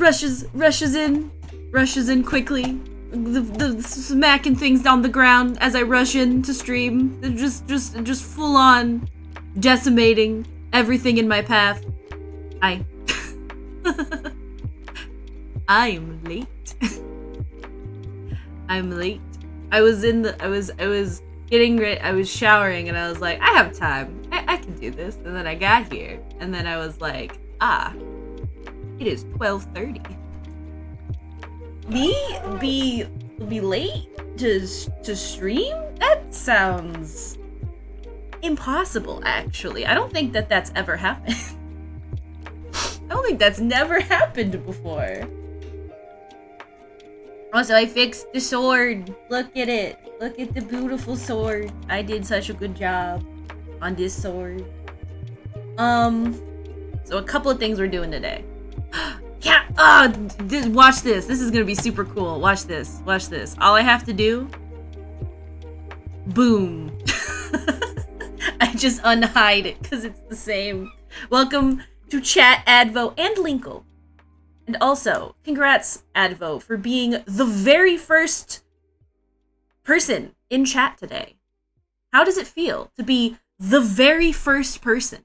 rushes in quickly, the smacking things down the ground as I rush in to stream, just full on decimating everything in my path. I'm late. I'm late. I was getting ready. I was showering and I was like, I have time. I can do this. And then I got here and then I was like, it is 12:30. Be late to stream? That sounds impossible, actually. I don't think that's ever happened. I don't think that's never happened before. Also, I fixed the sword. Look at it. Look at the beautiful sword. I did such a good job on this sword. So a couple of things we're doing today. Yeah, watch this. This is gonna be super cool. Watch this. Watch this. All I have to do, boom. I just unhide it because it's the same. Welcome to chat, Advo, and Linkle. And also, congrats, Advo, for being the very first person in chat today. How does it feel to be the very first person?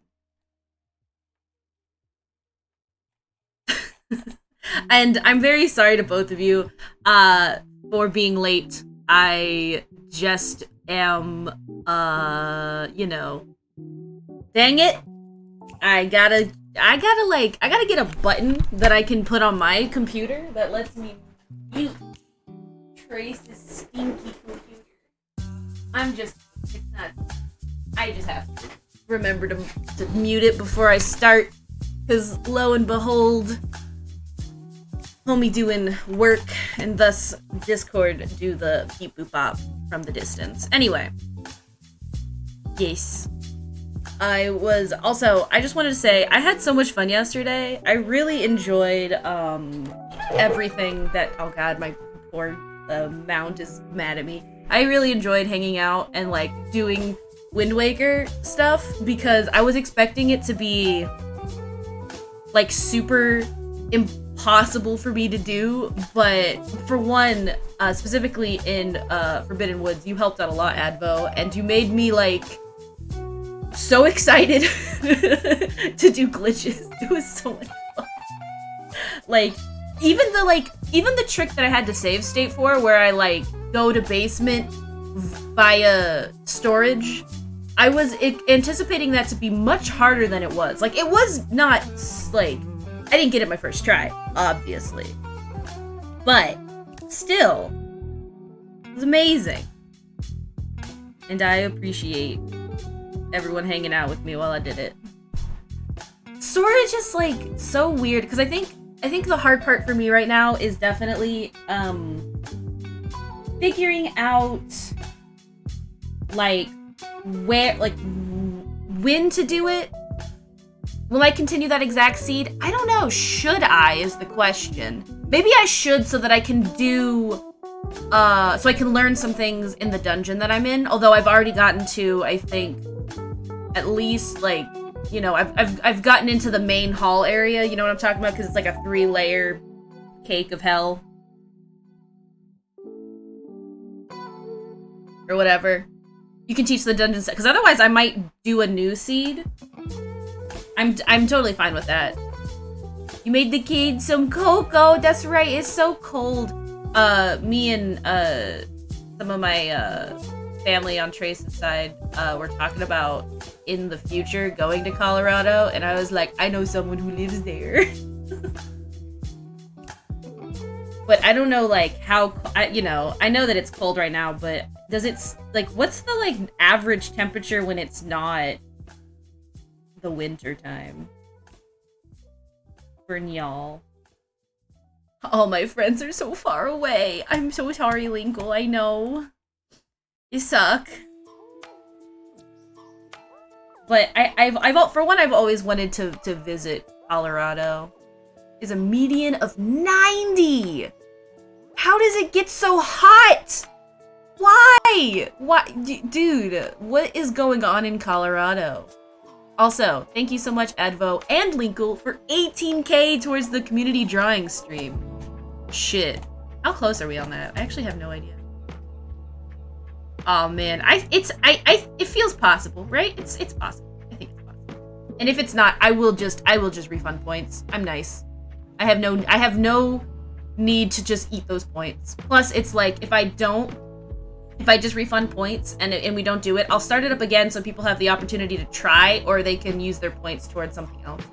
And I'm very sorry to both of you for being late. I just am, you know, dang it. I gotta get a button that I can put on my computer that lets me mute Trace's stinky computer. I just have to remember to mute it before I start, because lo and behold, homie doing work, and thus Discord do the beep boop bop from the distance. Anyway. Yes. I just wanted to say, I had so much fun yesterday. I really enjoyed, everything that, oh god, my poor mount is mad at me. I really enjoyed hanging out and, like, doing Wind Waker stuff, because I was expecting it to be, like, super impossible for me to do, but for one, specifically in Forbidden Woods, you helped out a lot, Advo, and you made me, like, so excited to do glitches. It was so much fun. Like, even the trick that I had to save state for, where I, like, go to basement via storage, I was anticipating that to be much harder than it was. Like, it was not, like, I didn't get it my first try, obviously. But, still, it was amazing. And I appreciate everyone hanging out with me while I did it. Storage is, like, so weird, because I think the hard part for me right now is definitely, figuring out, like, when to do it. Will I continue that exact seed? I don't know. Should I, is the question. Maybe I should, so that I can do, so I can learn some things in the dungeon that I'm in, although I've already gotten to, I think, at least, like, you know, I've gotten into the main hall area, you know what I'm talking about? Because it's like a 3-layer cake of hell. Or whatever. You can teach the dungeon set, because otherwise I might do a new seed. I'm totally fine with that. You made the kids some cocoa. That's right, it's so cold. Me and some of my family on Trace's side were talking about in the future going to Colorado, and I was like, I know someone who lives there. But I don't know, like, how, you know, I know that it's cold right now, but does it, like, what's the, like, average temperature when it's not the winter time? For y'all. All my friends are so far away. I'm so sorry, Linkle, I know. You suck. But I've always wanted to visit Colorado. Is a median of 90. How does it get so hot? Why? Why, dude? What is going on in Colorado? Also, thank you so much, Advo and Linkle, for 18K towards the community drawing stream. Shit. How close are we on that? I actually have no idea. Oh man, it feels possible, right? It's possible. I think it's possible. And if it's not, I will just refund points. I'm nice. I have no need to just eat those points. Plus, it's like if I just refund points and we don't do it, I'll start it up again so people have the opportunity to try, or they can use their points towards something else.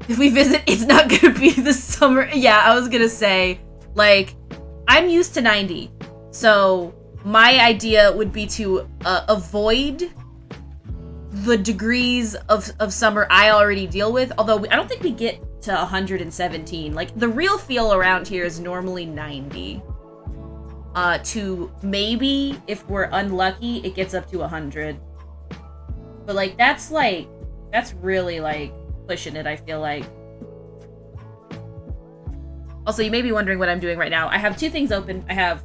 If we visit, it's not gonna be the summer. Yeah, I was gonna say, like, I'm used to 90, so my idea would be to avoid the degrees of summer I already deal with, although I don't think we get to 117. Like, the real feel around here is normally 90. To maybe, if we're unlucky, it gets up to 100. But, like, that's really, like, pushing it, I feel like. Also, you may be wondering what I'm doing right now. I have two things open. I have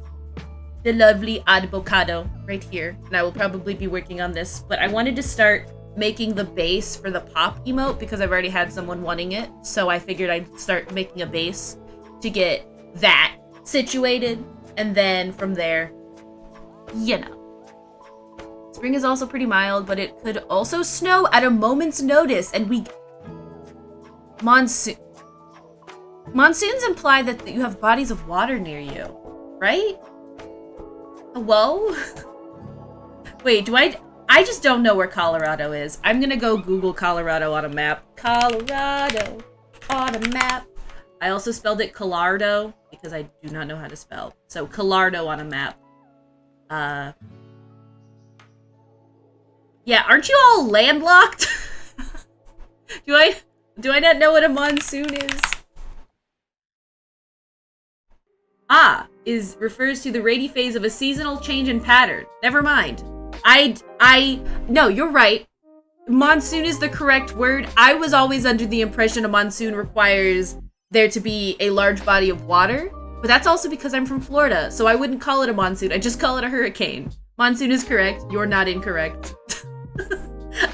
the lovely avocado right here, and I will probably be working on this, but I wanted to start making the base for the pop emote because I've already had someone wanting it, so I figured I'd start making a base to get that situated, and then from there, you know. Spring is also pretty mild, but it could also snow at a moment's notice, and monsoons imply that you have bodies of water near you, right? Hello? Wait, I just don't know where Colorado is. I'm gonna go Google Colorado on a map. Colorado on a map. I also spelled it Collardo because I do not know how to spell. So Collardo on a map. Yeah, aren't you all landlocked? Do I not know what a monsoon is? Refers to the rainy phase of a seasonal change in pattern. Never mind. No, you're right. Monsoon is the correct word. I was always under the impression a monsoon requires there to be a large body of water, but that's also because I'm from Florida, so I wouldn't call it a monsoon. I just call it a hurricane. Monsoon is correct. You're not incorrect.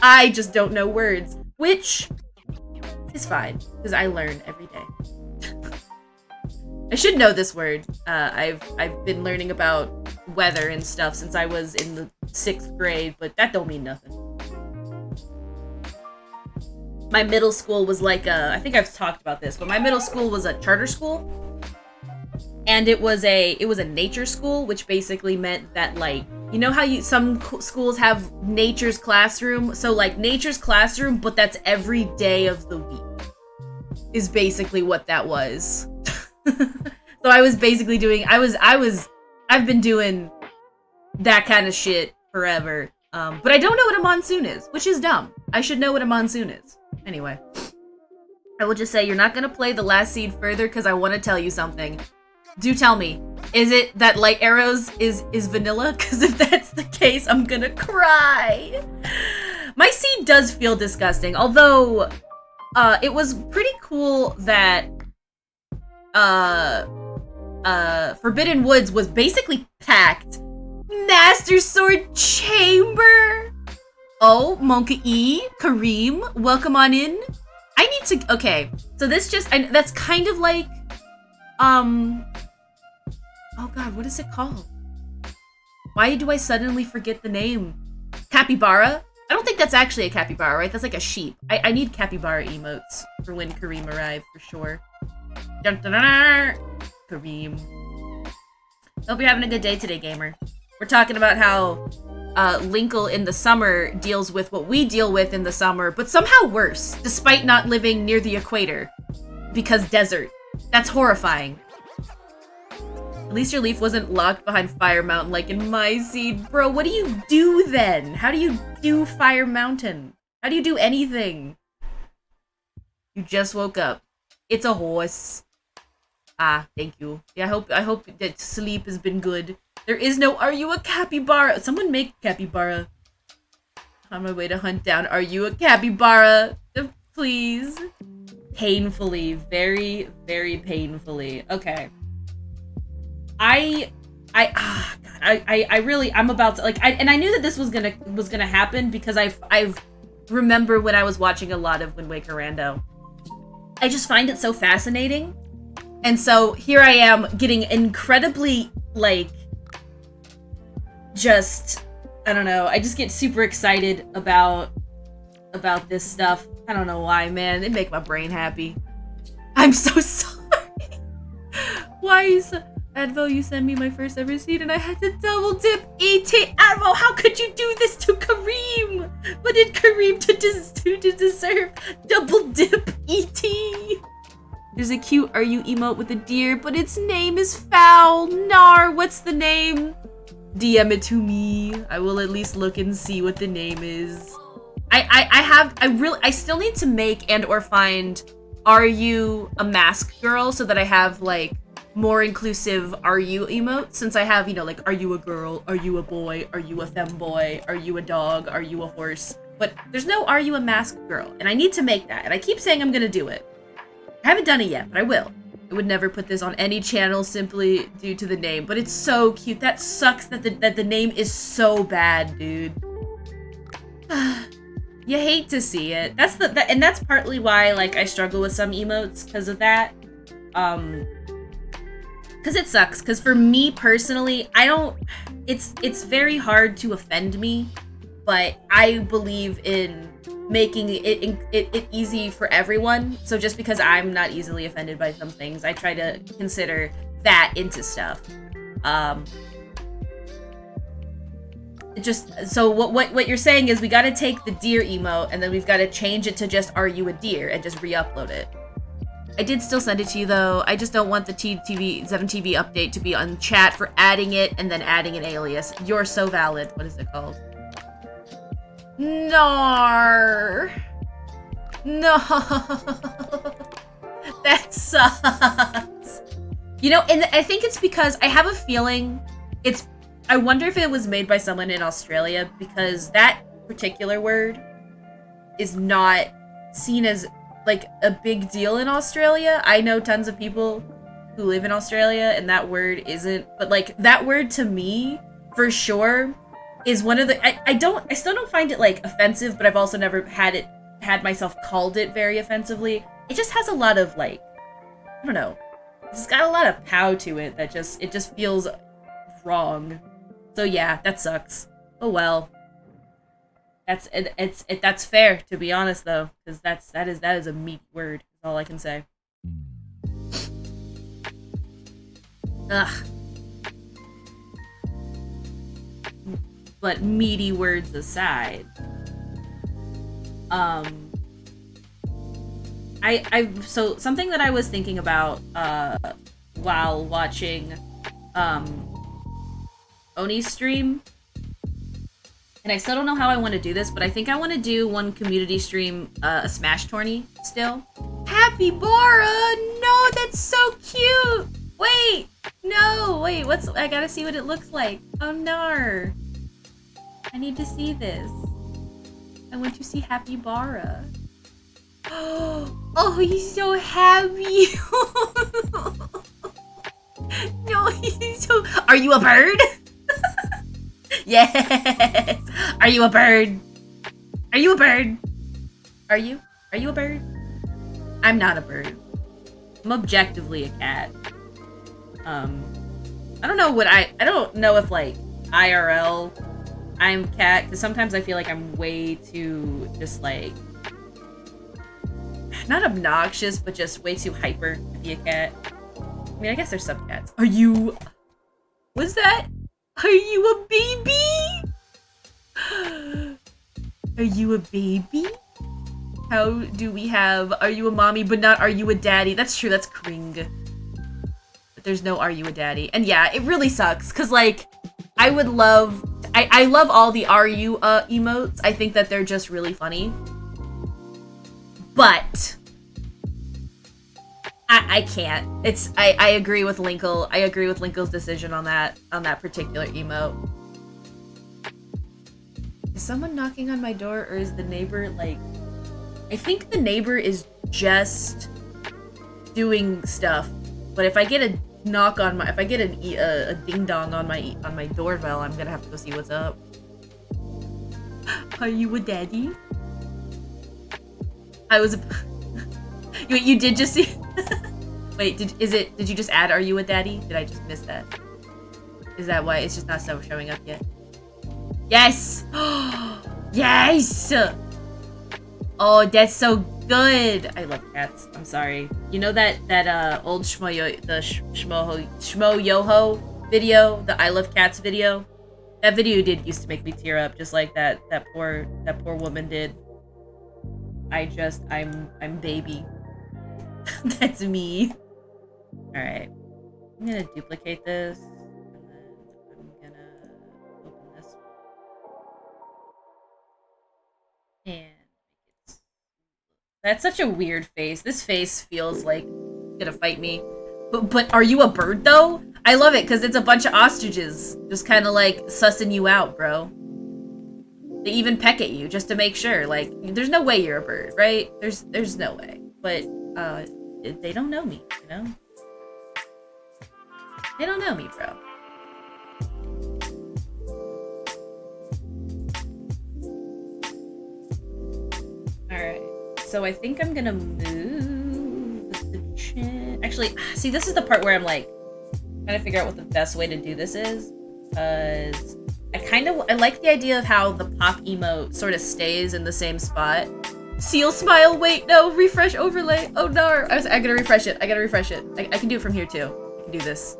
I just don't know words, which is fine, because I learn every day. I should know this word. I've been learning about weather and stuff since I was in the 6th grade, but that don't mean nothing. My middle school was like I think I've talked about this, but my middle school was a charter school. And it was a nature school, which basically meant that, like, you know how some schools have nature's classroom? So, like, nature's classroom, but that's every day of the week. Is basically what that was. So I was basically doing, I've been doing that kind of shit forever. But I don't know what a monsoon is, which is dumb. I should know what a monsoon is. Anyway. I will just say, you're not gonna play the last seed further because I want to tell you something. Do tell me, is it that light arrows is vanilla? Because if that's the case, I'm gonna cry. My seed does feel disgusting, although it was pretty cool that Forbidden Woods was basically packed. Master Sword Chamber! Oh, Monka E, Kareem, welcome on in. I need to, okay, so that's kind of like, oh god, what is it called? Why do I suddenly forget the name? Capybara? I don't think that's actually a capybara, right? That's like a sheep. I need capybara emotes for when Kareem arrived, for sure. Dun, dun, dun, dun. Kareem. Hope you're having a good day today, gamer. We're talking about how Linkle in the summer deals with what we deal with in the summer, but somehow worse, despite not living near the equator. Because desert. That's horrifying. At least your leaf wasn't locked behind Fire Mountain like in my seed. Bro, what do you do then? How do you do Fire Mountain? How do you do anything? You just woke up. It's a horse. Ah, thank you. Yeah, I hope that sleep has been good. There is no, are you a capybara? Someone make capybara. On my way to hunt down, are you a capybara? Please. Painfully, very, very painfully. Okay. God, I'm about to, like, and I knew that this was gonna happen because I've remember when I was watching a lot of Wind Waker Rando. I just find it so fascinating. And so here I am getting incredibly, like, just, I don't know, I just get super excited about this stuff. I don't know why, man. They make my brain happy. I'm so sorry. Why you so... Advo, you sent me my first ever seed and I had to double dip ET. Advo, how could you do this to Kareem? What did Kareem to deserve double dip ET? There's a cute "Are you" emote with a deer, but its name is foul. Nar, what's the name? DM it to me. I will at least look and see what the name is. I still need to make and or find "Are you a mask girl" so that I have like more inclusive "Are you" emotes, since I have, you know, like "Are you a girl? Are you a boy? Are you a femboy? Are you a dog? Are you a horse?" But there's no "Are you a mask girl?" And I need to make that. And I keep saying I'm gonna do it. I haven't done it yet, but I will. I would never put this on any channel simply due to the name, but it's so cute. That sucks that the name is so bad, dude. You hate to see it. And that's partly why, like, I struggle with some emotes because of that. Because it sucks. Because for me personally, it's very hard to offend me, but I believe in making it easy for everyone. So just because I'm not easily offended by some things, I try to consider that into stuff. Just so what you're saying is we got to take the deer emote and then we've got to change it to just "Are you a deer?" and just re-upload it. I did still send it to you though. I just don't want the 7TV update to be on chat for adding it and then adding an alias. You're so valid. What is it called? Nar. No. That sucks. You know, and I think it's because I have a feeling I wonder if it was made by someone in Australia, because that particular word is not seen as like a big deal in Australia. I know tons of people who live in Australia and that word isn't, but like that word to me for sure is one of the I still don't find it like offensive, but I've also never had myself called it very offensively. It just has a lot of like, I don't know, it's got a lot of pow to it that it just feels wrong. So yeah, that sucks. Oh well. That's fair, to be honest though, because that is a meat word. Is all I can say. Ugh. But meaty words aside, so something that I was thinking about while watching Oni's stream, and I still don't know how I want to do this, but I think I want to do one community stream, a Smash tourney still. Happy Bora! No, that's so cute! Wait! No! Wait, I gotta see what it looks like. Oh no! I need to see this. I want to see Happy Bara. Oh, he's so happy! No, he's so... Are you a bird? Yes! Are you a bird? Are you a bird? Are you? Are you a bird? I'm not a bird. I'm objectively a cat. I don't know I don't know if like IRL I'm cat, because sometimes I feel like I'm way too just like, not obnoxious, but just way too hyper to be a cat. I mean, I guess there's some cats. Are you... What's that? Are you a baby? Are you a baby? How do we have "Are you a mommy?" but not "Are you a daddy"? That's true, that's cring. But there's no "Are you a daddy?" And yeah, it really sucks, because like, I would love... I love all the "Are you" emotes. I think that they're just really funny. But... I can't. I agree with Linkle. I agree with Linkle's decision on that particular emote. Is someone knocking on my door, or is the neighbor like... I think the neighbor is just doing stuff. But if I get a knock on my... If I get a ding dong on my doorbell, I'm gonna have to go see what's up. Are you a daddy? I was. You did just see. Wait, did you just add Are You a Daddy? Did I just miss that? Is that why it's just not so showing up yet? Yes! Yes! Oh, that's so good! I love cats. I'm sorry. You know that old Shmo Yoho video? The I Love Cats video? That video used to make me tear up, just like that poor woman did. I'm baby. That's me. Alright. I'm gonna duplicate this. And then I'm gonna open this. And that's such a weird face. This face feels like it's gonna fight me. But are you a bird though? I love it because it's a bunch of ostriches just kind of like sussing you out, bro. They even peck at you just to make sure. Like, there's no way you're a bird, right? There's no way. But they don't know me, you know? They don't know me, bro. Alright. So I think I'm gonna move the chin. Actually, see, this is the part where I'm like trying to figure out what the best way to do this is. Because I like the idea of how the pop emote sort of stays in the same spot. Seal smile, wait, no, refresh overlay. Oh no, I gotta refresh it. I gotta refresh it. I can do it from here too. I can do this.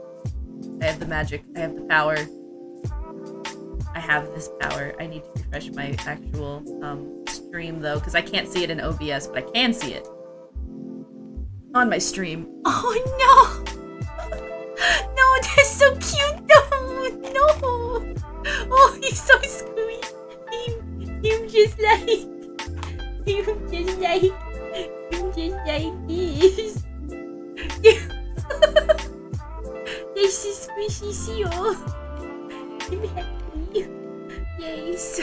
I have the magic. I have the power. I have this power. I need to refresh my actual stream though, because I can't see it in OBS, but I can see it on my stream. Oh no! No, that's so cute though! No! Oh, he's so sweet! Him just like this. This is squishy seal. I'm happy. Yes.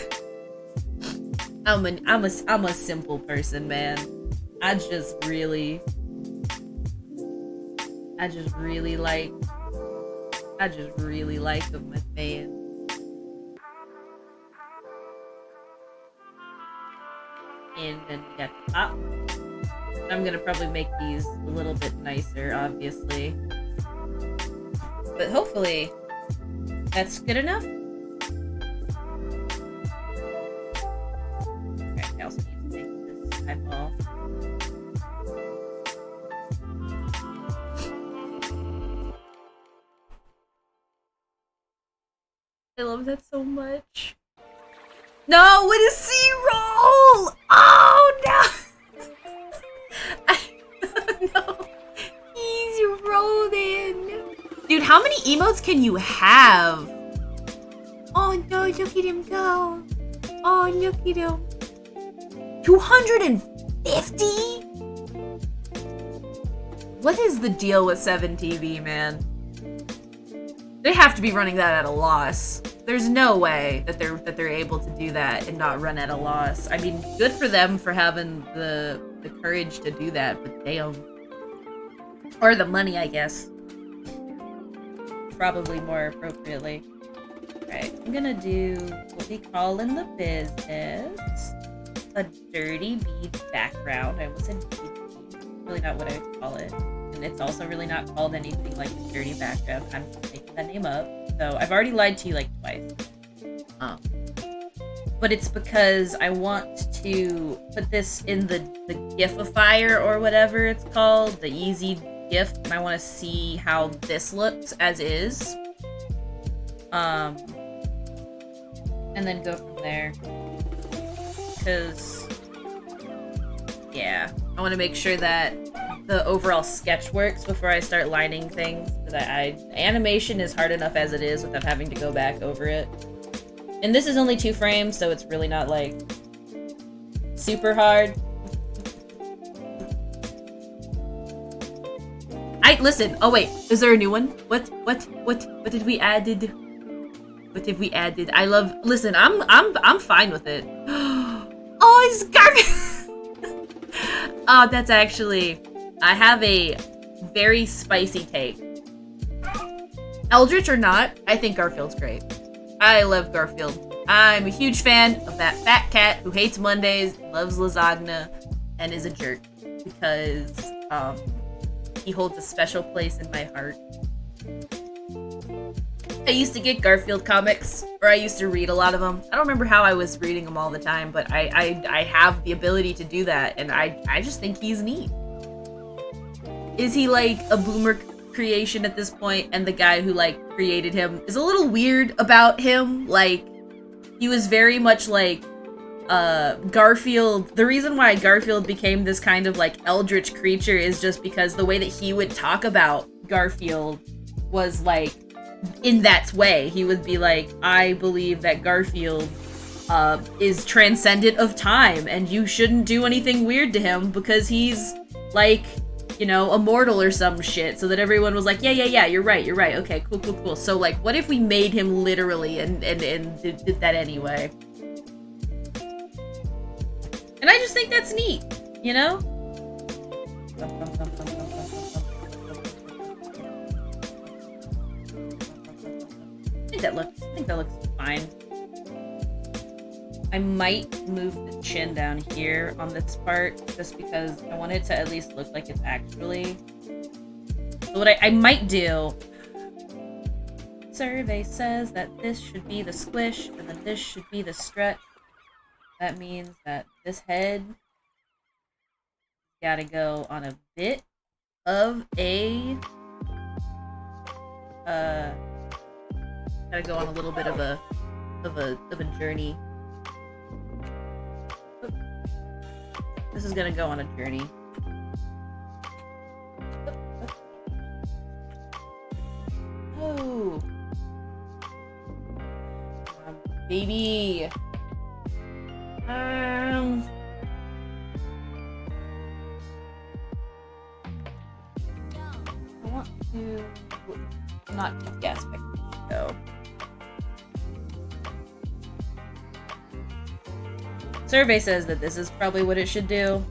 I'm a simple person, man. I just really like him, my man. And then we got the top. I'm gonna probably make these a little bit nicer, obviously. But hopefully, that's good enough. Okay, I also need to make this eyeball. I love that so much. No, what is C-roll? Oh no! No, he's rolling. Dude, how many emotes can you have? Oh no, look at him go. Oh, look at him. 250? What is the deal with 7TV, man? They have to be running that at a loss. There's no way that they're able to do that and not run at a loss. I mean, good for them for having the courage to do that, but damn. Or the money, I guess. Probably more appropriately. Alright, I'm gonna do what we call in the business a dirty bead background. I almost said bead. Really not what I would call it. And it's also really not called anything like a dirty background. I'm just making that name up. So I've already lied to you like twice. But it's because I want to put this in the GIFifier or whatever it's called, the easy GIF, and I want to see how this looks as is. And then go from there. Because, yeah, I want to make sure that the overall sketch works before I start lining things. Because animation is hard enough as it is without having to go back over it. And this is only 2 frames, so it's really not, like, super hard. Listen, oh wait, is there a new one? What did we added? What did we added? Listen, I'm fine with it. Oh, it's garbage! Oh, that's actually, I have a very spicy take. Eldritch or not, I think Garfield's great. I love Garfield. I'm a huge fan of that fat cat who hates Mondays, loves lasagna. and is a jerk because he holds a special place in my heart. I used to get Garfield comics, or I used to read a lot of them. I don't remember how I was reading them all the time, but I have the ability to do that, and I just think he's neat. Is he like a boomer creation at this point, and the guy who like created him is a little weird about him? Like, he was very much like Garfield. The reason why Garfield became this kind of like eldritch creature is just because the way that he would talk about Garfield was like in that way. He would be like, I believe that Garfield is transcendent of time, and you shouldn't do anything weird to him because he's like, you know, immortal or some shit. So that everyone was like, yeah, you're right, okay, cool. So like, what if we made him literally and did that anyway? And I just think that's neat, you know? I think that looks fine. I might move the chin down here on this part just because I want it to at least look like it's actually. So what I might do, survey says that this should be the squish and then this should be the stretch. That means that this head gotta go on a bit of a gotta go on a little bit of a journey. This is gonna go on a journey. Oh, baby. I want to not guess, but go. Survey says that this is probably what it should do.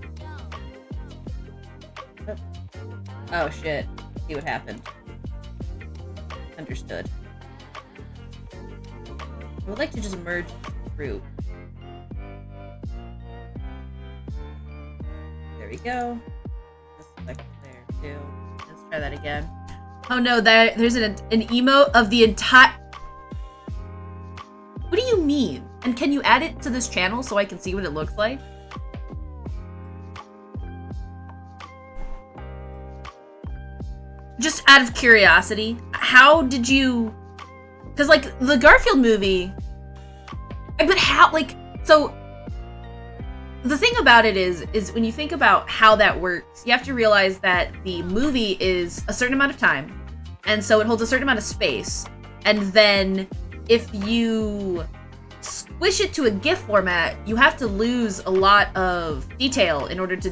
Oh shit. See what happened. Understood. I would like to just merge the group. There we go. Just like there too. Let's try that again. Oh no, there's an emote of the entire. What do you mean? And can you add it to this channel so I can see what it looks like? Just out of curiosity, how did you... Because, like, the Garfield movie... But how, like... So, the thing about it is when you think about how that works, you have to realize that the movie is a certain amount of time, and so it holds a certain amount of space. And then, if you squish it to a GIF format, you have to lose a lot of detail in order to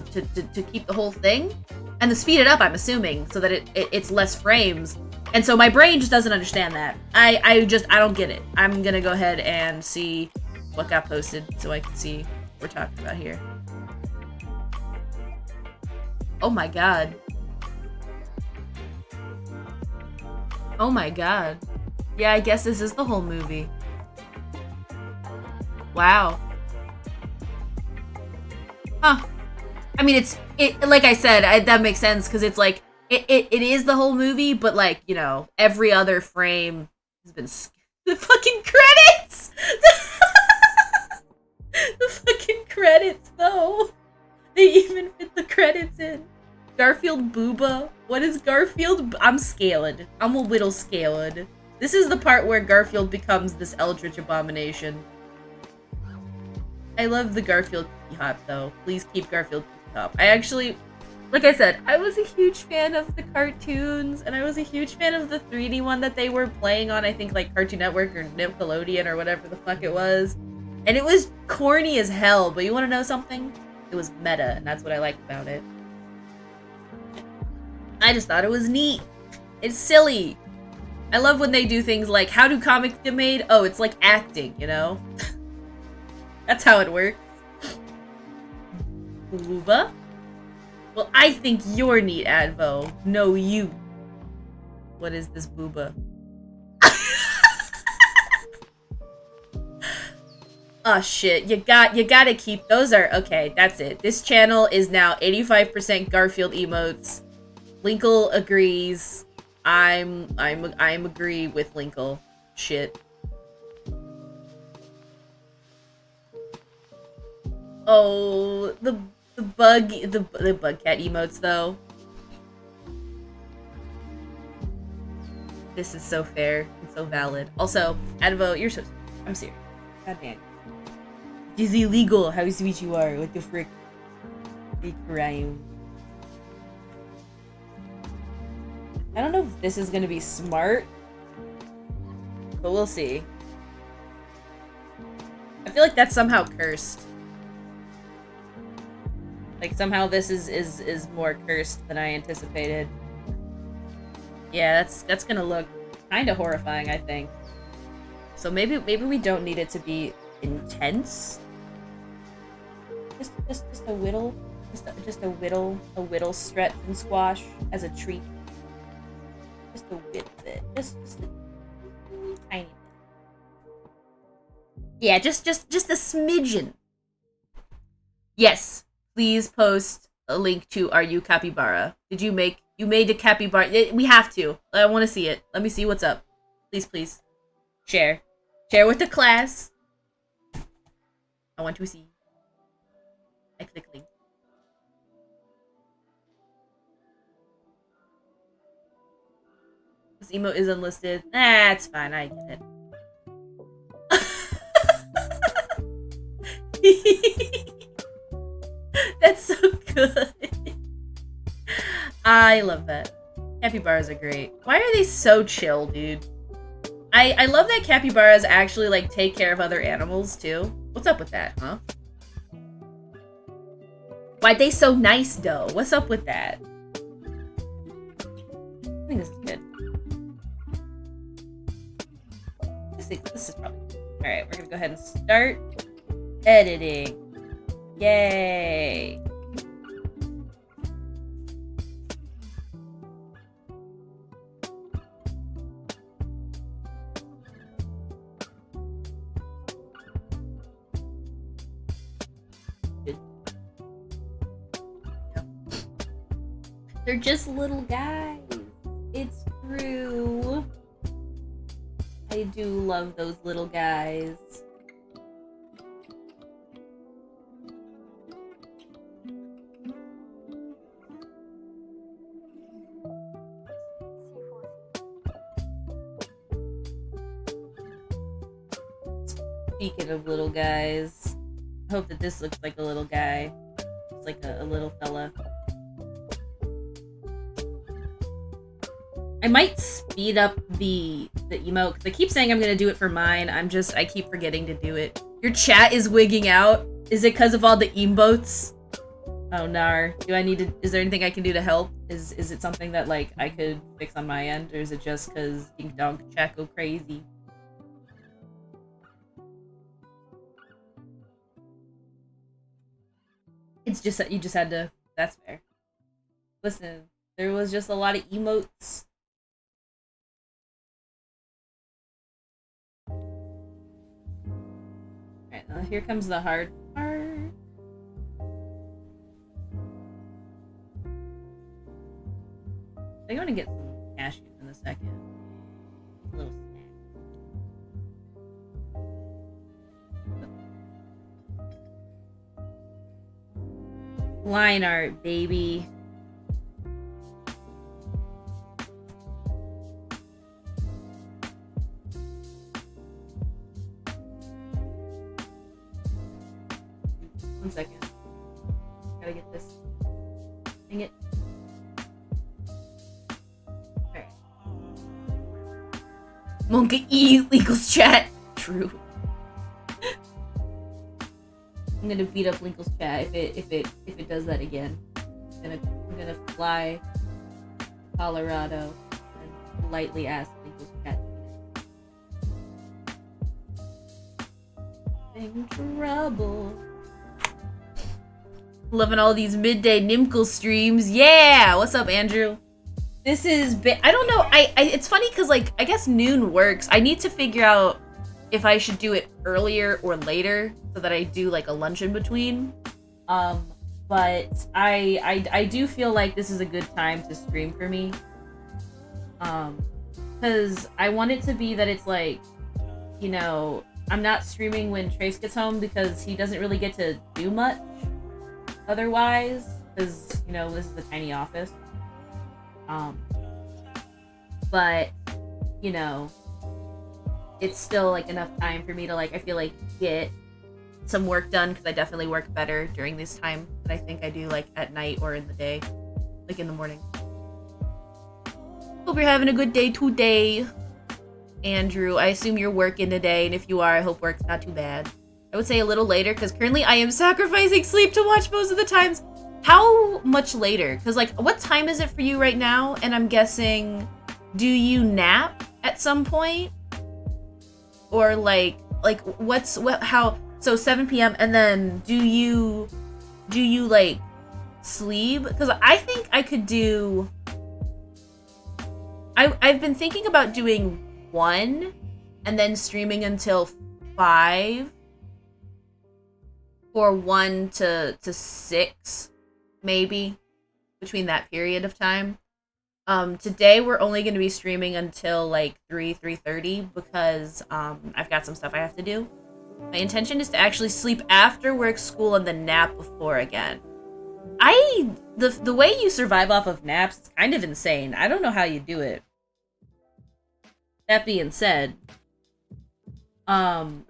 keep the whole thing. And to speed it up, I'm assuming, so that it's less frames. And so my brain just doesn't understand that. I don't get it. I'm gonna go ahead and see what got posted so I can see what we're talking about here. Oh my god. Oh my god. Yeah, I guess this is the whole movie. Wow. Huh. I mean, it like I said, that makes sense, because it's like, it is the whole movie, but like, you know, every other frame has been... The fucking credits! The fucking credits, though. They even fit the credits in. Garfield Booba. What is Garfield? I'm scared. I'm a little scared. This is the part where Garfield becomes this eldritch abomination. I love the Garfield P-Hop, though. Please keep Garfield P-Hop. I actually, like I said, I was a huge fan of the cartoons, and I was a huge fan of the 3D one that they were playing on, I think, like, Cartoon Network or Nickelodeon or whatever the fuck it was. And it was corny as hell, but you want to know something? It was meta, and that's what I liked about it. I just thought it was neat. It's silly. I love when they do things like, how do comics get made? Oh, it's like acting, you know? That's how it works. Booba? Well, I think you're neat, Advo. No, you. What is this booba? Oh shit, you gotta keep those are okay, that's it. This channel is now 85% Garfield emotes. Linkle agrees. I'm agree with Linkle. Shit. Oh, the bug cat emotes though. This is so fair and so valid. Also, Advo, you're so I'm serious. God damn. This is illegal. How sweet you are. What the frick? Big crime. I don't know if this is gonna be smart, but we'll see. I feel like that's somehow cursed. Like somehow this is more cursed than I anticipated. Yeah, that's gonna look kind of horrifying, I think. So maybe we don't need it to be intense. Just a whittle, just a whittle stretch and squash as a treat. Just a bit, just a tiny bit. Yeah, just a smidgen. Yes, please post a link to Are You Capybara. You made a capybara? We have to. I want to see it. Let me see what's up. Please. Share with the class. I want to see. I click link. This emote is unlisted. That's fine. I get it. That's so good. I love that. Capybaras are great. Why are they so chill, dude? I love that capybaras actually, like, take care of other animals, too. What's up with that, huh? Why they so nice, though? What's up with that? I think this is good. This is probably good. Alright, we're gonna go ahead and start editing. Yay! They're just little guys. It's true. I do love those little guys. Speaking of little guys, I hope that this looks like a little guy. It's like a little fella. I might speed up the emote, because I keep saying I'm gonna do it for mine. I keep forgetting to do it. Your chat is wigging out. Is it because of all the emotes? Oh, nar. Is there anything I can do to help? Is it something that, like, I could fix on my end? Or is it just because Dink Donk chat go crazy? It's just that you just had to... That's fair. Listen, there was just a lot of emotes. Alright, now here comes the hard part. I'm gonna get some cashews in a second. A little snack. Line art, baby. One second. Gotta get this. Dang it. Alright. Monkey E Linkle's chat. True. I'm gonna beat up Linkle's chat if it does that again. I'm gonna fly to Colorado and politely ask Linkle's chat to beat it. In trouble. Loving all these midday Nimkle streams. Yeah! What's up, Andrew? This is... I don't know. It's funny because, like, I guess noon works. I need to figure out if I should do it earlier or later so that I do like a lunch in between. But I do feel like this is a good time to stream for me. Because I want it to be that it's like, you know, I'm not streaming when Trace gets home because he doesn't really get to do much otherwise. Because, you know, this is a tiny office. But, you know, it's still like enough time for me to like, I feel like, get some work done, because I definitely work better during this time than I think I do like at night or in the day, like in the morning. Hope you're having a good day today, Andrew. I assume you're working today, and if you are, I hope work's not too bad. I would say a little later, because currently I am sacrificing sleep to watch most of the times. How much later? Because like, what time is it for you right now? And I'm guessing, do you nap at some point? Or like how? So 7 p.m. and then do you like sleep? Because I think I could do. I've been thinking about doing 1 and then streaming until 5, or 1 to 6, maybe, between that period of time. Today we're only going to be streaming until like 3:30 because I've got some stuff I have to do. My intention is to actually sleep after work, school, and then nap before again. The way you survive off of naps is kind of insane. I don't know how you do it. That being said, I'm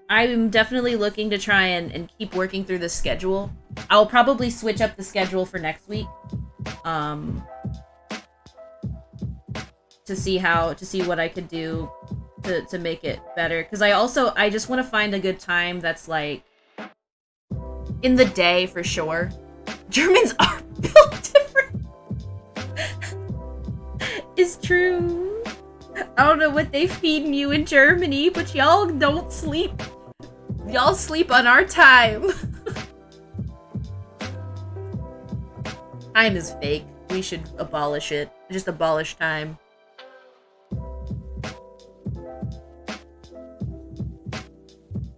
definitely looking to try and keep working through the schedule. I'll probably switch up the schedule for next week. To see what I could do to make it better. Because I just want to find a good time that's like in the day for sure. Germans are built different. It's true. I don't know what they feed you in Germany, but y'all don't sleep. Y'all sleep on our time. Time is fake. We should abolish it. Just abolish time.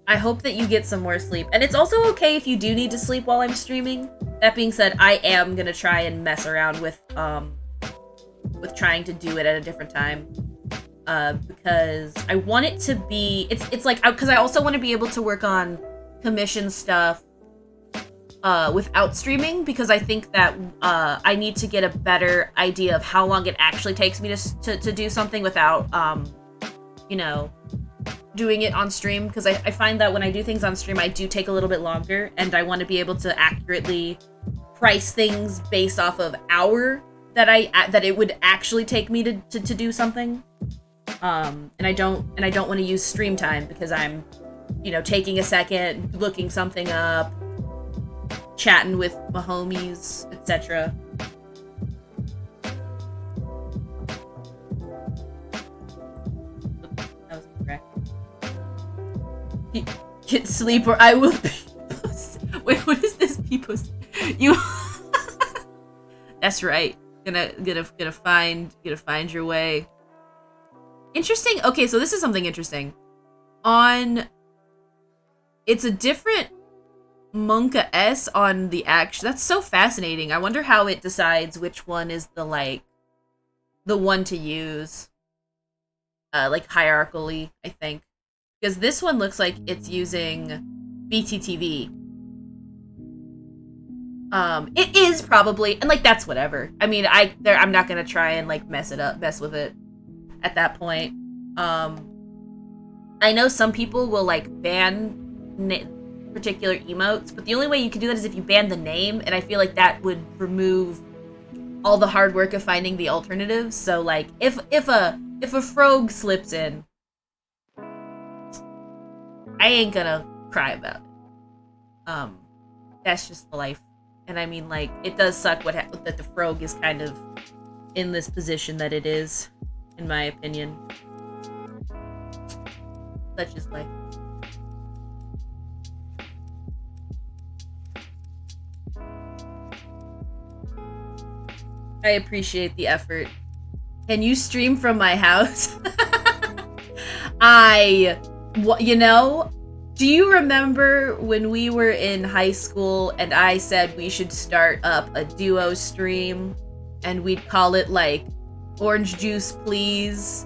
I hope that you get some more sleep. And it's also okay if you do need to sleep while I'm streaming. That being said, I am gonna try and mess around with trying to do it at a different time. Because I want it to be... It's like... Because I also want to be able to work on commission stuff without streaming. Because I think that I need to get a better idea of how long it actually takes me to do something without, you know... doing it on stream, because I find that when I do things on stream, I do take a little bit longer, and I want to be able to accurately price things based off of hour that it would actually take me to do something. And I don't want to use stream time because I'm, you know, taking a second, looking something up, chatting with my homies, etc. Get sleep or I will be Wait, what is this people you That's right. Gonna find your way. Interesting. Okay, so this is something interesting. It's a different Monka S on the action. That's so fascinating. I wonder how it decides which one is the one to use. Like hierarchically, I think. Because this one looks like it's using BTTV. It is probably, and like that's whatever. I mean, I'm not gonna try and like mess with it at that point. I know some people will like ban particular emotes, but the only way you can do that is if you ban the name, and I feel like that would remove all the hard work of finding the alternatives. So like, if a frog slips in, I ain't gonna cry about it. That's just the life. And I mean, like, it does suck that the frog is kind of in this position that it is, in my opinion. Such is life. I appreciate the effort. Can you stream from my house? I What, you know, do you remember when we were in high school and I said we should start up a duo stream and we'd call it like Orange Juice Please,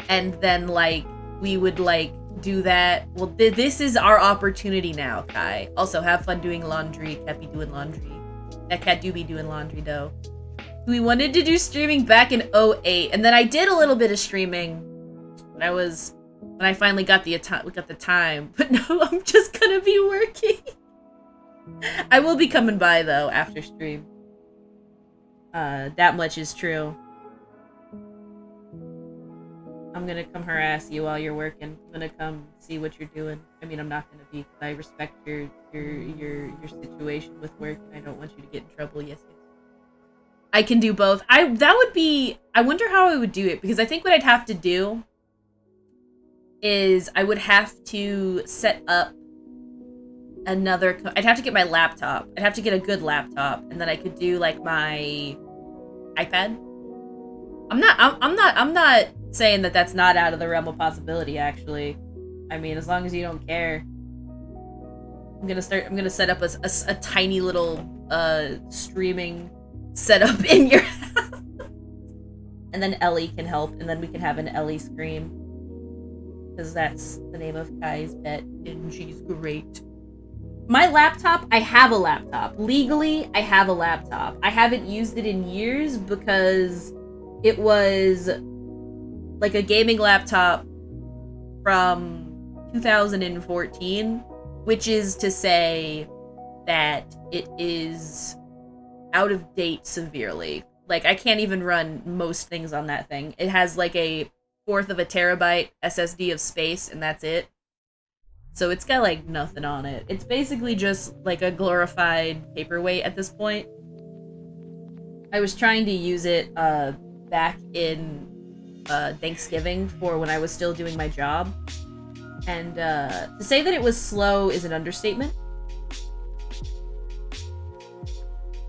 and then like we would like do that? Well, this is our opportunity now, Kai. Also, have fun doing laundry. Cat be doing laundry. That cat do be doing laundry though. We wanted to do streaming back in 08, and then I did a little bit of streaming when I finally got the time. But no, I'm just gonna be working. I will be coming by though after stream. That much is true. I'm gonna come harass you while you're working. I'm gonna come see what you're doing. I mean, I'm not gonna be, because I respect your situation with work, and I don't want you to get in trouble. Yes, yes. I can do both. I wonder how I would do it, because I think what I'd have to do is I would have to set up another, I'd have to get my laptop. I'd have to get a good laptop, and then I could do like my iPad. I'm not saying that that's not out of the realm of possibility, actually. I mean, as long as you don't care. I'm gonna set up a tiny little streaming setup in your house. And then Ellie can help, and then we can have an Ellie scream. Because that's the name of Kai's pet, and she's great. My laptop, I have a laptop. Legally, I have a laptop. I haven't used it in years because it was like a gaming laptop from 2014, which is to say that it is out of date severely. Like, I can't even run most things on that thing. It has like a 1/4 of a terabyte SSD of space, and that's it. So it's got like nothing on it. It's basically just like a glorified paperweight at this point. I was trying to use it back in Thanksgiving for when I was still doing my job. And to say that it was slow is an understatement.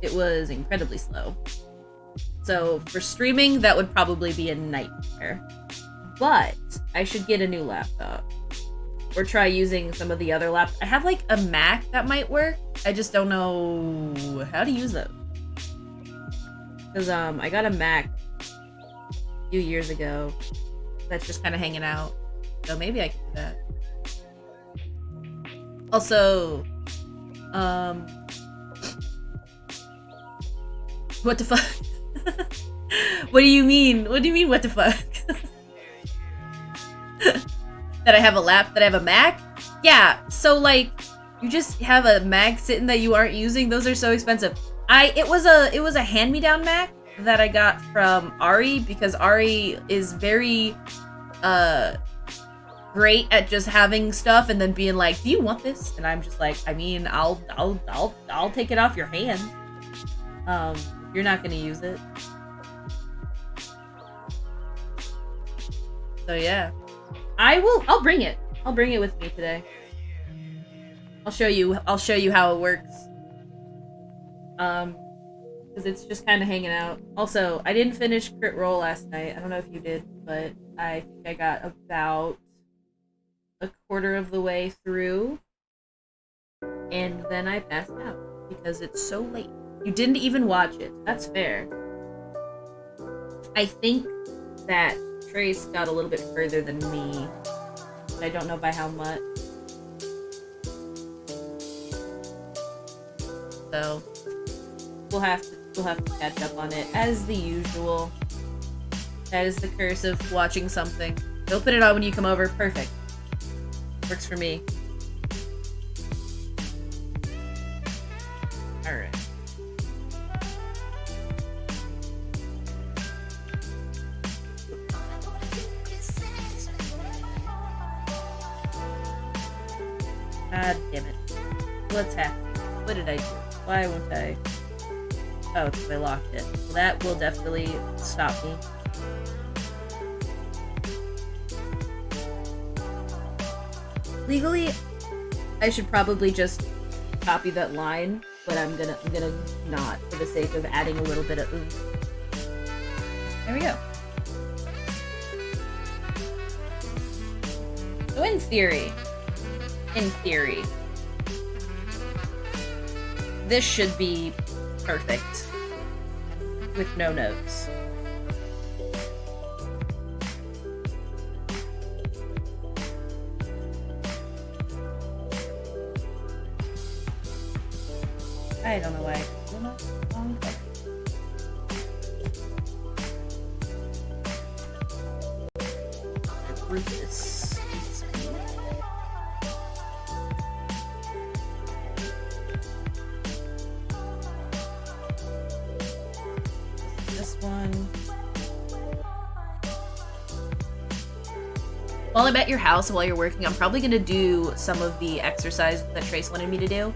It was incredibly slow. So for streaming, that would probably be a nightmare. But I should get a new laptop. Or try using some of the other laptops. I have like a Mac that might work. I just don't know how to use it. Because I got a Mac a few years ago that's just kind of hanging out. So maybe I can do that. Also, what the fuck? What do you mean? What do you mean, what the fuck? That I have a Mac? Yeah, so like, you just have a Mac sitting that you aren't using? Those are so expensive. It was a hand-me-down Mac that I got from Ari, because Ari is very great at just having stuff and then being like, do you want this? And I'm just like, I mean, I'll take it off your hand. You're not gonna use it. So yeah. I'll bring it. I'll bring it with me today. I'll show you how it works. Because it's just kind of hanging out. Also, I didn't finish Crit Roll last night. I don't know if you did, but I think I got about a 1/4 of the way through. And then I passed out because it's so late. You didn't even watch it. That's fair. I think that Trace got a little bit further than me, but I don't know by how much. So we'll have to catch up on it as the usual. That is the curse of watching something. They'll put it on when you come over. Perfect. Works for me. All right. God damn it. What's happening? What did I do? Why won't I? Oh, it's because I locked it. Well, that will definitely stop me. Legally, I should probably just copy that line, but I'm gonna not, for the sake of adding a little bit of oomph. There we go. So in theory, this should be perfect with no notes. I don't know why. Group this. This one. While I'm at your house, while you're working, I'm probably gonna do some of the exercise that Trace wanted me to do.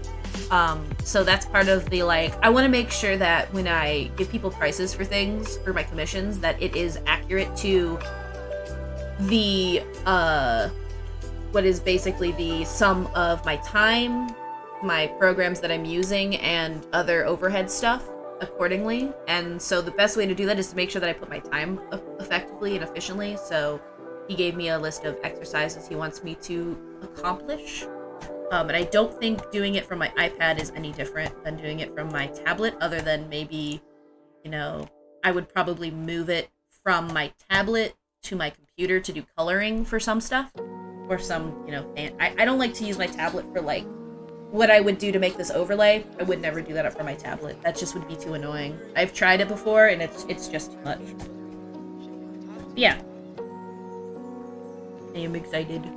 So that's part of the, like, I want to make sure that when I give people prices for things, for my commissions, that it is accurate to the, what is basically the sum of my time, my programs that I'm using, and other overhead stuff accordingly. And so the best way to do that is to make sure that I put my time effectively and efficiently. So he gave me a list of exercises he wants me to accomplish. And I don't think doing it from my iPad is any different than doing it from my tablet, other than maybe, you know, I would probably move it from my tablet to my computer to do coloring for some stuff, or some, you know, I don't like to use my tablet for, like, what I would do to make this overlay. I would never do that from my tablet. That just would be too annoying. I've tried it before, and it's just too much. But yeah. I am excited.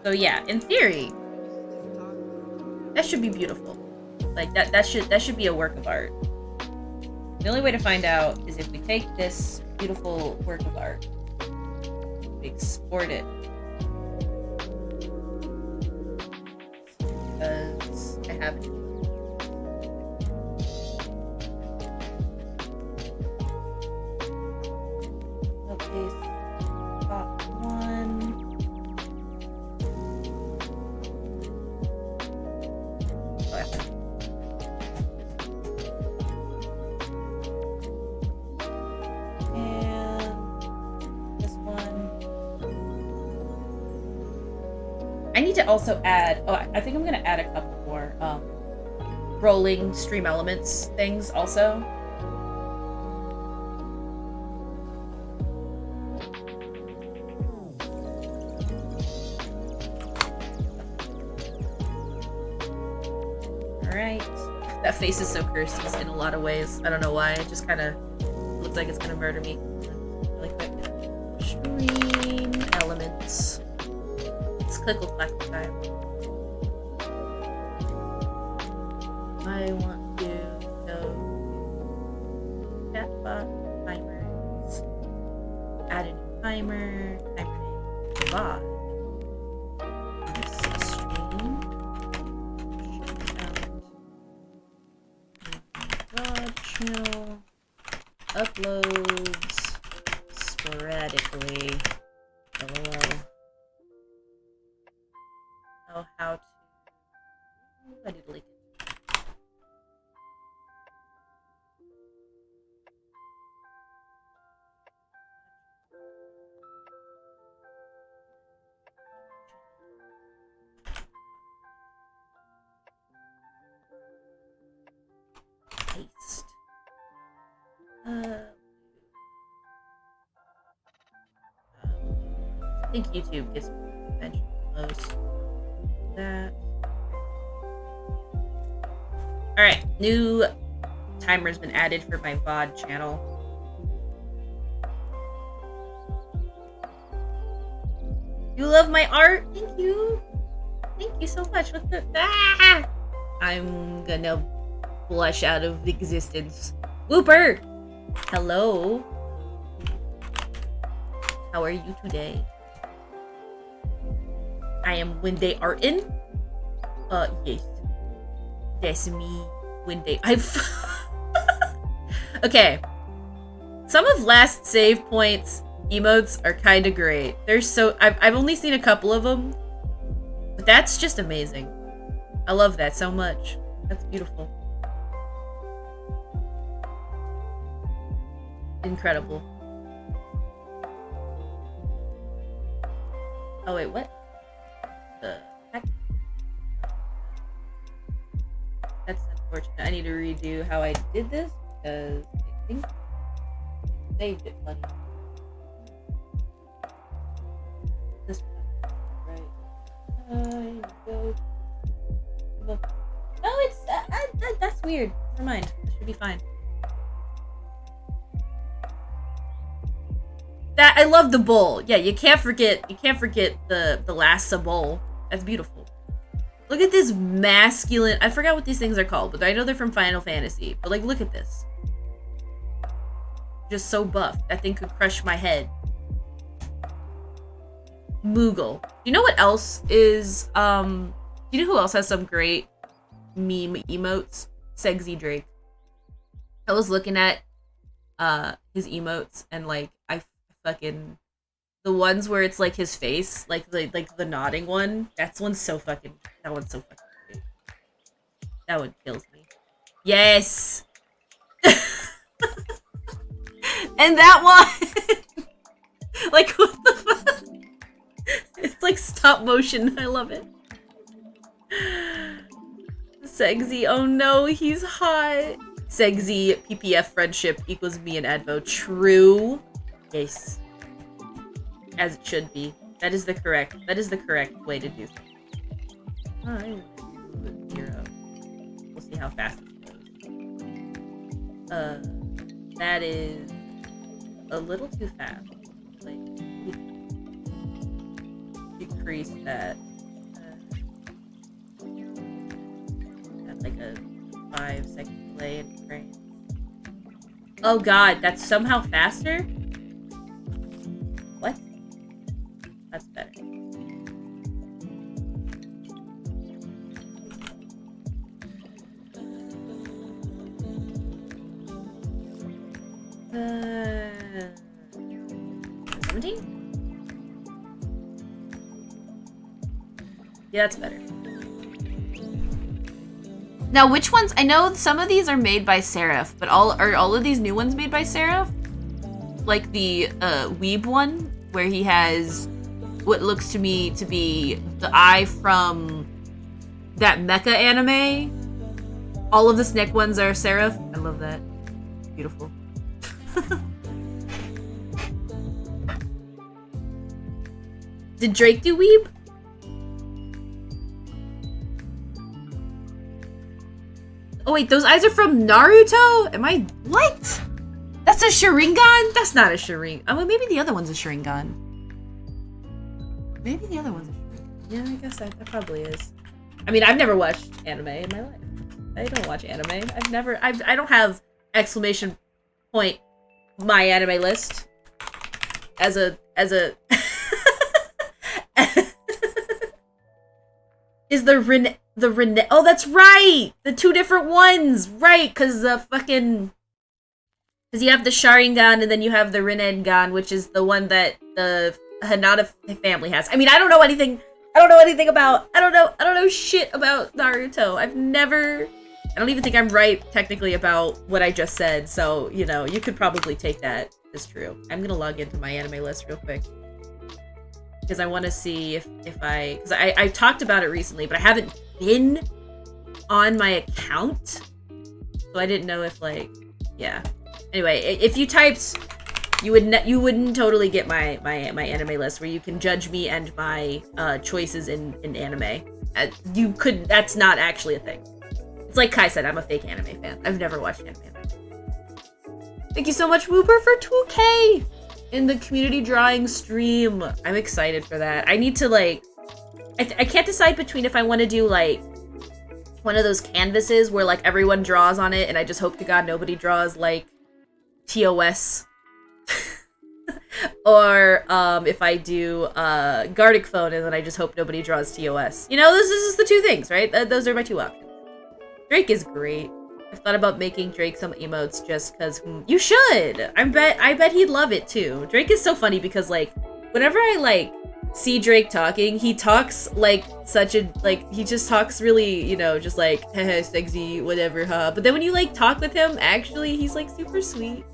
So yeah, in theory, that should be beautiful. Like that should be a work of art. The only way to find out is if we take this beautiful work of art, we export it, because I have it. Also add, I think I'm gonna add a couple more rolling stream elements things also. Alright. That face is so cursed in a lot of ways. I don't know why. It just kind of looks like it's gonna murder me. Really quick. Stream elements. Clickle clack time. I want to go chatbot timers. Add a new timer. Timer name VOD. Stream. VOD channel. Uploads sporadically. LOL. How to... I need to link it. Paste. I think YouTube gets mentioned most. That. Alright, new timer's been added for my VOD channel. You love my art? Thank you. Thank you so much. What the... Ah! I'm gonna blush out of existence. Whooper! Hello. How are you today? I am Wendy Artin. Yes. That's me, Wendy. Okay. Some of Last Save Point's emotes are kind of great. They're so... I've only seen a couple of them. But that's just amazing. I love that so much. That's beautiful. Incredible. Oh wait, what? The heck? That's unfortunate. I need to redo how I did this because I think I saved it funny. This one, right? Go. No, it's that's weird. Never mind. It should be fine. That I love the bowl. Yeah, you can't forget the Lhasa bowl. That's beautiful. Look at this masculine. I forgot what these things are called, but I know they're from Final Fantasy. But like, look at this. Just so buff. That thing could crush my head. Moogle. You know what else is you know who else has some great meme emotes? Segsy Drake. I was looking at his emotes and like I fucking the ones where it's like his face, like the nodding one. That one's so fucking great. That one kills me. Yes. And that one like what the fuck? It's like stop motion. I love it. Segsy, oh no, he's hot. Segsy, PPF friendship equals me and Advo. True. Yes. As it should be. That is the correct way to do things. I will do 0. We'll see how fast it goes. That is a little too fast. Like, decrease that. At like a 5-second delay in frame. Oh god, that's somehow faster? What? That's better. Uh, 17? Yeah, that's better. Now, which ones? I know some of these are made by Seraph, but are all of these new ones made by Seraph? Like the Weeb one, where he has what looks to me to be the eye from that mecha anime. All of the Snick ones are Seraph. I love that. Beautiful. Did Drake do Weeb? Oh wait, those eyes are from Naruto? Am I... What? That's a Sharingan? That's not a Sharingan. Oh, well, maybe the other one's a Sharingan. Maybe the other one's a Sharingan. Yeah, I guess that probably is. I mean, I've never watched anime in my life. I don't watch anime. I don't have exclamation point my anime list as a is the Rene. Oh, that's right! The two different ones! Right, because the fucking... Because you have the Sharingan and then you have the Rinnegan, which is the one that the Hinata family has. I mean, I don't know anything about... I don't know shit about Naruto. I don't even think I'm right, technically, about what I just said. So, you know, you could probably take that as true. I'm gonna log into my anime list real quick. Because I want to see if I... Because I talked about it recently, but I haven't been on my account. So I didn't know if, like... Yeah. Anyway, if you typed... You wouldn't totally get my anime list, where you can judge me and my choices in anime. You could... That's not actually a thing. It's like Kai said, I'm a fake anime fan. I've never watched anime. Thank you so much, Wooper, for 2K! In the community drawing stream. I'm excited for that. I need to, like... I can't decide between if I want to do, like, one of those canvases where, like, everyone draws on it, and I just hope to God nobody draws, like, TOS. Or, if I do, Gardic Phone, and then I just hope nobody draws TOS. You know, this is the two things, right? Those are my two options. Drake is great. I've thought about making Drake some emotes just because you should. I bet he'd love it too. Drake is so funny because, like, whenever I, like, see Drake talking, he talks like he just talks really, you know, just like heh sexy whatever, huh? But then when you, like, talk with him, actually he's, like, super sweet.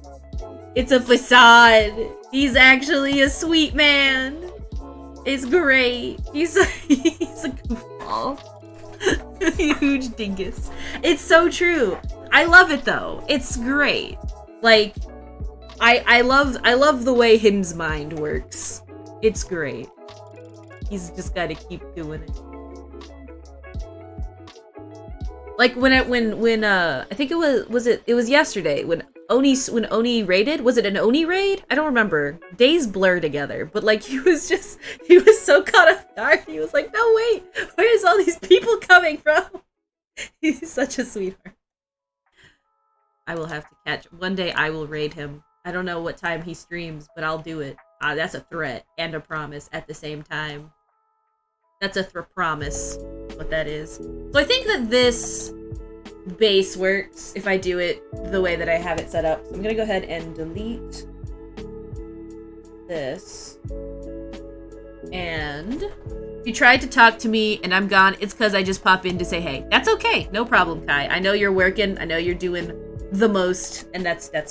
It's a facade. He's actually a sweet man. It's great. He's a goofball. Huge dingus. It's so true. I love it though. It's great. Like, I love the way him's mind works. It's great. He's just gotta keep doing it. Like when I think it was yesterday when Oni raided. Was it an Oni raid? I don't remember. Days blur together, but like he was so caught off guard. He was like, "No, wait, where's all these people coming from?" He's such a sweetheart. I will have to catch. One day I will raid him. I don't know what time he streams, but I'll do it. That's a threat and a promise at the same time. That's a promise, what that is. So I think that this base works if I do it the way that I have it set up. So I'm gonna go ahead and delete this. And if you tried to talk to me and I'm gone, it's because I just pop in to say hey. That's okay. No problem, Kai. I know you're working. I know you're doing the most, and that's fine.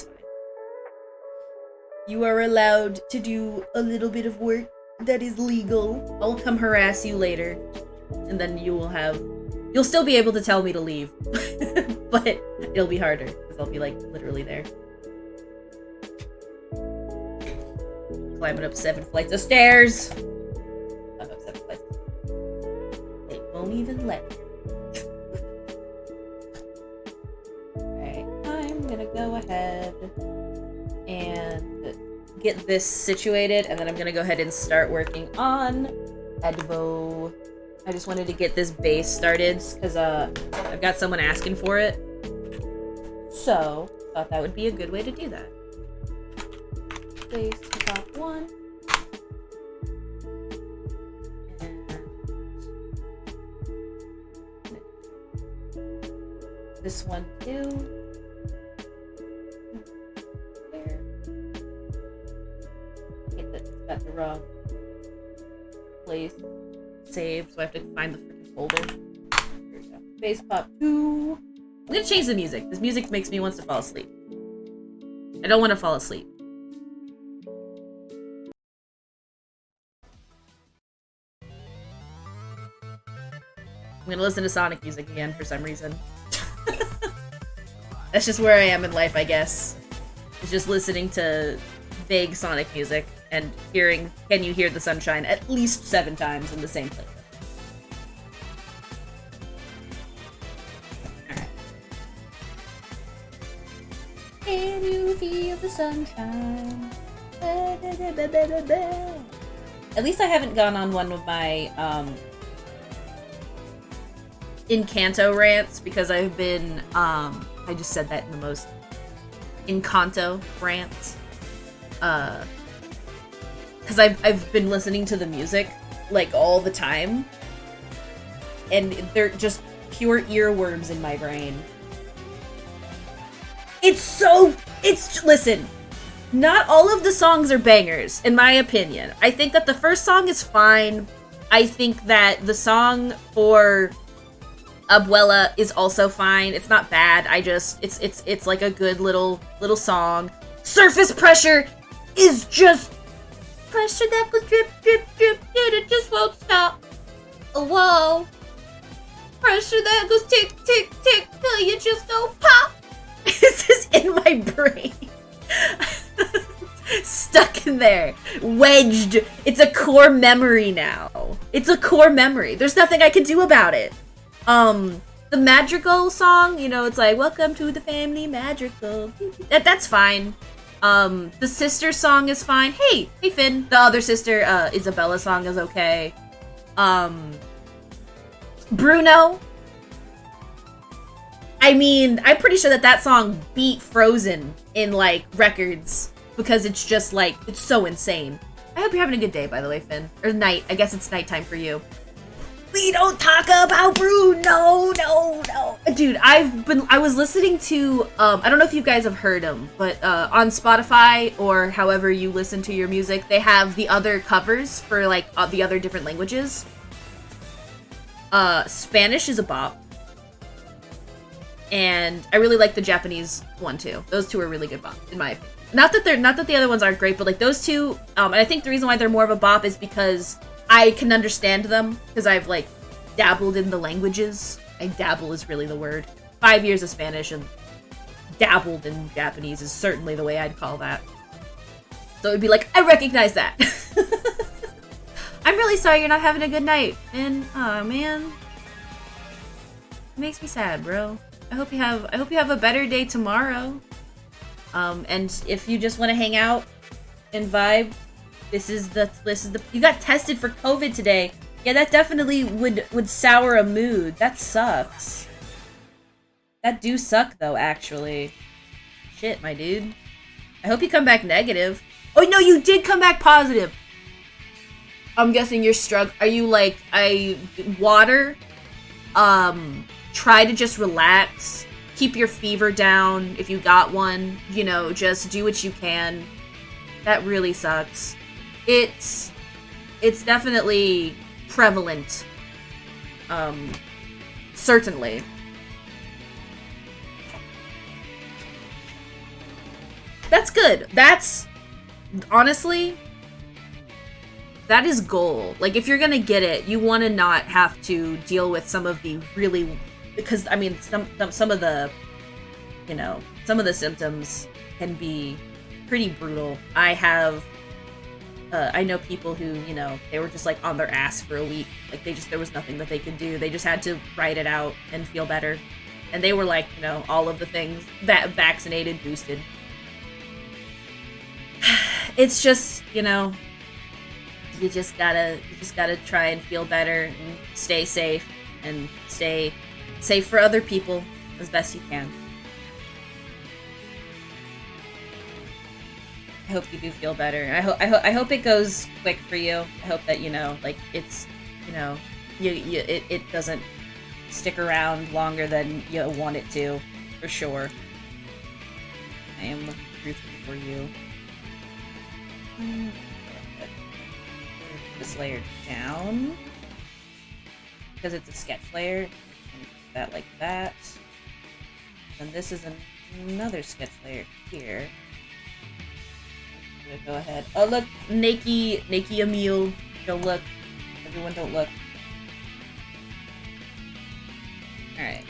You are allowed to do a little bit of work that is legal. I'll come harass you later, and then you'll still be able to tell me to leave, but it'll be harder because I'll be like literally there. Climbing up 7 flights of stairs. I'm up 7 flights. They won't even let me. Alright, I'm gonna go ahead and get this situated, and then I'm gonna go ahead and start working on Advo. I just wanted to get this base started because I've got someone asking for it, so thought that would be a good way to do that. Base top 1, and this one too. Got the wrong place saved, so I have to find the freaking folder. Here we go. Base pop 2. I'm gonna change the music. This music makes me want to fall asleep. I don't want to fall asleep. I'm gonna listen to Sonic music again for some reason. That's just where I am in life, I guess. It's just listening to vague Sonic music and hearing Can You Hear the Sunshine at least 7 times in the same playlist. Alright. Can you feel the sunshine? Ba, ba, ba, ba, ba, ba. At least I haven't gone on one of my Encanto rants because I've been I just said that in the most Encanto rants. Because I've been listening to the music like all the time, and they're just pure earworms in my brain. Listen, not all of the songs are bangers, in my opinion. I think that the first song is fine. I think that the song for Abuela is also fine. It's not bad. It's like a good little song. Surface Pressure is just pressure that goes drip, drip, drip, and it just won't stop. Oh, whoa. Pressure that goes tick, tick, tick, till you just go pop. This is in my brain. Stuck in there. Wedged. It's a core memory now. It's a core memory. There's nothing I can do about it. The Madrigal song, you know, it's like, welcome to the family Madrigal. That's fine. The sister song is fine. Hey Finn. The other sister, Isabella song is okay. Bruno. I mean, I'm pretty sure that song beat Frozen in, like, records. Because it's just, like, it's so insane. I hope you're having a good day, by the way, Finn. Or night. I guess it's nighttime for you. We don't talk about Bruno. No. Dude, I was listening to, I don't know if you guys have heard him, but on Spotify or however you listen to your music, they have the other covers for, like, the other different languages. Spanish is a bop. and I really like the Japanese one too. Those two are really good bop, in my opinion. Not that the other ones aren't great, but like those two, and I think the reason why they're more of a bop is because I can understand them, because I've like dabbled in the languages. Dabble is really the word. 5 years of Spanish and dabbled in Japanese is certainly the way I'd call that. So it would be like, I recognize that. I'm really sorry you're not having a good night. And aw, man. It makes me sad, bro. I hope you have a better day tomorrow. And if you just want to hang out and vibe, this is the you got tested for COVID today. Yeah, that definitely would sour a mood. That sucks. That do suck though, actually. Shit, my dude. I hope you come back negative. Oh no, you did come back positive. I'm guessing you're struck. Are you like water? Try to just relax. Keep your fever down if you got one. You know, just do what you can. That really sucks. It's definitely prevalent. Certainly. That's good. That's honestly, that is goal. Like if you're gonna get it, you want to not have to deal with some of the really, because I mean some of the, you know, some of the symptoms can be pretty brutal. I know people who, you know, they were just like on their ass for a week. Like there was nothing that they could do. They just had to write it out and feel better. And they were like, you know, all of the things that vaccinated, boosted. It's just, you know, you just gotta try and feel better and stay safe and stay safe for other people as best you can. I hope you do feel better. I hope it goes quick for you. I hope that, you know, like it's, you know, it doesn't stick around longer than you want it to, for sure. I am looking through for you. This layer down because it's a sketch layer. That like that. And this is another sketch layer here. I'm gonna go ahead. Oh look, Nakey Emil. Don't look. Everyone don't look. Alright.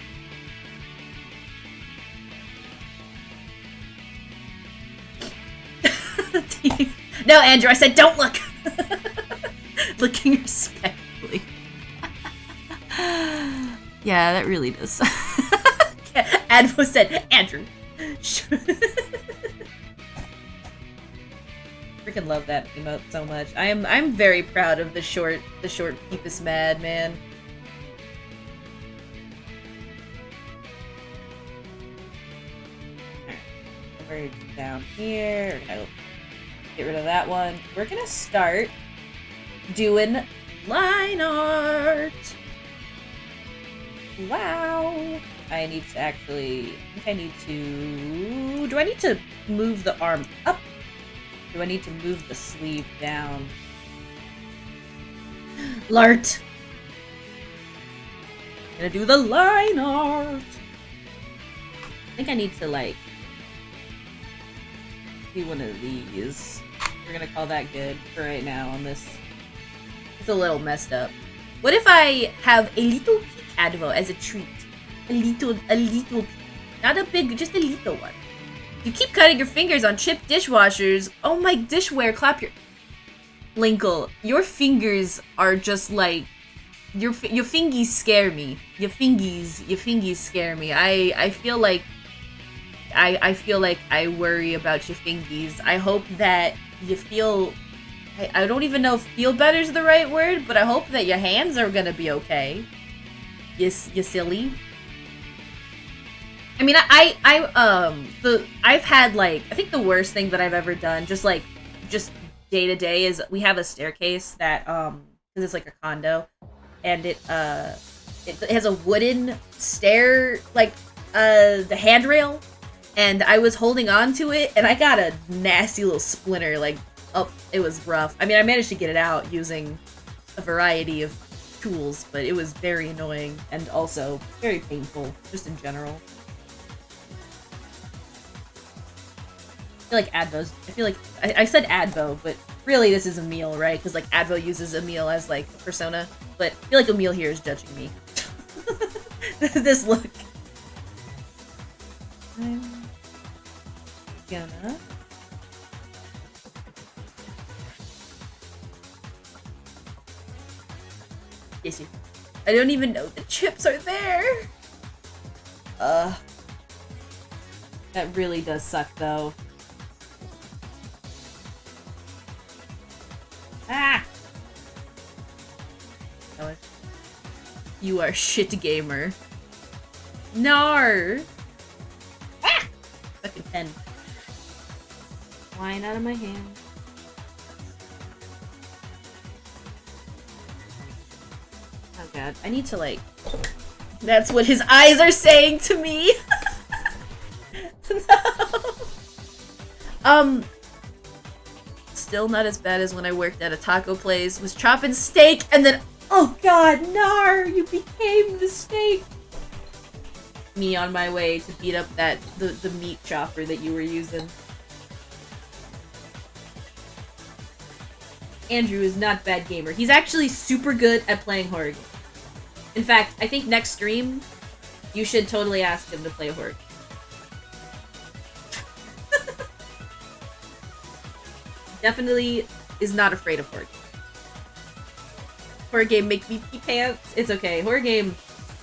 No, Andrew, I said don't look! Looking respectfully. Yeah, that really does. Advo said, Andrew. Freaking love that emote so much. I'm very proud of the short Keep Us Mad, man. Alright, over down here. Get rid of that one. We're gonna start doing line art. Wow. I need to actually, I think I need to, do I need to move the arm up? Do I need to move the sleeve down? Lart. Gonna do the line art. I think I need to like do one of these. We're gonna call that good for right now on this. It's a little messed up. What if I have a little peak Advo as a treat? A little peak. Not a big, just a little one. You keep cutting your fingers on chipped dishwashers. Oh my dishware, clap your... Linkle, your fingers are just like... Your fingies scare me. Your fingies scare me. I feel like... I feel like I worry about your fingies. I hope that you feel... I don't even know if feel better is the right word, but I hope that your hands are gonna be okay. You silly. I mean, I've had like, I think the worst thing that I've ever done, just day to day, is we have a staircase that, cause it's like a condo, and it has a wooden stair, like, the handrail, and I was holding on to it, and I got a nasty little splinter, like, it was rough. I mean, I managed to get it out using a variety of tools, but it was very annoying, and also very painful, just in general. feel like Advo's. I feel like I said Advo, but really this is Emil, right? Because like Advo uses Emil as like a persona, but I feel like Emil here is judging me. This look. I'm gonna. Yes, I don't even know the chips are there. That really does suck, though. Ah! You are shit gamer. Nar! Ah! Fucking 10. Flying out of my hand. Oh god, I need to like... That's what his eyes are saying to me! No. Still not as bad as when I worked at a taco place, was chopping steak, and then, oh god, Nar, you became the steak! Me on my way to beat up the meat chopper that you were using. Andrew is not bad gamer. He's actually super good at playing horror games. In fact, I think next stream, you should totally ask him to play a horror game. Definitely is not afraid of horror game. Horror game make me pee pants. It's okay. Horror game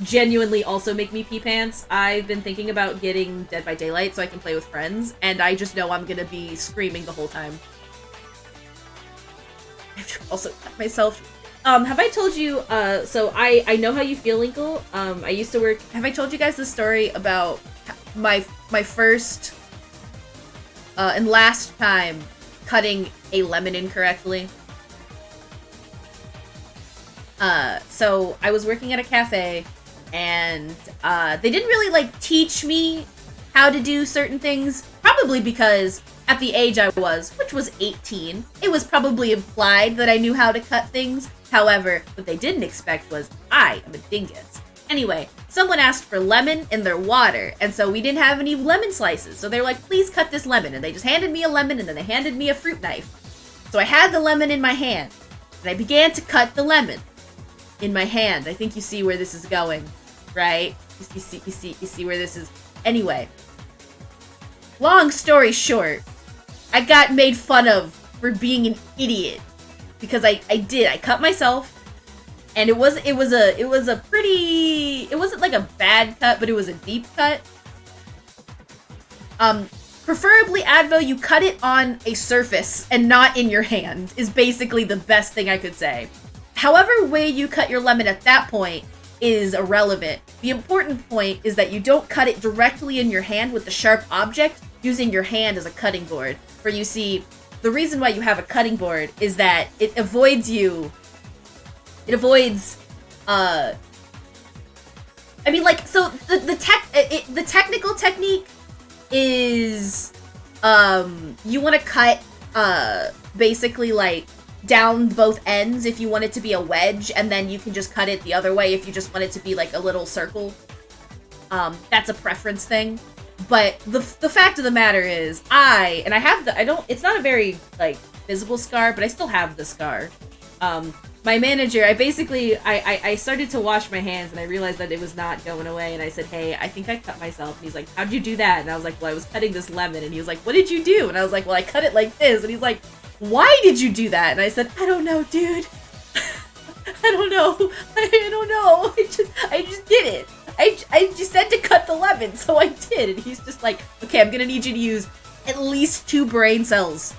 genuinely also make me pee pants. I've been thinking about getting Dead by Daylight so I can play with friends, and I just know I'm gonna be screaming the whole time. I've also cut myself. Have I told you, so I know how you feel, Linkle. I used to work, have I told you guys the story about my first, and last time cutting a lemon incorrectly? So I was working at a cafe, and they didn't really like teach me how to do certain things, probably because at the age I was, which was 18, it was probably implied that I knew how to cut things. However, what they didn't expect was I am a dingus. Anyway, someone asked for lemon in their water, and so we didn't have any lemon slices. So they were like, please cut this lemon. And they just handed me a lemon, and then they handed me a fruit knife. So I had the lemon in my hand, and I began to cut the lemon in my hand. I think you see where this is going, right? You see where this is. Anyway, long story short, I got made fun of for being an idiot because I cut myself. And it wasn't like a bad cut, but it was a deep cut. Preferably, Advo, you cut it on a surface and not in your hand, is basically the best thing I could say. However way you cut your lemon at that point is irrelevant. The important point is that you don't cut it directly in your hand with the sharp object, using your hand as a cutting board. For you see, the reason why you have a cutting board is that it avoids you... It avoids, I mean, like, so the technical technique is, you want to cut, basically, like, down both ends if you want it to be a wedge, and then you can just cut it the other way if you just want it to be, like, a little circle. That's a preference thing. But the fact of the matter is, it's not a very, like, visible scar, but I still have the scar. My manager, I started to wash my hands and I realized that it was not going away, and I said, hey, I think I cut myself. And he's like, how'd you do that? And I was like, well, I was cutting this lemon. And he was like, what did you do? And I was like, well, I cut it like this. And he's like, why did you do that? And I said, I don't know, dude. I don't know. I just did it. I just said to cut the lemon, so I did. And he's just like, okay, I'm gonna need you to use at least 2 brain cells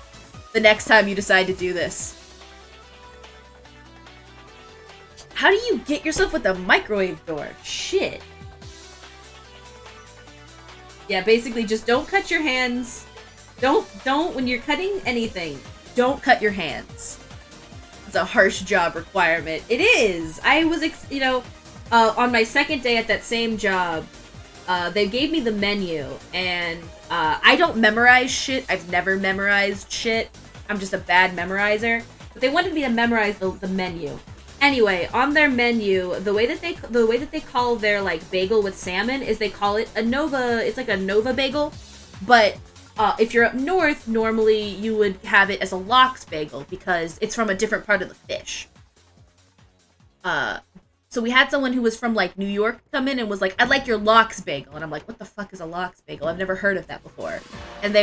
the next time you decide to do this. How do you get yourself with a microwave door? Shit. Yeah, basically just don't cut your hands. Don't, when you're cutting anything, don't cut your hands. It's a harsh job requirement. It is. I was, on my second day at that same job, they gave me the menu, and I don't memorize shit. I've never memorized shit. I'm just a bad memorizer. But they wanted me to memorize the menu. Anyway, on their menu, the way that they call their like bagel with salmon is they call it a Nova. It's like a Nova bagel, but if you're up north, normally you would have it as a lox bagel because it's from a different part of the fish. So we had someone who was from, like, New York come in and was like, I'd like your lox bagel. And I'm like, what the fuck is a lox bagel? I've never heard of that before. And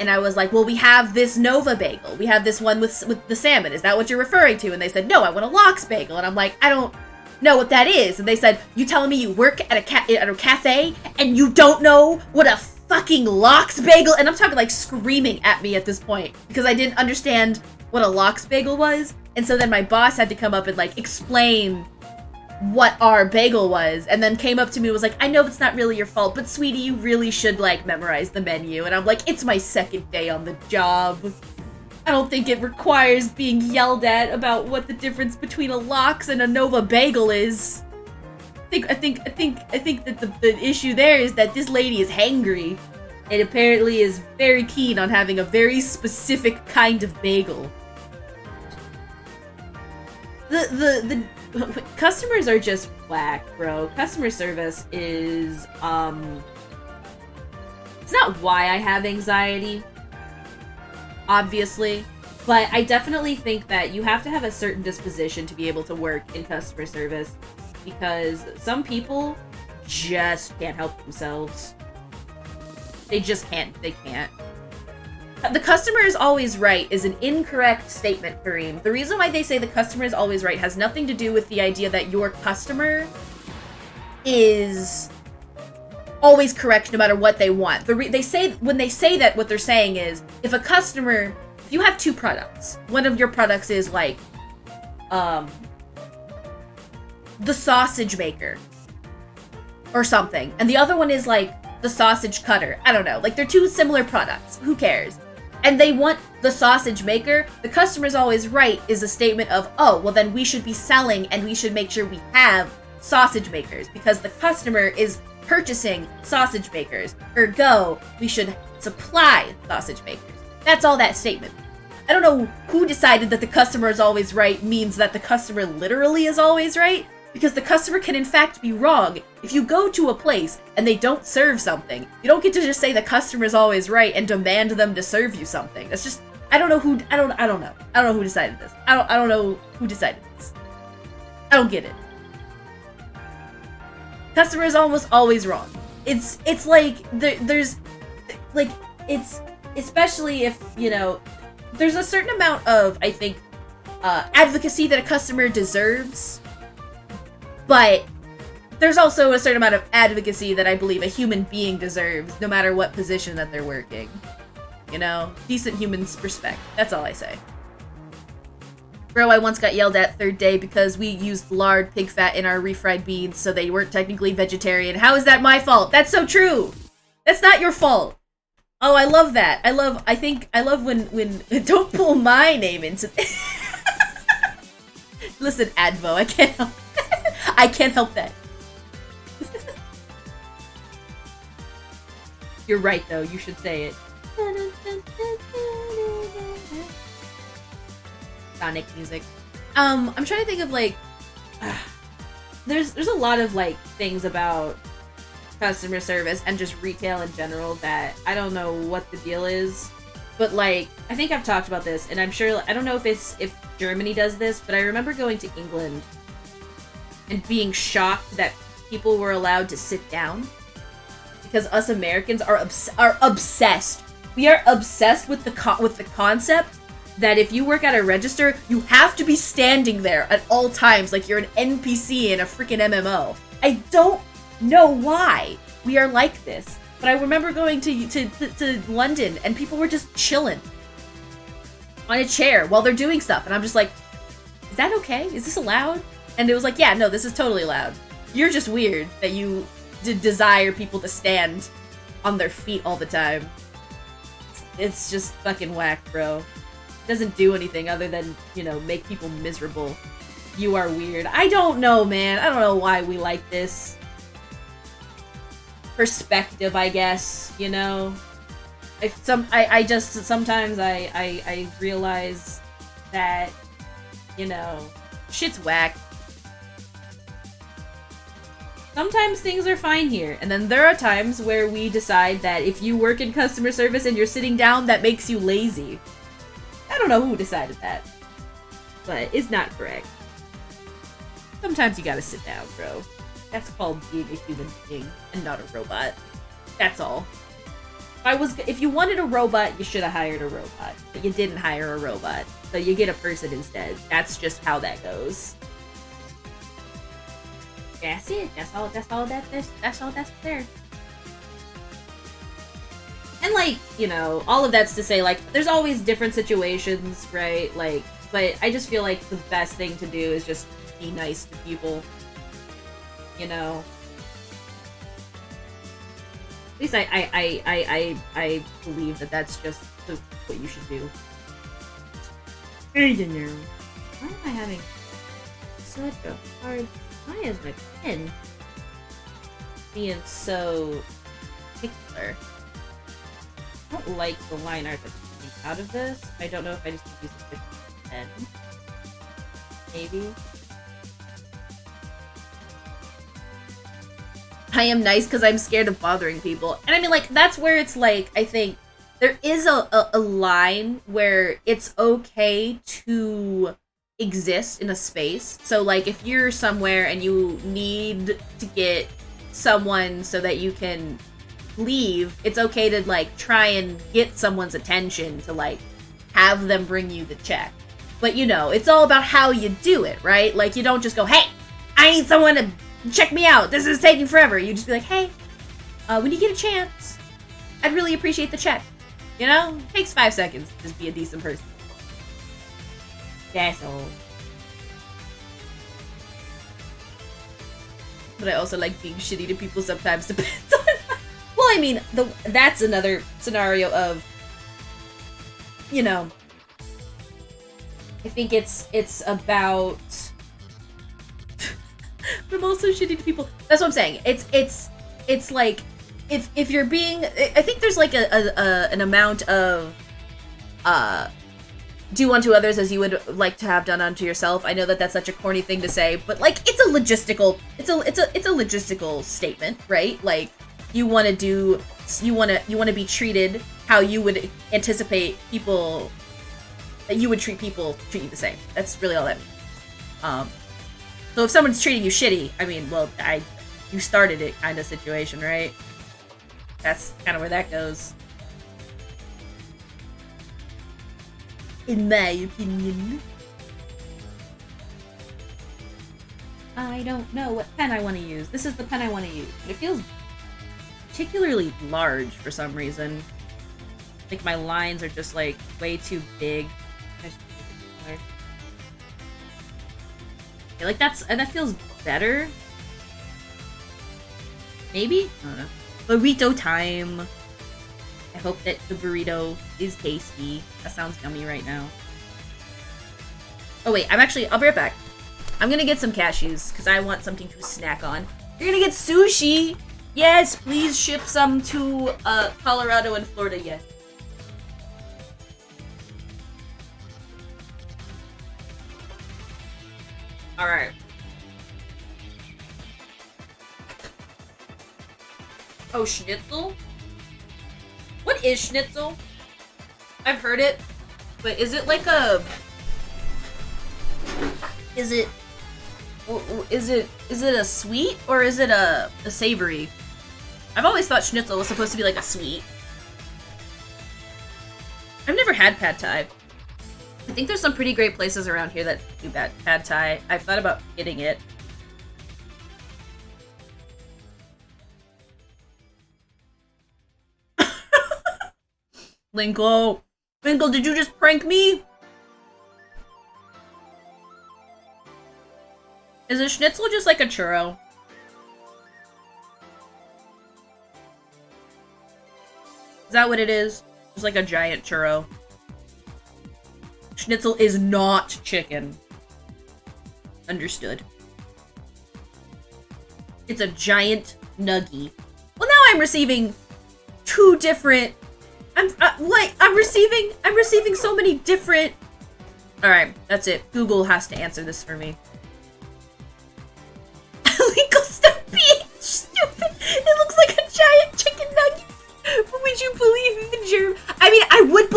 I was like, well, we have this Nova bagel. We have this one with the salmon. Is that what you're referring to? And they said, no, I want a lox bagel. And I'm like, I don't know what that is. And they said, you telling me you work at a cafe and you don't know what a fucking lox bagel? And I'm talking, like, screaming at me at this point because I didn't understand what a lox bagel was. And so then my boss had to come up and, like, explain what our bagel was, and then came up to me and was like, I know it's not really your fault, but sweetie, you really should, like, memorize the menu. And I'm like, it's my second day on the job. I don't think it requires being yelled at about what the difference between a lox and a Nova bagel is. I think that the issue there is that this lady is hangry and apparently is very keen on having a very specific kind of bagel. The customers are just whack, bro. Customer service is, it's not why I have anxiety, obviously, but I definitely think that you have to have a certain disposition to be able to work in customer service, because some people just can't help themselves. They just can't. They can't. The customer is always right is an incorrect statement, Kareem. The reason why they say the customer is always right has nothing to do with the idea that your customer is always correct no matter what they want. When they say that, what they're saying is, if you have two products, one of your products is like, the sausage maker or something, and the other one is like the sausage cutter. I don't know. Like, they're two similar products. Who cares? And they want the sausage maker. The customer's always right is a statement of, oh, well then we should be selling and we should make sure we have sausage makers because the customer is purchasing sausage makers. Ergo, we should supply sausage makers. That's all that statement. I don't know who decided that the customer is always right means that the customer literally is always right, because the customer can in fact be wrong. If you go to a place and they don't serve something, you don't get to just say the customer is always right and demand them to serve you something. That's just, I don't know who decided this. I don't know who decided this. I don't get it. Customer is almost always wrong. It's like there's like, it's especially if, you know, there's a certain amount of, I think, advocacy that a customer deserves. But there's also a certain amount of advocacy that I believe a human being deserves, no matter what position that they're working. You know? Decent humans respect. That's all I say. Bro, I once got yelled at third day because we used lard pig fat in our refried beans, so they weren't technically vegetarian. How is that my fault? That's so true! That's not your fault! Oh, I love that. I love when don't pull my name into Listen, Advo, I can't help I can't help that. You're right, though. You should say it. Sonic music. I'm trying to think of, like... there's a lot of, like, things about customer service and just retail in general that I don't know what the deal is. But, like, I think I've talked about this, and I'm sure... I don't know if Germany does this, but I remember going to England and being shocked that people were allowed to sit down, because us Americans are obsessed. We are obsessed with the concept that if you work at a register, you have to be standing there at all times, like you're an NPC in a freaking MMO. I don't know why we are like this, but I remember going to London and people were just chilling on a chair while they're doing stuff, and I'm just like, is that okay? Is this allowed? And it was like, yeah, no, this is totally allowed. You're just weird that you desire people to stand on their feet all the time. It's just fucking whack, bro. It doesn't do anything other than, you know, make people miserable. You are weird. I don't know, man. I don't know why we like this perspective, I guess, you know? Sometimes I realize that, you know, shit's whack. Sometimes things are fine here, and then there are times where we decide that if you work in customer service and you're sitting down, that makes you lazy. I don't know who decided that, but it's not correct. Sometimes you gotta sit down, bro. That's called being a human being and not a robot. That's all. If you wanted a robot, you should have hired a robot, but you didn't hire a robot, so you get a person instead. That's just how that goes. That's it. That's all that's there. And like, you know, all of that's to say, like, there's always different situations, right? Like, but I just feel like the best thing to do is just be nice to people. You know? At least I believe that that's just what you should do. I don't know. Why am I having such a hard... Why is my pen being so particular? I don't like the line art that's coming out of this. I don't know if I just need to use a different pen. Maybe. I am nice because I'm scared of bothering people. And I mean, like, that's where it's like, I think there is a line where it's okay to exist in a space. So like if you're somewhere and you need to get someone so that you can leave, it's okay to like try and get someone's attention to like have them bring you the check. But you know, it's all about how you do it, right? Like you don't just go, hey, I need someone to check me out. This is taking forever. You just be like, hey, when you get a chance, I'd really appreciate the check. You know? It takes 5 seconds to just be a decent person. That's all. But I also like being shitty to people sometimes, depends on... Well, I mean, that's another scenario of, you know, I think it's about... But I'm also shitty to people. That's what I'm saying. It's like, if you're being... I think there's like an amount of, do unto others as you would like to have done unto yourself. I know that that's such a corny thing to say, but like it's a logistical statement, right? Like you want to be treated how you would anticipate people that you would treat people to treat you the same. That's really all that means. So if someone's treating you shitty, I mean, well, you started it kind of situation, right? That's kind of where that goes. In my opinion. I don't know what pen I want to use. This is the pen I want to use. It feels particularly large for some reason. Like my lines are just like way too big. Okay, like that feels better. Maybe? I don't know. Burrito time. I hope that the burrito is tasty. That sounds yummy right now. Oh wait, I'll be right back. I'm gonna get some cashews, because I want something to snack on. You're gonna get sushi! Yes, please ship some to Colorado and Florida, yes. Alright. Oh, schnitzel? What is schnitzel? I've heard it, but is it like a... Is it a sweet or is it a savory? I've always thought schnitzel was supposed to be like a sweet. I've never had pad thai. I think there's some pretty great places around here that do pad thai. I've thought about getting it. Linkle, did you just prank me? Is a schnitzel just like a churro? Is that what it is? Just like a giant churro. Schnitzel is not chicken. Understood. It's a giant nuggie. Well, now I'm receiving two different... I'm receiving so many different... Alright, that's it. Google has to answer this for me. Illegal step B!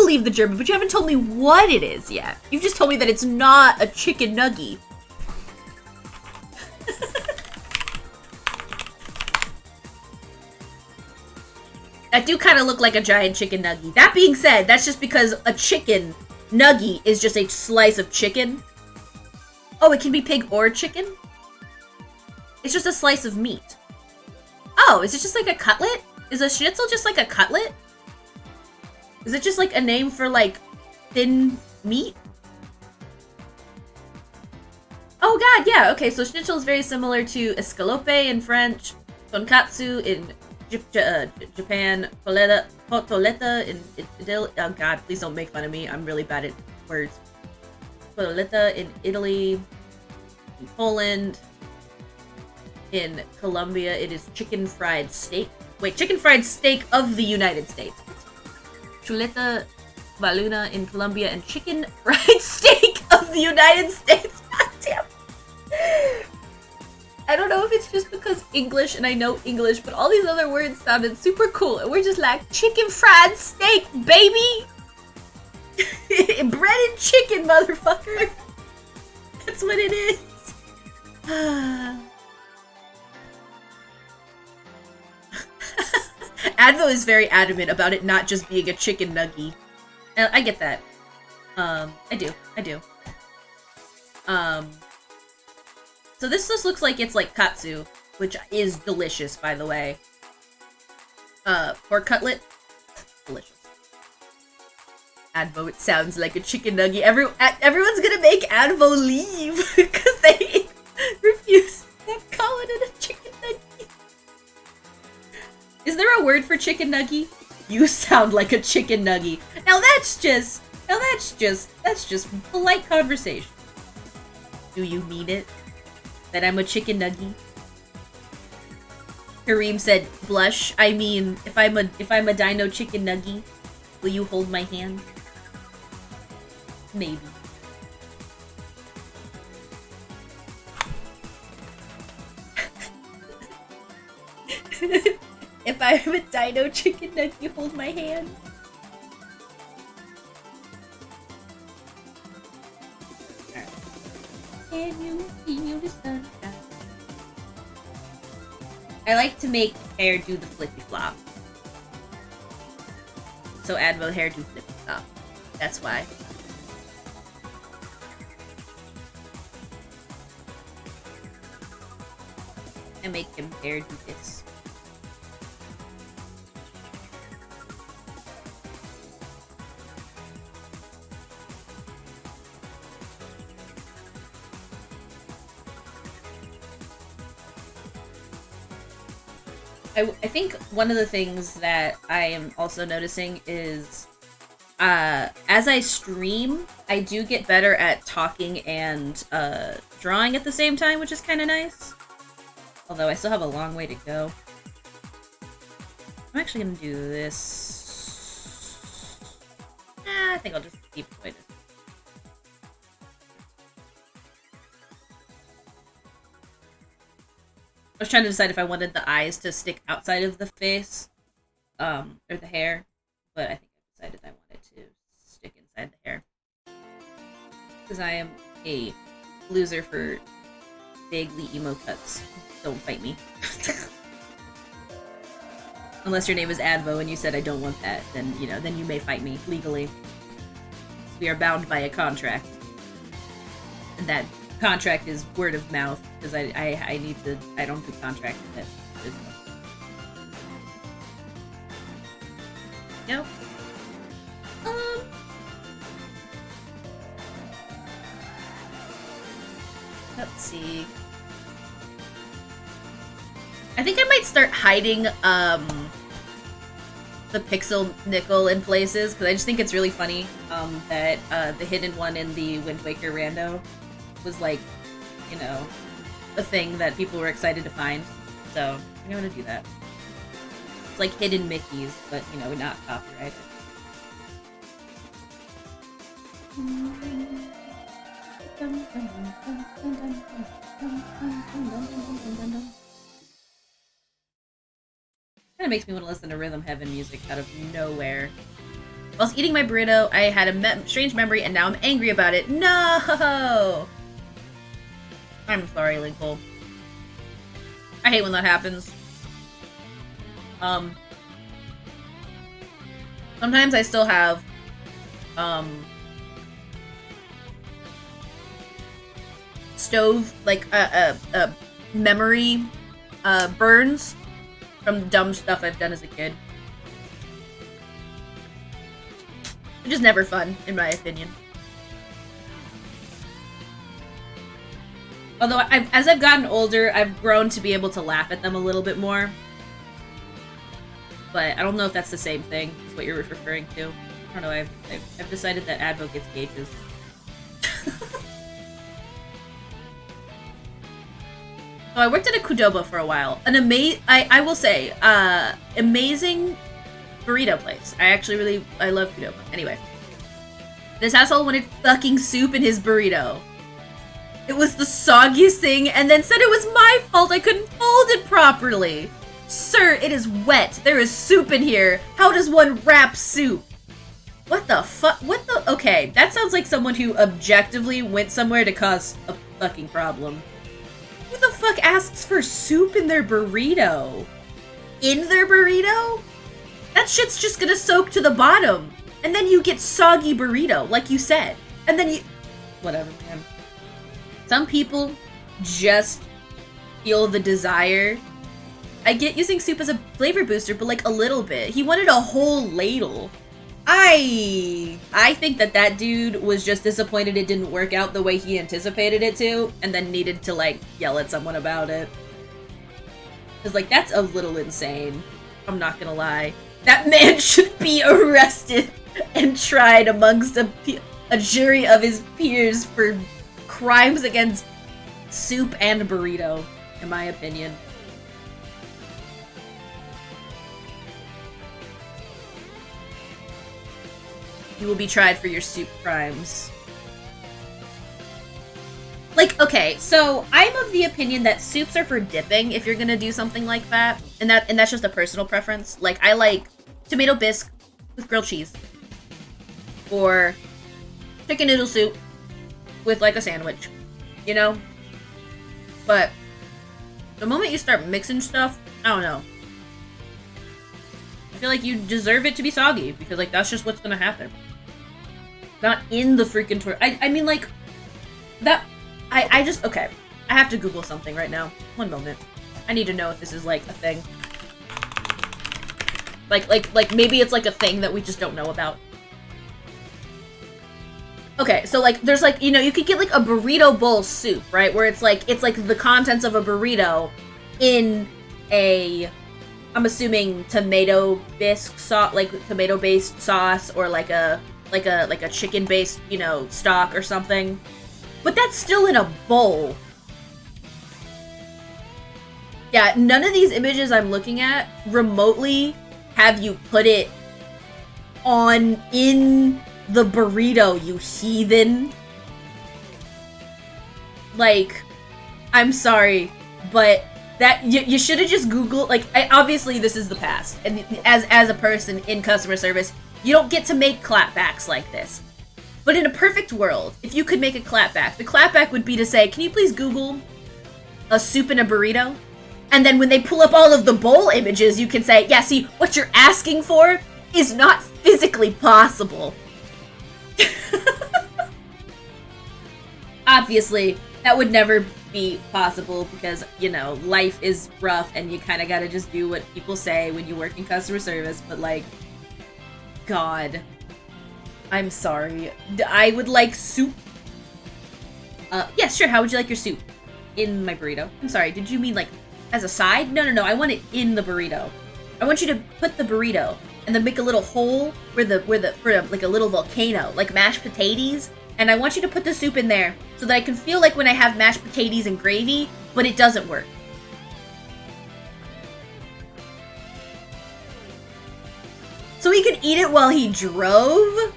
believe the German, but you haven't told me what it is yet. You've just told me that it's not a chicken nugget. That do kind of look like a giant chicken nugget. That being said, that's just because a chicken nugget is just a slice of chicken. Oh, it can be pig or chicken? It's just a slice of meat. Oh, is it just like a cutlet? Is a schnitzel just like a cutlet? Is it just like a name for like thin meat? Oh god, yeah, okay, so schnitzel is very similar to escalope in French, tonkatsu in Japan, polenta in Italy. Oh god, please don't make fun of me. I'm really bad at words. Polenta in Italy, in Poland, in Colombia, it is chicken fried steak. Wait, chicken fried steak of the United States. Chuleta baluna in Colombia and chicken fried steak of the United States. God damn. I don't know if it's just because English and I know English, but all these other words sounded super cool. And we're just like, chicken fried steak, baby! Breaded chicken, motherfucker! That's what it is. Advo is very adamant about it not just being a chicken nugget. And I get that. I do. So this just looks like it's like katsu, which is delicious, by the way. Pork cutlet, delicious. Advo, it sounds like a chicken nugget. Everyone's gonna make Advo leave because they refuse to call it a chicken nugget. Is there a word for chicken nugget? You sound like a chicken nugget. That's just polite conversation. Do you mean it? That I'm a chicken nugget? Kareem said, blush. I mean, if I'm a dino chicken nugget, will you hold my hand? Maybe. If I'm a dino chicken nugget, you hold my hand? Can you feel the sunshine? I like to make hair do the flippy flop. So Advo hair do flippy flop. That's why. I make him hair do this. I think one of the things that I am also noticing is as I stream, I do get better at talking and drawing at the same time, which is kind of nice. Although I still have a long way to go. I'm actually going to do this. I think I'll just keep it. I was trying to decide if I wanted the eyes to stick outside of the face, or the hair, but I think I decided I wanted to stick inside the hair. Because I am a loser for vaguely emo cuts. Don't fight me. Unless your name is Advo and you said I don't want that, then, then you may fight me legally. We are bound by a contract. And that contract is word of mouth, because I don't do contract with it. Nope. Let's see. I think I might start hiding the pixel nickel in places, because I just think it's really funny that the hidden one in the Wind Waker rando was like, a thing that people were excited to find. So I'm gonna do that. It's like hidden Mickeys, but not copyrighted. Kinda makes me want to listen to Rhythm Heaven music out of nowhere. Whilst eating my burrito, I had a strange memory and now I'm angry about it. No! I'm sorry, Linkle. I hate when that happens. Sometimes I still have, stove, like, memory, burns from dumb stuff I've done as a kid. Which is never fun, in my opinion. Although, as I've gotten older, I've grown to be able to laugh at them a little bit more. But I don't know if that's the same thing as what you're referring to. I don't know, I've decided that Advo gets gauges. So I worked at a Qdoba for a while. I will say, amazing burrito place. I love Qdoba. Anyway. This asshole wanted fucking soup in his burrito. It was the soggiest thing, and then said it was my fault I couldn't fold it properly. Sir, it is wet. There is soup in here. How does one wrap soup? What the fuck? Okay, that sounds like someone who objectively went somewhere to cause a fucking problem. Who the fuck asks for soup in their burrito? In their burrito? That shit's just gonna soak to the bottom. And then you get soggy burrito, like you said. And then you... Whatever, man. Some people just feel the desire. I get using soup as a flavor booster, but like a little bit. He wanted a whole ladle. I think that dude was just disappointed it didn't work out the way he anticipated it to, and then needed to, like, yell at someone about it. Because, like, that's a little insane. I'm not gonna lie. That man should be arrested and tried amongst a jury of his peers for crimes against soup and burrito, in my opinion. You will be tried for your soup crimes. Like, okay, so I'm of the opinion that soups are for dipping if you're gonna do something like that. And that's just a personal preference. Like, I like tomato bisque with grilled cheese. Or chicken noodle soup with, like, a sandwich. You know? But the moment you start mixing stuff, I don't know. I feel like you deserve it to be soggy, because, like, that's just what's gonna happen. Not in the freaking I mean, like, that... I just... Okay. I have to Google something right now. One moment. I need to know if this is, like, a thing. Like, maybe it's, like, a thing that we just don't know about. Okay, so, like, there's, like, you know, you could get, like, a burrito bowl soup, right? Where it's, like, the contents of a burrito in a... I'm assuming tomato bisque sauce, like, tomato-based sauce, or, like a chicken-based, you know, stock or something. But that's still in a bowl. Yeah, none of these images I'm looking at remotely have you put it in the burrito, you heathen. Like, I'm sorry, but that you should have just Googled, like, obviously this is the past, and as a person in customer service, you don't get to make clapbacks like this. But in a perfect world, if you could make a clapback, the clapback would be to say, can you please Google a soup in a burrito? And then when they pull up all of the bowl images, you can say, yeah, see, what you're asking for is not physically possible. Obviously, that would never be possible because, you know, life is rough and you kind of gotta just do what people say when you work in customer service, but, like, God. I'm sorry. I would like soup. Yes, sure, how would you like your soup? In my burrito. I'm sorry, did you mean, like, as a side? No, I want it in the burrito. I want you to put the burrito and then make a little hole for like a little volcano, like mashed potatoes, and I want you to put the soup in there so that I can feel like when I have mashed potatoes and gravy, but it doesn't work. So he could eat it while he drove?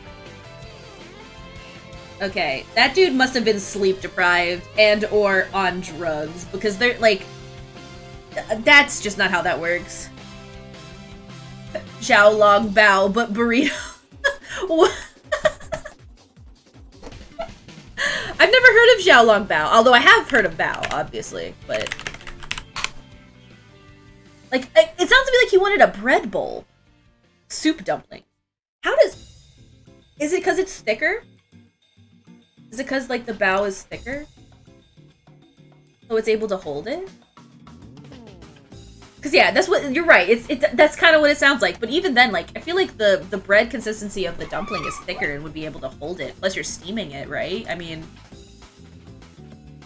Okay, that dude must have been sleep deprived and or on drugs, because they're, like, that's just not how that works. Xiao Long Bao, but burrito. What? I've never heard of Xiaolong Bao, although I have heard of Bao, obviously, but... Like, it sounds to me like he wanted a bread bowl. Soup dumpling. How does... Is it because it's thicker? Is it because, like, the bao is thicker? So it's able to hold it? Because, yeah, that's what... You're right. That's kind of what it sounds like. But even then, like, I feel like the bread consistency of the dumpling is thicker and would be able to hold it. Plus you're steaming it, right? I mean...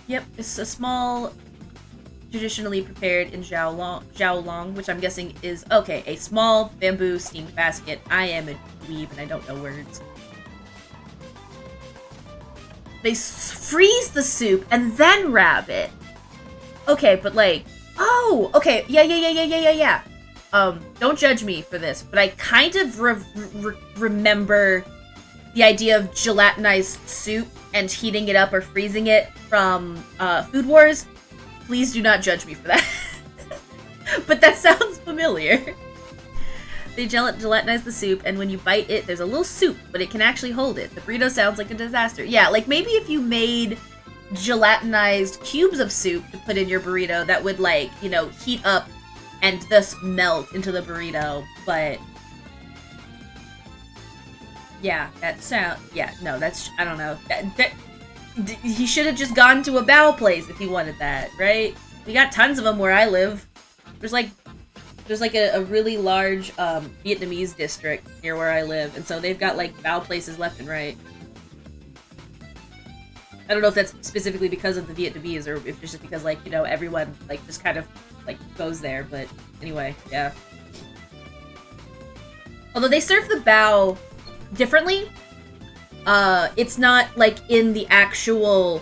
Yep, it's a small... Traditionally prepared in Xiaolong, which I'm guessing is, okay, a small bamboo steamed basket. I am a dweeb and I don't know words. They freeze the soup and then wrap it. Okay, but like, oh, okay, yeah. Don't judge me for this, but I kind of remember the idea of gelatinized soup and heating it up or freezing it from Food Wars. Please do not judge me for that. But that sounds familiar. They gelatinize the soup, and when you bite it, there's a little soup, but it can actually hold it. The burrito sounds like a disaster. Yeah, like maybe if you made gelatinized cubes of soup to put in your burrito, that would, like, you know, heat up and thus melt into the burrito, but... Yeah, that sound... Yeah, no, that's... I don't know. He should have just gone to a bao place if he wanted that, right? We got tons of them where I live. There's like a really large Vietnamese district near where I live, and so they've got like bao places left and right. I don't know if that's specifically because of the Vietnamese or if it's just because, like, you know, everyone like just kind of like goes there, but anyway, yeah. Although they serve the bao differently. It's not like in the actual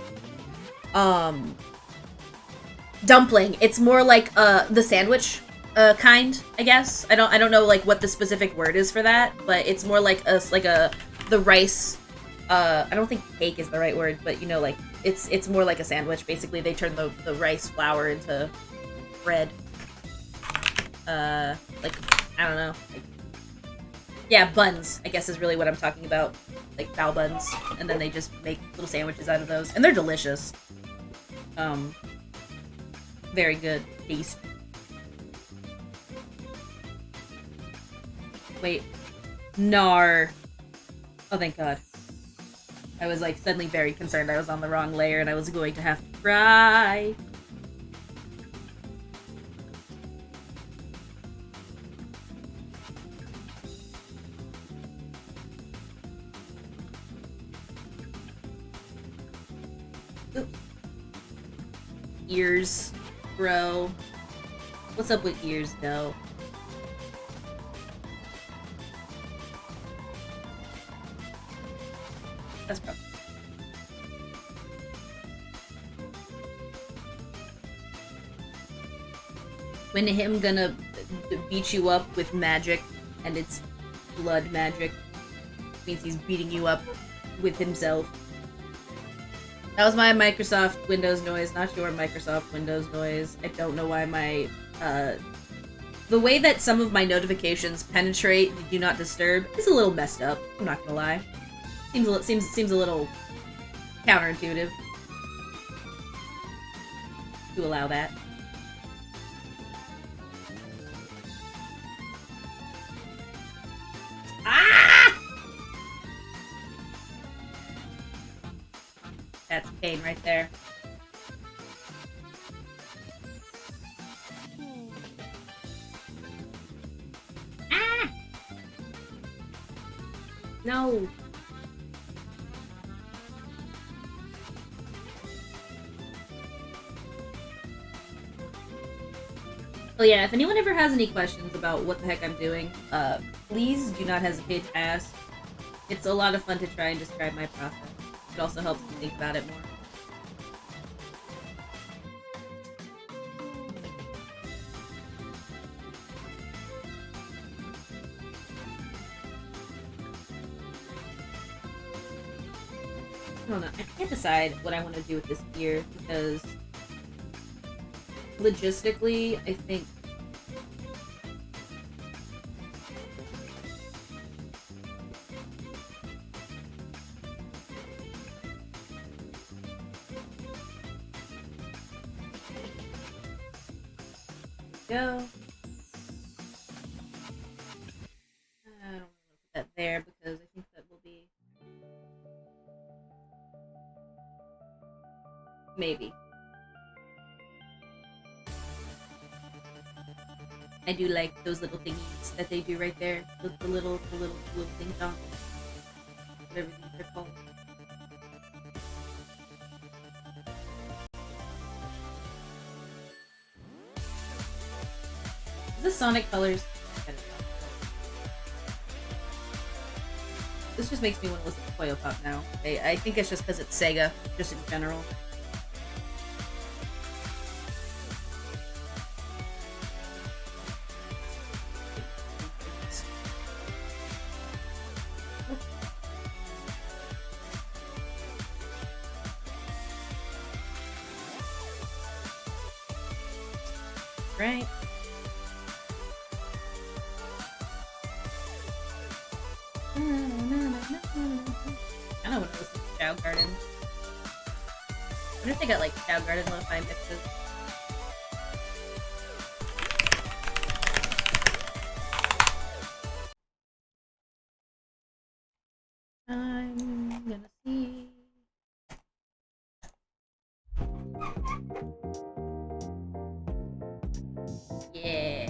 dumpling. It's more like the sandwich kind, I guess. I don't know like what the specific word is for that, but it's more like the rice. I don't think cake is the right word, but you know, like it's more like a sandwich. Basically, they turn the rice flour into bread. Like, I don't know. Like, yeah, buns, I guess, is really what I'm talking about. Like, bao buns. And then they just make little sandwiches out of those. And they're delicious. Very good taste. Wait. Nar. Oh, thank God. I was, like, suddenly very concerned I was on the wrong layer and I was going to have to cry. Ears, bro. What's up with ears, though? That's probably... When him gonna beat you up with magic, and it's blood magic, means he's beating you up with himself. That was my Microsoft Windows noise, not your Microsoft Windows noise. I don't know why my, the way that some of my notifications penetrate the Do Not Disturb is a little messed up, I'm not gonna lie. Seems a little counterintuitive to allow that. Ah! That's pain right there. Ah! No. Oh yeah, if anyone ever has any questions about what the heck I'm doing, please do not hesitate to ask. It's a lot of fun to try and describe my process. It also helps me think about it more. I don't know. I can't decide what I want to do with this gear because logistically, I think go. I don't want to put that there because I think that will be... Maybe. I do like those little thingies that they do right there. The little ding dong. Whatever these are called. Is this Sonic Colors? This just makes me want to listen to Koyo Pop now. I think it's just because it's Sega, just in general. Right. I don't want to listen to Chow Garden. I wonder if they got like Chow Garden lo-fi mixes. I'm gonna see. Yeah.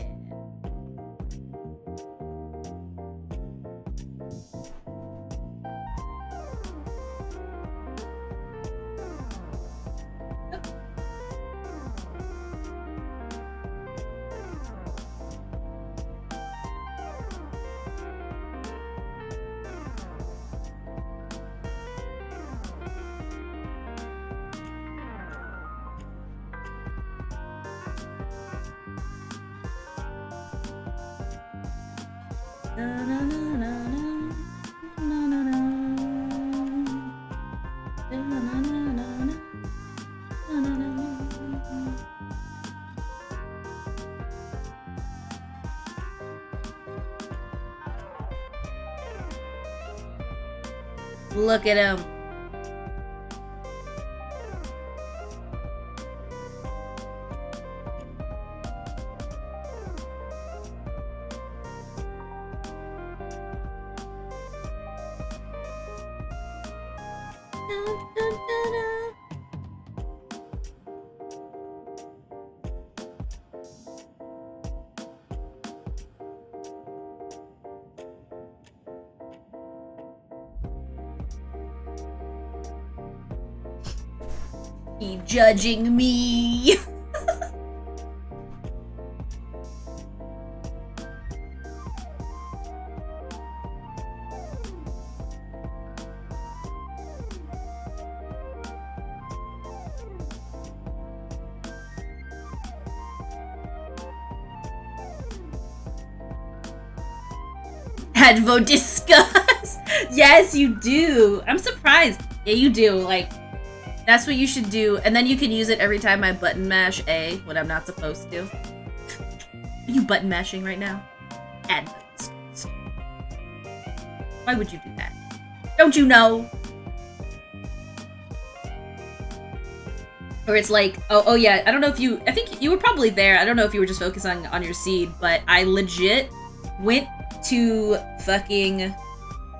Look at him. Keep judging me. Advo disgust. Yes, you do. I'm surprised. Yeah, you do. Like, that's what you should do, and then you can use it every time I button mash A when I'm not supposed to. Are you button mashing right now? Advo disgust. Why would you do that? Don't you know? Or it's like, oh yeah, I don't know if you, I think you were probably there. I don't know if you were just focusing on your seed, but I legit went to fucking,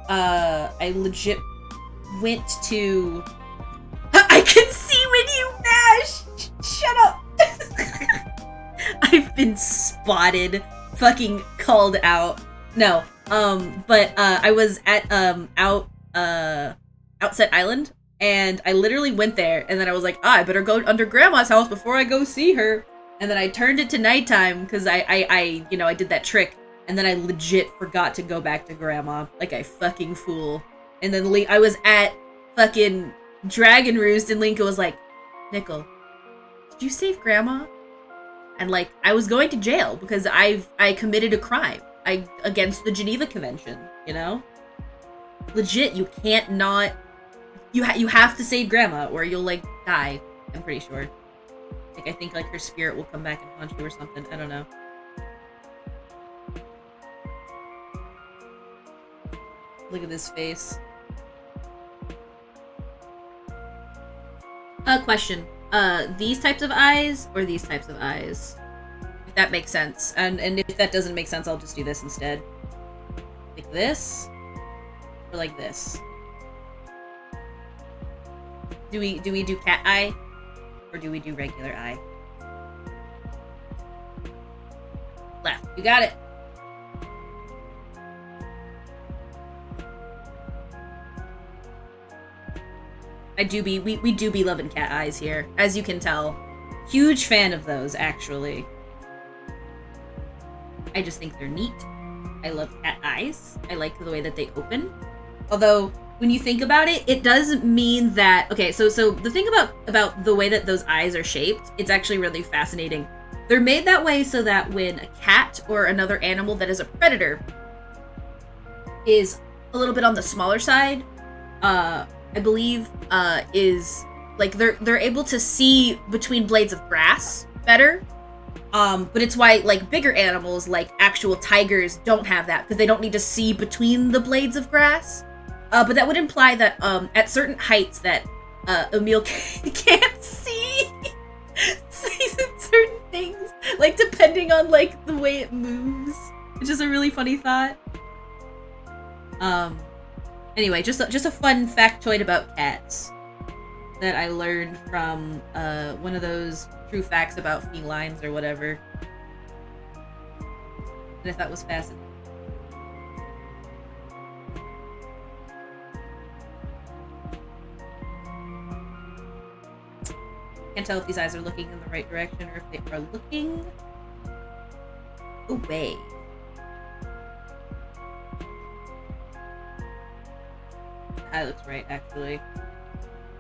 I legit went to, I can see when you mash! Shut up! I've been spotted, fucking called out. No, but I was at, Outset Island, and I literally went there, and then I was like, I better go under Grandma's house before I go see her. And then I turned it to nighttime, because I you know, I did that trick. And then I legit forgot to go back to Grandma, like I fucking fool. And then I was at fucking Dragon Roost, and Linka was like, Nickel, did you save Grandma? And like, I was going to jail because I committed a crime against the Geneva Convention, you know? Legit, you can't not, you have to save Grandma or you'll like die, I'm pretty sure. Like, I think like her spirit will come back and haunt you or something, I don't know. Look at this face. Question. These types of eyes or these types of eyes? If that makes sense. And if that doesn't make sense, I'll just do this instead. Like this. Or like this. Do we do cat eye? Or do we do regular eye? Left. You got it. We do be loving cat eyes here, as you can tell. Huge fan of those, actually. I just think they're neat. I love cat eyes. I like the way that they open. Although, when you think about it, it does mean that... Okay, so the thing about the way that those eyes are shaped, it's actually really fascinating. They're made that way so that when a cat or another animal that is a predator is a little bit on the smaller side, I believe, is like they're able to see between blades of grass better. But it's why like bigger animals like actual tigers don't have that, because they don't need to see between the blades of grass. But that would imply that at certain heights that Emil can't see certain things, like depending on like the way it moves, which is a really funny thought. Anyway, just a fun factoid about cats that I learned from one of those true facts about felines or whatever, that I thought was fascinating. Can't tell if these eyes are looking in the right direction or if they are looking away. That looks right, actually.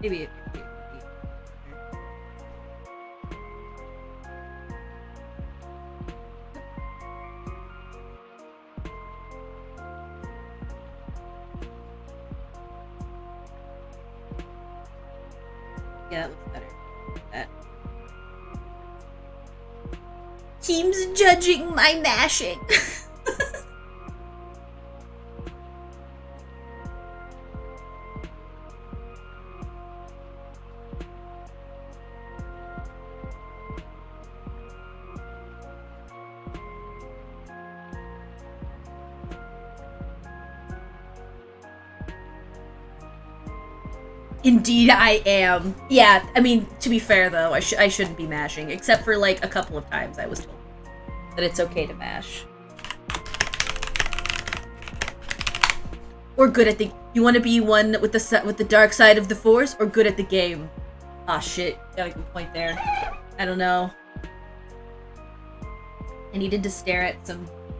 Maybe it. Yeah, that looks better. That. Team's judging my mashing. Indeed I am. Yeah, I mean, to be fair though, I shouldn't be mashing, except for like a couple of times I was told that it's okay to mash. Or good at the... You want to be one with the dark side of the force, or good at the game? Ah, shit. Got a good point there. I don't know. I needed to stare at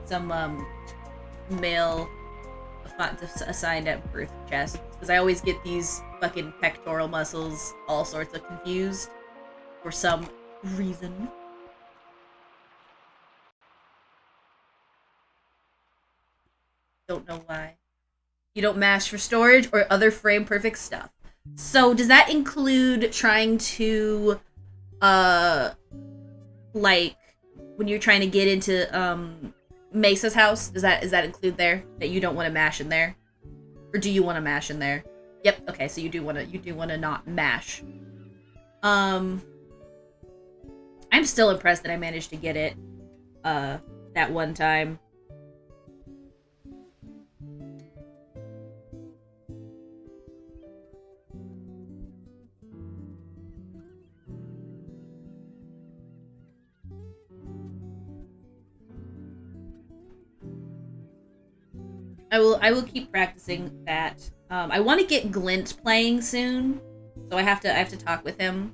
some male assigned at birth chests, because I always get these fucking pectoral muscles all sorts of confused for some reason. Don't know why. You don't mash for storage or other frame perfect stuff. So does that include trying to like when you're trying to get into Mesa's house? Does that include there that you don't want to mash in there? Or do you want to mash in there? Yep, okay, so you do want to not mash. I'm still impressed that I managed to get it that one time. I will keep practicing that. I want to get Glint playing soon, so I have to talk with him.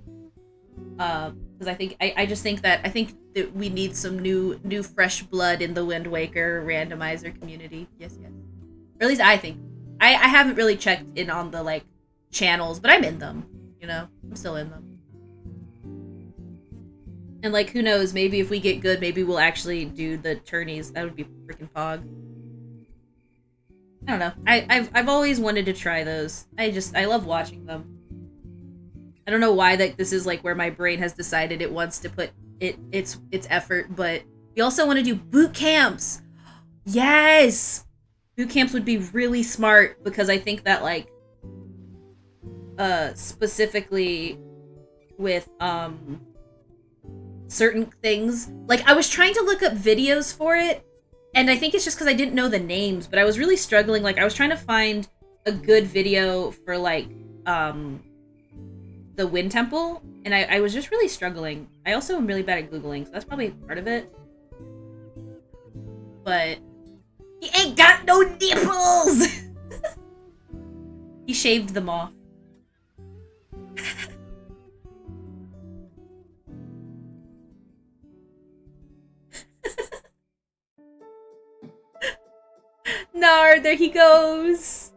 Because I think that we need some new fresh blood in the Wind Waker randomizer community. Yes. Or at least I think. I haven't really checked in on the like channels, but I'm in them. You know, I'm still in them. And like, who knows? Maybe if we get good, maybe we'll actually do the tourneys. That would be freaking pog. I don't know. I've always wanted to try those. I love watching them. I don't know why this is like where my brain has decided it wants to put its effort, but we also want to do boot camps. Yes! Boot camps would be really smart, because I think that like specifically with certain things. Like, I was trying to look up videos for it, and I think it's just because I didn't know the names, but I was really struggling. Like, I was trying to find a good video for, like, the Wind Temple, and I was just really struggling. I also am really bad at Googling, so that's probably part of it. But he ain't got no nipples! He shaved them off. Nar, there he goes.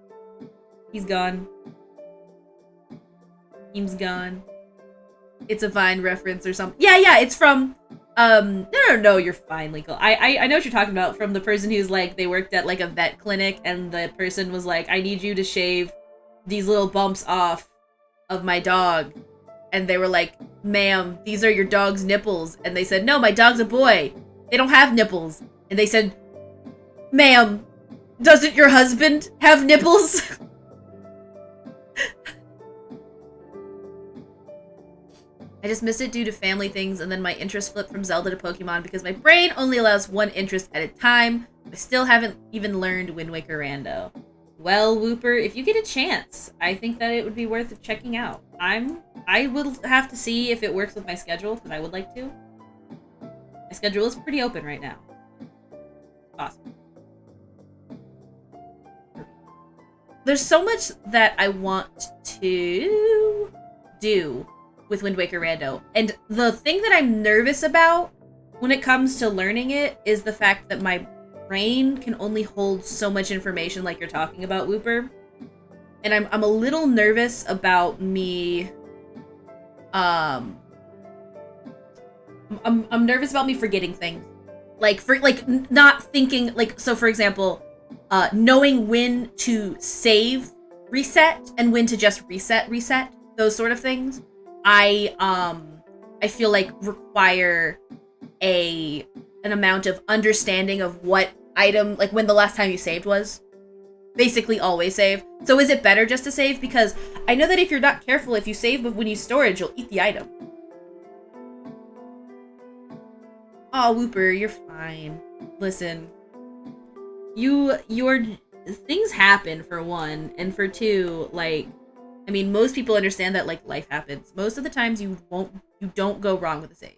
He's gone. He's gone. It's a Vine reference or something. Yeah, it's from, no, you're fine, Legal. I know what you're talking about, from the person who's like, they worked at like a vet clinic, and the person was like, I need you to shave these little bumps off of my dog. And they were like, ma'am, these are your dog's nipples. And they said, no, my dog's a boy. They don't have nipples. And they said, ma'am, doesn't your husband have nipples? I just missed it due to family things, and then my interest flipped from Zelda to Pokemon because my brain only allows one interest at a time. I still haven't even learned Wind Waker Rando. Well, Whooper, if you get a chance, I think that it would be worth checking out. I will have to see if it works with my schedule, because I would like to. My schedule is pretty open right now. Awesome. There's so much that I want to do with Wind Waker Rando. And the thing that I'm nervous about when it comes to learning it is the fact that my brain can only hold so much information like you're talking about, Whooper. And I'm a little nervous about me I'm nervous about me forgetting things. Not thinking, so for example, knowing when to save reset and when to just reset, those sort of things. I feel like require an amount of understanding of what item, like when the last time you saved was. Basically always save. So is it better just to save? Because I know that if you're not careful, if you save when you storage, you'll eat the item. Oh, Whooper, you're fine. Listen. Your things happen, for one, and for two, like, I mean, most people understand that, like, life happens. Most of the times you don't go wrong with a save.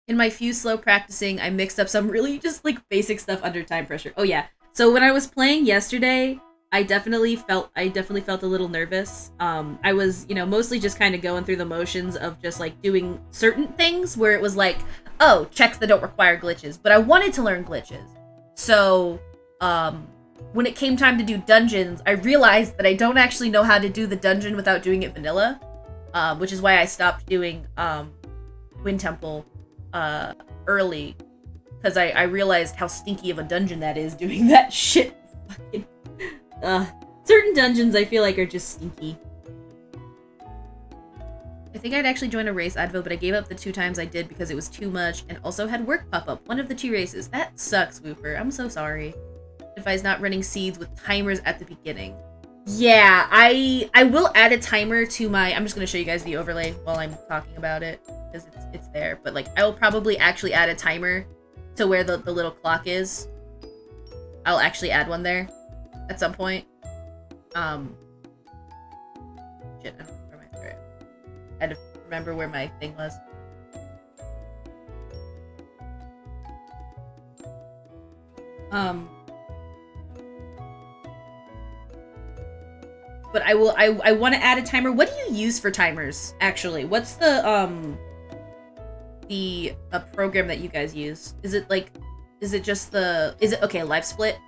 In my few slow practicing, I mixed up some really just, like, basic stuff under time pressure. Oh, yeah. So when I was playing yesterday, I definitely felt a little nervous. I was, mostly just kind of going through the motions of just, like, doing certain things where it was like, oh, checks that don't require glitches. But I wanted to learn glitches. So, when it came time to do dungeons, I realized that I don't actually know how to do the dungeon without doing it vanilla. Which is why I stopped doing, Wind Temple, early. Because I realized how stinky of a dungeon that is doing that shit. Fucking, certain dungeons I feel like are just stinky. I think I'd actually join a race advo, but I gave up the 2 times I did because it was too much, and also had work pop up one of the 2 races. That sucks, Whooper. I'm so sorry. Advise not running seeds with timers at the beginning. Yeah, I will add a timer to my... I'm just going to show you guys the overlay while I'm talking about it, because it's there. But, like, I will probably actually add a timer to where the little clock is. I'll actually add one there at some point. Shit, I don't remember my thread. I had to remember where my thing was. But I want to add a timer. What do you use for timers, actually? What's the program that you guys use? Is it okay, Live Split?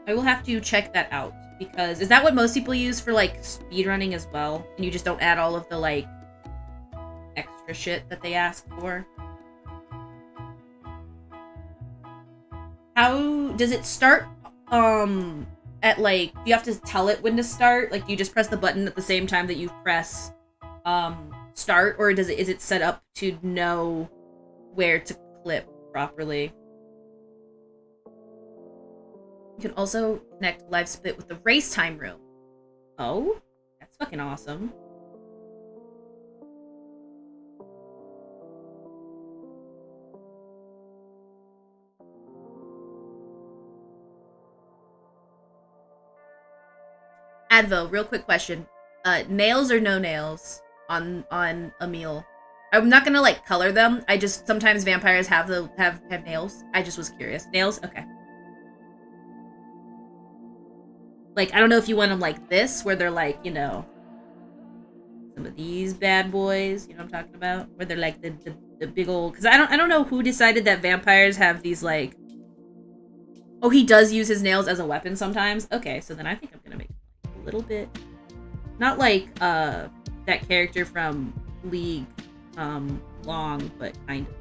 I will have to check that out, because is that what most people use for, like, speedrunning as well? And you just don't add all of the, like, extra shit that they ask for? How does it start, at, like, do you have to tell it when to start? Like, do you just press the button at the same time that you press, start? Or is it set up to know where to clip properly? You can also connect Live Split with the race time room. Oh, that's fucking awesome. Advo, real quick question. Nails or no nails on a meal? I'm not gonna like color them. I just sometimes vampires have nails. I just was curious. Nails? Okay. Like I don't know if you want them like this, where they're like, you know, some of these bad boys. You know what I'm talking about? Where they're like the big old. Because I don't know who decided that vampires have these like. Oh, he does use his nails as a weapon sometimes. Okay, so then I think I'm gonna make a little bit. Not like that character from League, long, but kind of.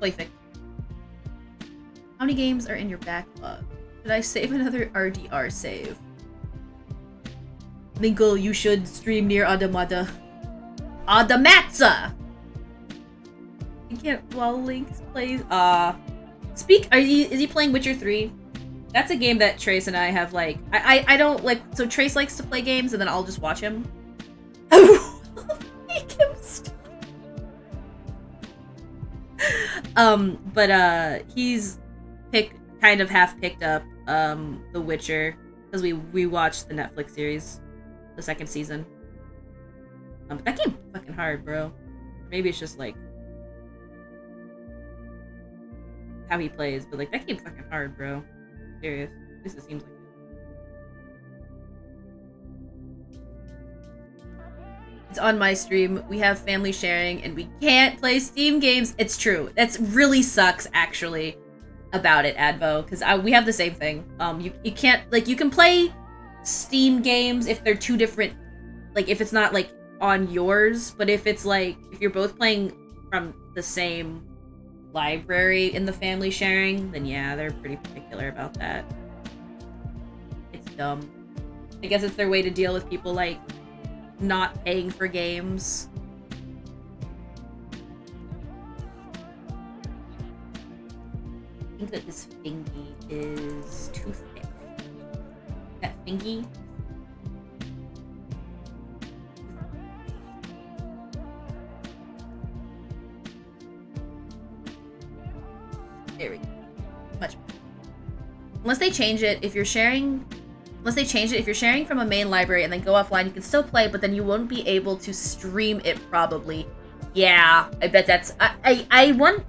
Playfic. How many games are in your backlog? Did I save another RDR save? Linkle, you should stream near Adamada. Adamatza! You can't while Link plays is he playing Witcher 3? That's a game that Trace and I have like I don't like so Trace likes to play games and then I'll just watch him. Make him stop. But he's kind of half picked up The Witcher because we watched the Netflix series, the second season. But that game's fucking hard, bro. Maybe it's just like how he plays, but like that game's fucking hard, bro. I'm serious. At least it seems like it. It's on my stream. We have family sharing and we can't play Steam games. It's true. That's really sucks actually about it, Advo, because we have the same thing. You can't like you can play Steam games if they're two different, like if it's not like on yours, but if it's like if you're both playing from the same library in the family sharing, then yeah, they're pretty particular about that. It's dumb. I guess it's their way to deal with people like not paying for games. I think that this thingy is too thick. That thingy. There we go. Much better. Unless they change it, if you're sharing from a main library and then go offline, you can still play, but then you won't be able to stream it probably. Yeah, I bet that's I want.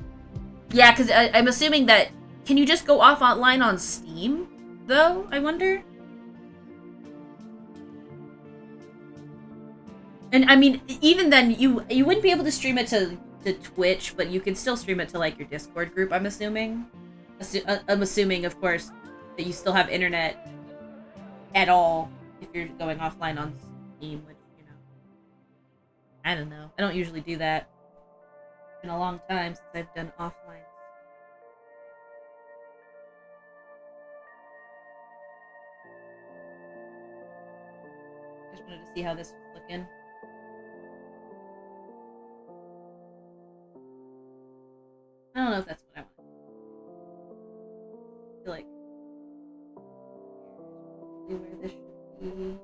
Yeah, because I'm assuming that can you just go off online on Steam though? I wonder. And I mean, even then, you wouldn't be able to stream it to Twitch, but you can still stream it to like your Discord group. I'm assuming. I'm assuming, of course, that you still have internet at all if you're going offline on Steam, which you know, I don't know. I don't usually do that. It's been a long time since I've done offline. Just wanted to see how this was looking. I don't know if that's what I want. I feel like where this should be.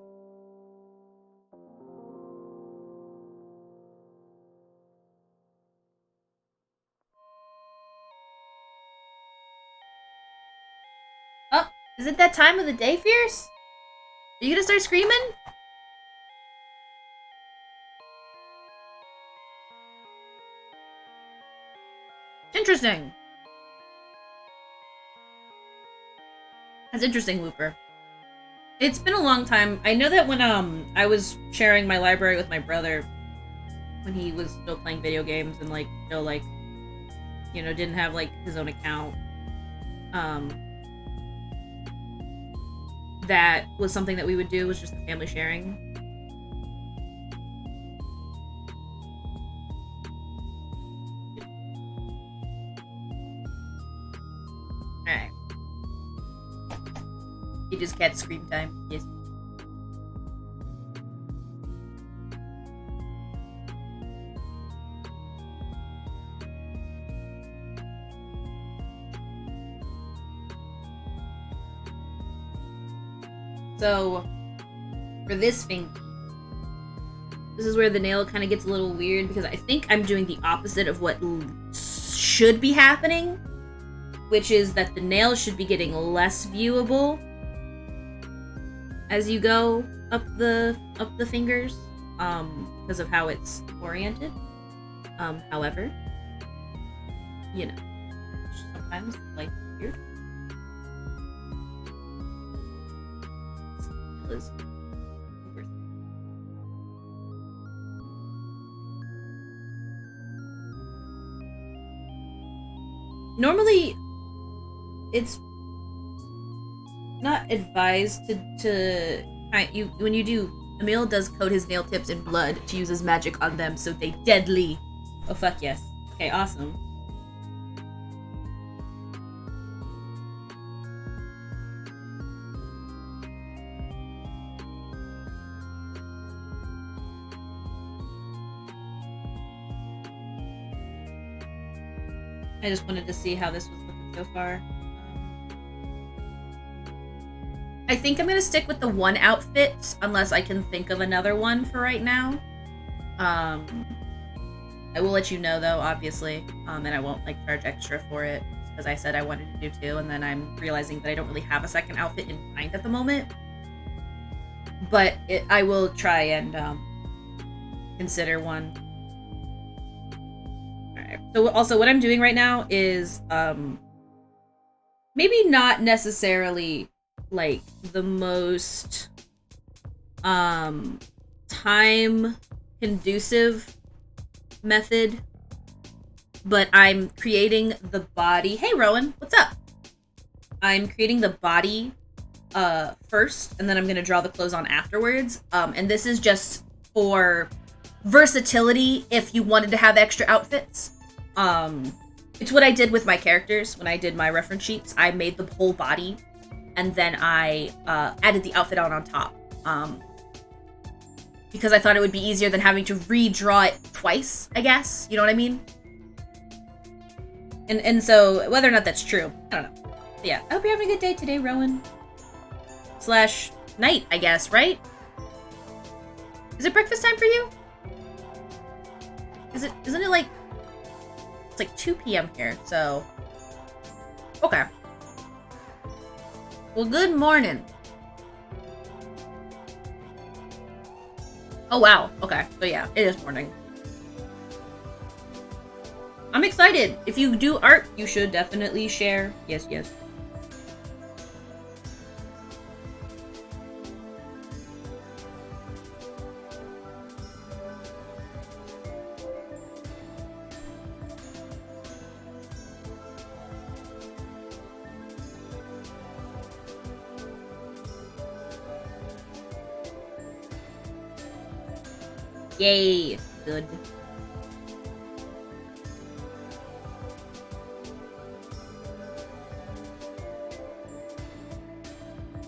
Oh, is it that time of the day, Fierce? Are you gonna start screaming? Interesting. That's interesting, Looper. It's been a long time. I know that when I was sharing my library with my brother when he was still playing video games and like still like you know didn't have like his own account. That was something that we would do was just the family sharing. Alright. You just get scream time. Yes. So, for this finger, this is where the nail kind of gets a little weird because I think I'm doing the opposite of what should be happening, which is that the nail should be getting less viewable as you go up the fingers, because of how it's oriented. However, you know, sometimes like weird. Is normally it's not advised to when you do. Emil does coat his nail tips in blood to use his magic on them so they deadly. Oh fuck yes. Okay, awesome. I just wanted to see how this was looking so far. I think I'm gonna stick with the one outfit unless I can think of another one for right now. I will let you know though, obviously, and I won't like charge extra for it because I said I wanted to do two, and then I'm realizing that I don't really have a second outfit in mind at the moment. But I will try and consider one. So also what I'm doing right now is maybe not necessarily like the most time conducive method, but I'm creating the body. Hey Rowan, what's up? I'm creating the body first, and then I'm gonna draw the clothes on afterwards. And this is just for versatility if you wanted to have extra outfits. It's what I did with my characters when I did my reference sheets. I made the whole body, and then I added the outfit on top. Because I thought it would be easier than having to redraw it twice, I guess. You know what I mean? And so, whether or not that's true, I don't know. But yeah, I hope you're having a good day today, Rowan. / night, I guess, right? Is it breakfast time for you? Isn't it like... It's like 2 p.m. here, so... Okay. Well, good morning. Oh, wow. Okay. So, yeah, it is morning. I'm excited. If you do art, you should definitely share. Yes, yes. Yay. Good.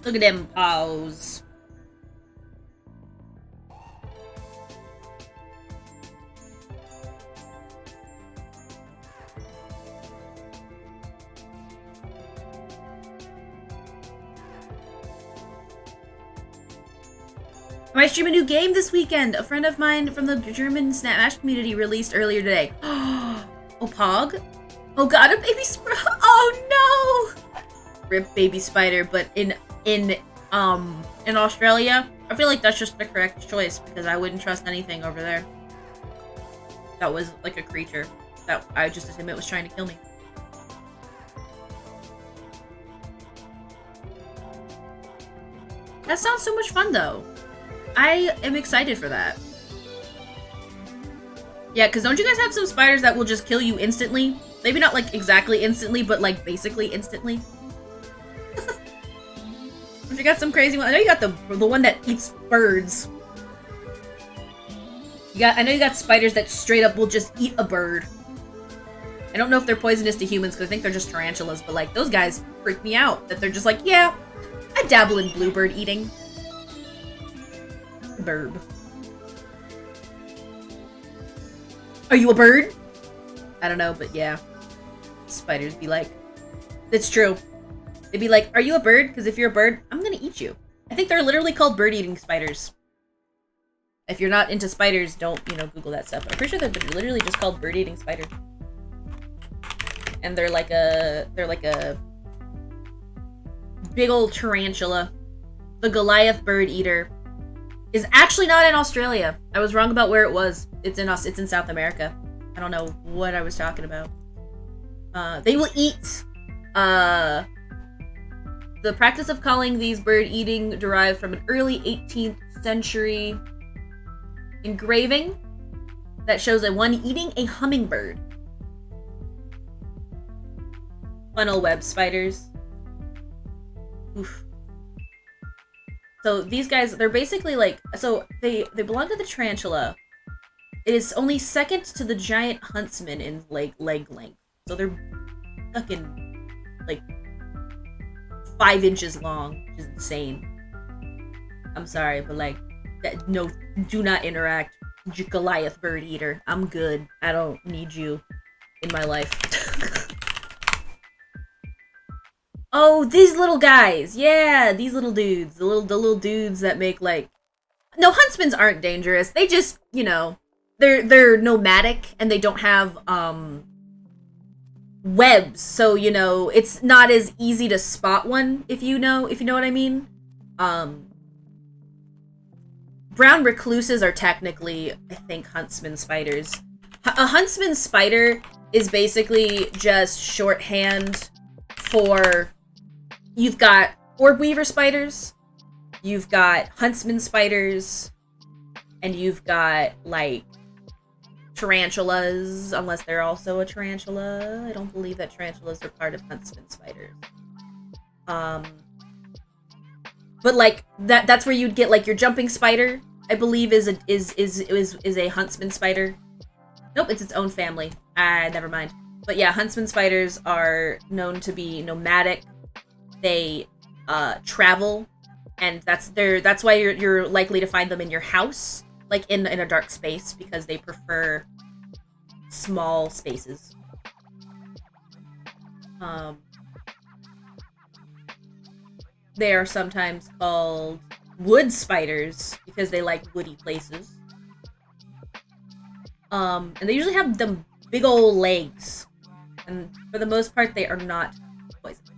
Look at them paws. I might stream a new game this weekend. A friend of mine from the German Snapmash community released earlier today. Oh, Pog? Oh god, a baby spider. Oh no! Rip baby spider, but in Australia, I feel like that's just the correct choice because I wouldn't trust anything over there. That was like a creature that I just assumed it was trying to kill me. That sounds so much fun though. I am excited for that. Yeah, because don't you guys have some spiders that will just kill you instantly? Maybe not like exactly instantly, but like basically instantly. You got some crazy one. I know you got the one that eats birds. I know you got spiders that straight up will just eat a bird. I don't know if they're poisonous to humans because I think they're just tarantulas, but like those guys freak me out. That they're just like, yeah, I dabble in bluebird eating. Bird. Are you a bird? I don't know, but yeah. Spiders be like, it's true. They'd be like, are you a bird? Because if you're a bird, I'm gonna eat you. I think they're literally called bird-eating spiders. If you're not into spiders, don't, Google that stuff. But I'm pretty sure they're literally just called bird-eating spiders. And they're like a big old tarantula. The Goliath bird eater is actually not in Australia. I was wrong about where it was. It's in South America. I don't know what I was talking about. They will eat. The practice of calling these bird eating derived from an early 18th century engraving that shows a one eating a hummingbird. Funnel web spiders. Oof. So these guys, they're basically like, so they belong to the tarantula. It is only second to the giant huntsman in leg length. So they're fucking like 5 inches long, which is insane. I'm sorry, but like, no, do not interact. Goliath bird eater. I'm good. I don't need you in my life. Oh, these little guys. Yeah, these little dudes. The little dudes that make like... No, huntsmen aren't dangerous. They just, they're nomadic and they don't have webs. So, it's not as easy to spot one if you know what I mean. Brown recluses are technically, I think, huntsman spiders. A huntsman spider is basically just shorthand for... You've got orb weaver spiders, you've got huntsman spiders, and you've got, like, tarantulas, unless they're also a tarantula. I don't believe that tarantulas are part of huntsman spiders. But, like, that's where you'd get, like, your jumping spider, I believe, is a huntsman spider. Nope, it's its own family. Never mind. But yeah, huntsman spiders are known to be nomadic. They travel, and that's why you're likely to find them in your house, like in a dark space, because they prefer small spaces. They are sometimes called wood spiders because they like woody places. And they usually have them big old legs, and for the most part, they are not poisonous.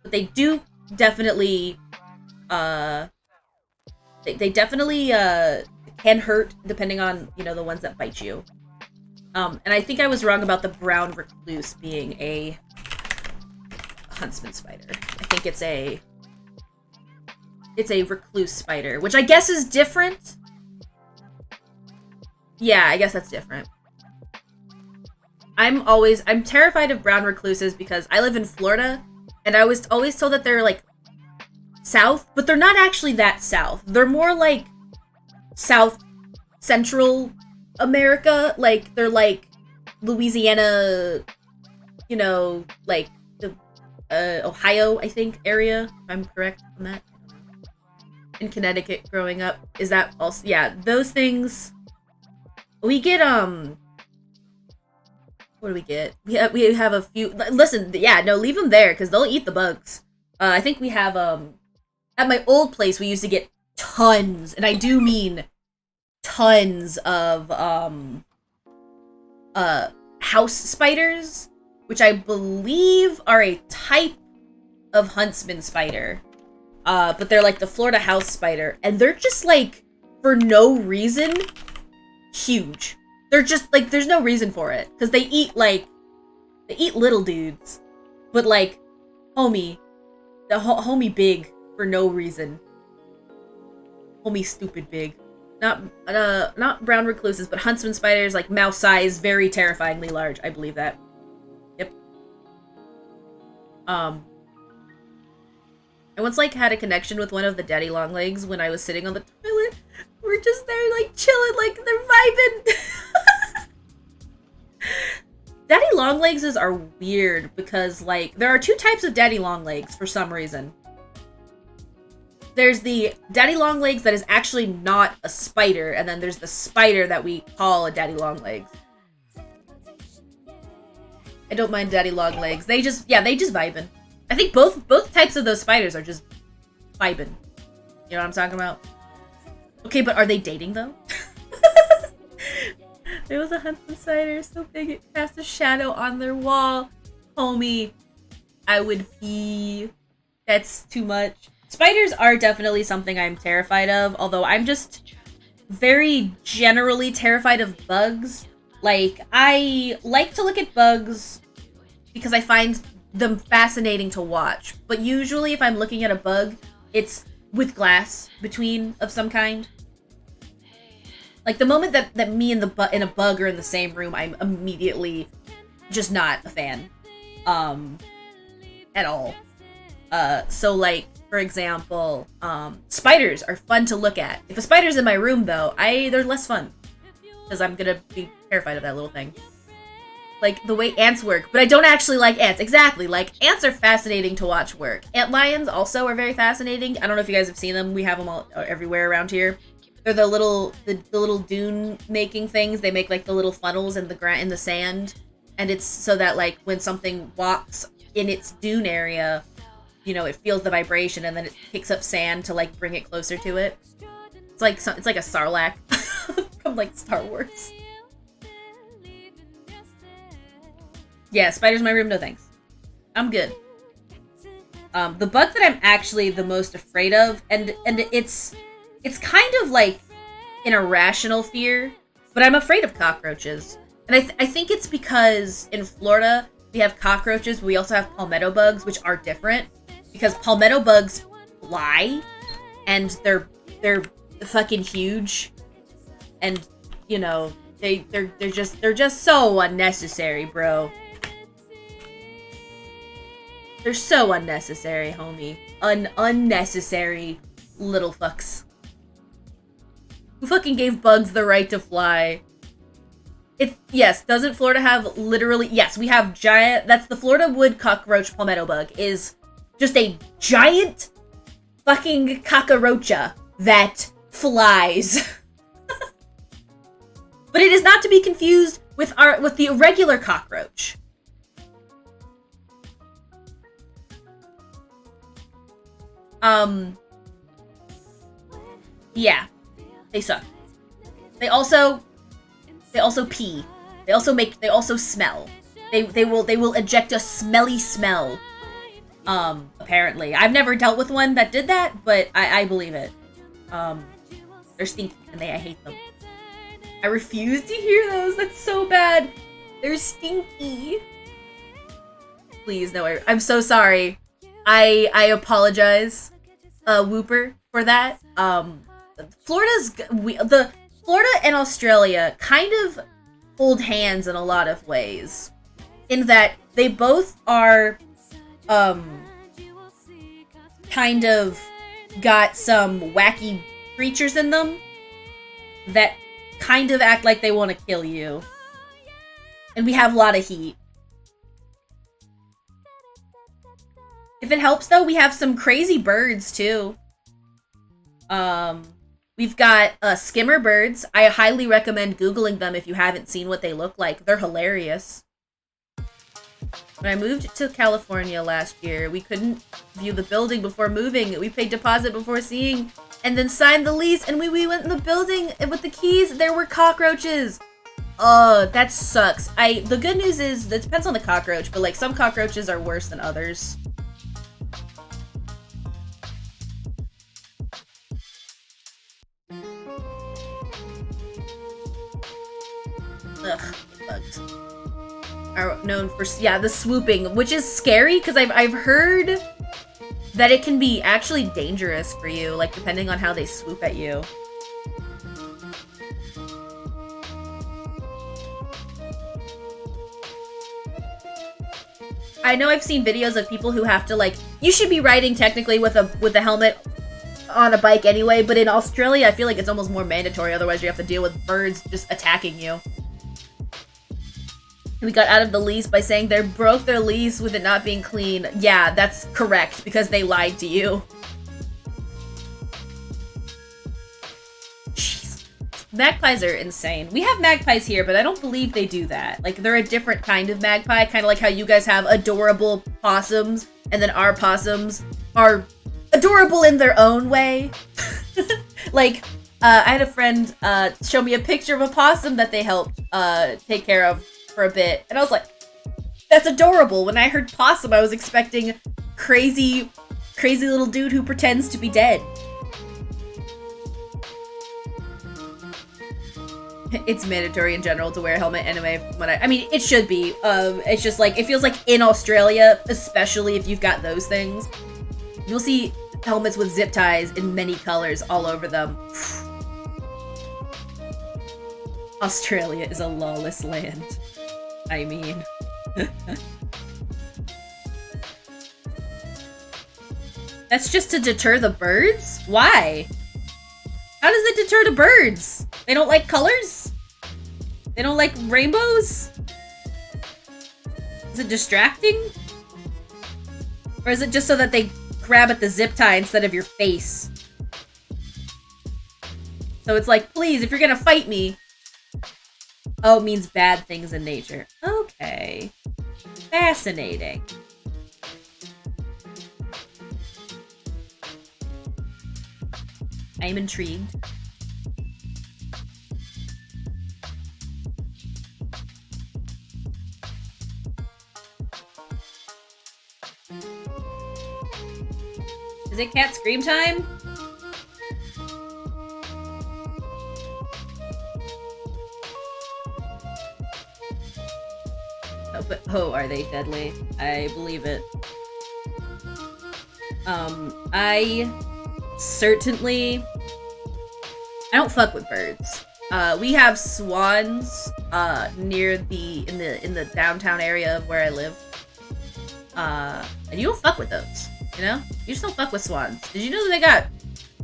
But they do definitely, they definitely, can hurt depending on, the ones that bite you. And I think I was wrong about the brown recluse being a huntsman spider. I think it's a recluse spider, which I guess is different. Yeah, I guess that's different. I'm terrified of brown recluses because I live in Florida, and I was always told that they're, like, south, but they're not actually that south. They're more, like, South Central America. Like, they're, like, Louisiana, like, the Ohio, I think, area, if I'm correct on that. In Connecticut growing up. Is that also... Yeah, those things... We get, what do we get? We have a few... Listen, yeah, no, leave them there, because they'll eat the bugs. I think we have, at my old place, we used to get tons, and I do mean tons of, house spiders, which I believe are a type of huntsman spider. But they're like the Florida house spider, and they're just, like, for no reason, huge. They're just, like, there's no reason for it. Because they eat little dudes. But, like, homie big for no reason. Homie stupid big. Not brown recluses, but huntsman spiders, like, mouse size, very terrifyingly large. I believe that. Yep. I once, like, had a connection with one of the daddy long legs when I was sitting on the toilet. We're just there, like, chilling, like, they're vibing. Daddy long legs are weird because, like, there are 2 types of daddy long legs for some reason. There's the daddy long legs that is actually not a spider, and then there's the spider that we call a daddy long legs. I don't mind daddy long legs. They just vibing. I think both types of those spiders are just vibing. You know what I'm talking about? Okay, but are they dating though? There was a Huntsman spider so big it cast a shadow on their wall. Homie, I would pee. That's too much. Spiders are definitely something I'm terrified of, although I'm just very generally terrified of bugs. Like, I like to look at bugs because I find them fascinating to watch. But usually if I'm looking at a bug, it's with glass between of some kind. Like, the moment that me and a bug are in the same room, I'm immediately just not a fan. At all. So, like, for example, spiders are fun to look at. If a spider's in my room, though, they're less fun. Because I'm gonna be terrified of that little thing. Like, the way ants work. But I don't actually like ants. Exactly. Like, ants are fascinating to watch work. Ant lions also are very fascinating. I don't know if you guys have seen them. We have them all everywhere around here. They're the little dune making things. They make, like, the little funnels in the sand. And it's so that, like, when something walks in its dune area, you know, it feels the vibration and then it picks up sand to, like, bring it closer to it. It's like a Sarlacc from, like, Star Wars. Yeah, spiders in my room, no thanks. I'm good. The bug that I'm actually the most afraid of, and it's kind of like an irrational fear, but I'm afraid of cockroaches. And I think it's because in Florida, we have cockroaches, but we also have palmetto bugs, which are different. Because palmetto bugs fly, and they're fucking huge. And, you know, they're just so unnecessary, bro. They're so unnecessary, homie. Unnecessary little fucks. Who fucking gave bugs the right to fly? Yes, doesn't Florida have literally... Yes, we have giant... That's the Florida wood cockroach palmetto bug is just a giant fucking cockroacha that flies. But it is not to be confused with the irregular cockroach. Yeah. They suck. They also pee. They also smell. They will eject a smelly smell. Apparently. I've never dealt with one that did that, but I believe it. They're stinky and I hate them. I refuse to hear those. That's so bad. They're stinky. Please, no, I'm so sorry. I apologize, Whooper, for that. Florida and Australia kind of hold hands in a lot of ways. In that they both are, kind of got some wacky creatures in them that kind of act like they want to kill you. And we have a lot of heat. If it helps, though, we have some crazy birds, too. We've got skimmer birds. I highly recommend Googling them if you haven't seen what they look like. They're hilarious. When I moved to California last year, we couldn't view the building before moving. We paid deposit before seeing, and then signed the lease, and we went in the building with the keys. There were cockroaches. That sucks. The good news is, it depends on the cockroach, but, like, some cockroaches are worse than others. Ugh, bugs are known for, yeah, the swooping, which is scary because I've heard that it can be actually dangerous for you, like, depending on how they swoop at you. I know I've seen videos of people who have to, like, you should be riding technically with a helmet on a bike anyway, but in Australia I feel like it's almost more mandatory, otherwise you have to deal with birds just attacking you. We got out of the lease by saying they broke their lease with it not being clean. Yeah, that's correct, because they lied to you. Jeez. Magpies are insane. We have magpies here, but I don't believe they do that. Like, they're a different kind of magpie, kind of like how you guys have adorable possums, and then our possums are adorable adorable in their own way. Like, I had a friend show me a picture of a possum that they helped take care of for a bit, and I was like, that's adorable. When I heard possum, I was expecting crazy little dude who pretends to be dead. It's mandatory in general to wear a helmet anyway. I mean, it should be. It's just like, it feels like in Australia, especially if you've got those things, you'll see helmets with zip ties in many colors all over them. Australia is a lawless land. I mean. That's just to deter the birds? Why? How does it deter the birds? They don't like colors? They don't like rainbows? Is it distracting? Or is it just so that they grab at the zip tie instead of your face? So it's like, please, if you're gonna fight me. Oh, it means bad things in nature. Okay. Fascinating. I am intrigued. Is it cat scream time? Oh, but are they deadly? I believe it. I don't fuck with birds. We have swans near in the downtown area of where I live. And you don't fuck with those, you know? You just don't fuck with swans. Did you know that they got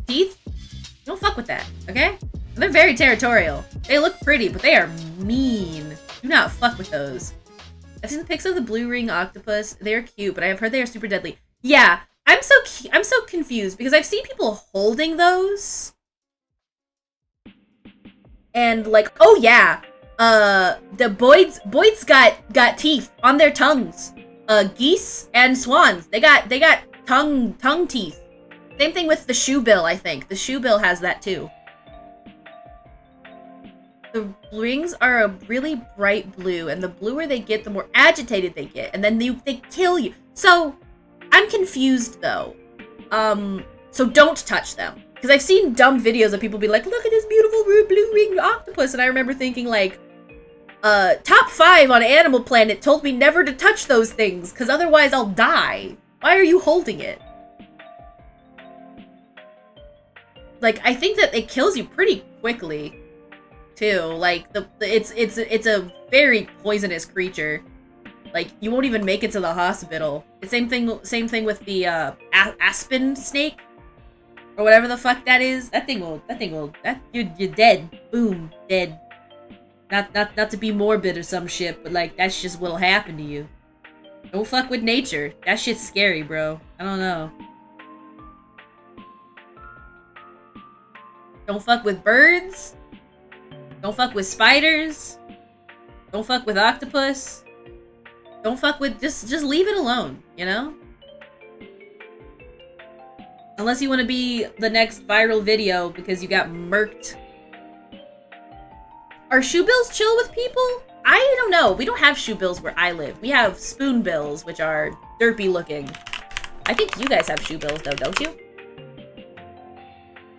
teeth? You don't fuck with that, okay? And they're very territorial. They look pretty, but they are mean. Do not fuck with those. I've seen the pics of the blue ring octopus. They're cute, but I've heard they are super deadly. Yeah, I'm so confused because I've seen people holding those. And like, oh yeah, the boys got teeth on their tongues. Geese and swans, they got tongue teeth. Same thing with the shoebill, I think. The shoebill has that too. The rings are a really bright blue, and the bluer they get, the more agitated they get, and then they kill you. So, I'm confused though. So don't touch them. Because I've seen dumb videos of people be like, look at this beautiful blue ringed octopus, and I remember thinking like, top 5 on Animal Planet told me never to touch those things, because otherwise I'll die. Why are you holding it? Like, I think that it kills you pretty quickly, too. Like, it's a very poisonous creature. Like, you won't even make it to the hospital. It's same thing with the aspen snake, or whatever the fuck that is. You're dead. Boom, dead. Not to be morbid or some shit, but like, that's just what'll happen to you. Don't fuck with nature. That shit's scary, bro. I don't know. Don't fuck with birds. Don't fuck with spiders. Don't fuck with octopus. Don't fuck with, just leave it alone, you know? Unless you want to be the next viral video because you got murked. Are shoebills chill with people? I don't know. We don't have shoebills where I live. We have spoonbills, which are derpy looking. I think you guys have shoebills though, don't you?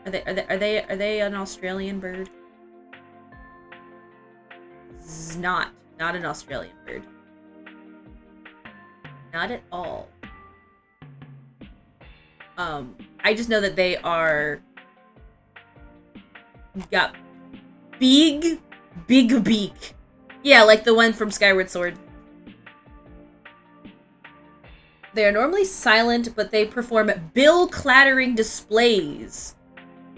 Are they an Australian bird? It's not an Australian bird. Not at all. I just know that they got big beak. Yeah, like the one from Skyward Sword. They are normally silent, but they perform bill-clattering displays.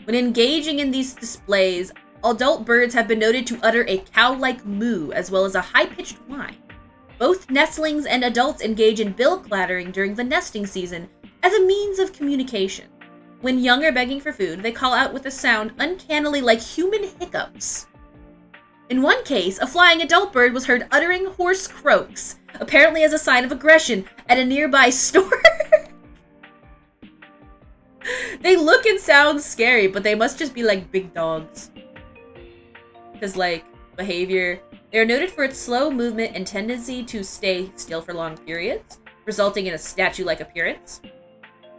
When engaging in these displays, adult birds have been noted to utter a cow-like moo, as well as a high-pitched whine. Both nestlings and adults engage in bill-clattering during the nesting season as a means of communication. When young are begging for food, they call out with a sound uncannily like human hiccups. In one case, a flying adult bird was heard uttering hoarse croaks, apparently as a sign of aggression, at a nearby store. They look and sound scary, but they must just be like big dogs. Because like behavior, they are noted for its slow movement and tendency to stay still for long periods, resulting in a statue-like appearance.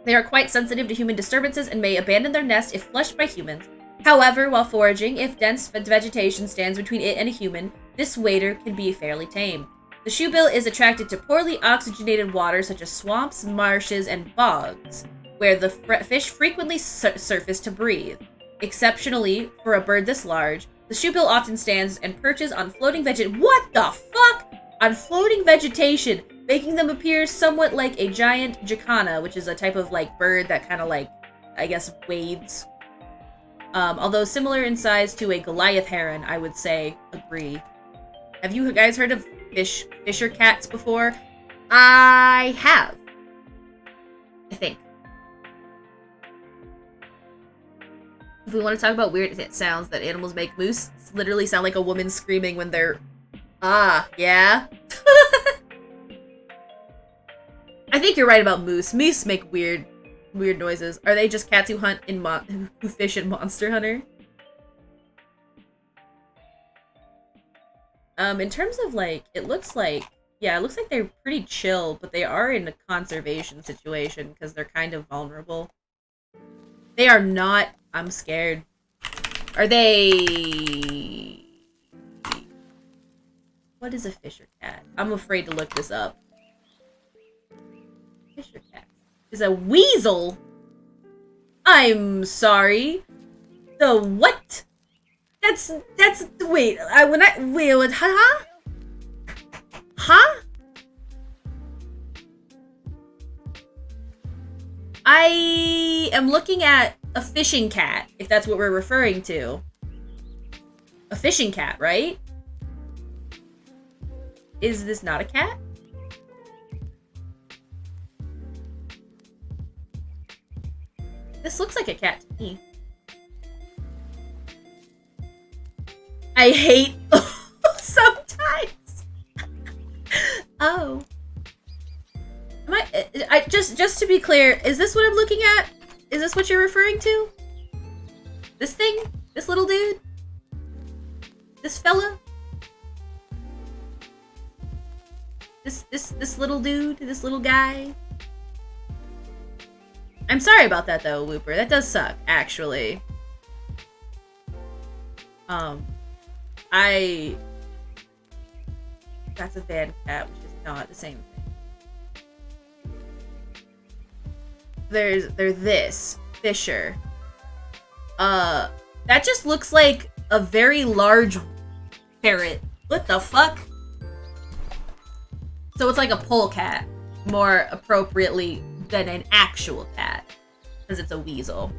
They are quite sensitive to human disturbances and may abandon their nest if flushed by humans. However, while foraging, if dense vegetation stands between it and a human, this wader can be fairly tame. The shoebill is attracted to poorly oxygenated water such as swamps, marshes, and bogs, where the fish frequently surface to breathe. Exceptionally, for a bird this large, the shoebill often stands and perches on floating What the fuck? On floating vegetation, making them appear somewhat like a giant jacana, which is a type of like bird that kind of like, I guess, wades. Although similar in size to a Goliath heron, I would say agree. Have you guys heard of fisher cats before? I have. I think. If we want to talk about weird sounds that animals make, moose literally sound like a woman screaming when they're... yeah? I think you're right about moose. Moose make weird noises. Are they just cats who hunt in who fish in Monster Hunter? In terms of like, it looks like they're pretty chill, but they are in a conservation situation because they're kind of vulnerable. They are not. I'm scared. Are they? What is a fisher cat? I'm afraid to look this up. Fisher cat is a weasel. I'm sorry. The what? That's wait. Wait. Huh? Huh? I am looking at a fishing cat, if that's what we're referring to. A fishing cat, right? Is this not a cat? This looks like a cat to me. I hate sometimes. Oh. Am I just to be clear, is this what I'm looking at? Is this what you're referring to? This thing? This little dude? This fella? This little dude? This little guy? I'm sorry about that though, Looper. That does suck, actually. That's a van cat, which is not the same thing. They're this fisher. That just looks like a very large parrot. What the fuck? So it's like a polecat, more appropriately than an actual cat, because it's a weasel.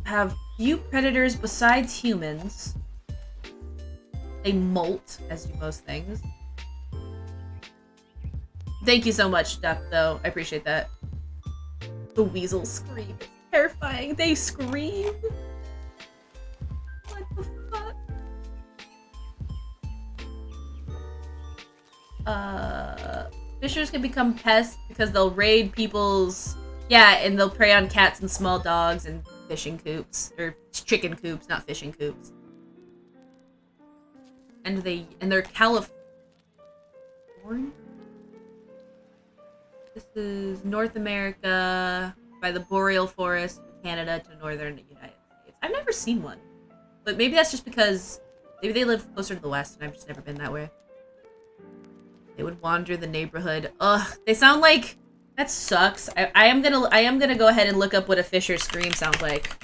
Have few predators besides humans. They molt, as do most things. Thank you so much, Duck, though. I appreciate that. The weasels scream. It's terrifying. They scream. What the fuck? Fishers can become pests because they'll raid people's... Yeah, and they'll prey on cats and small dogs and fishing coops. Or chicken coops, not fishing coops. And they're California? This is North America, by the boreal forest, Canada to northern United States. I've never seen one. But maybe that's just because maybe they live closer to the west and I've just never been that way. They would wander the neighborhood. Ugh, they sound like... That sucks. I am gonna go ahead and look up what a fisher scream sounds like.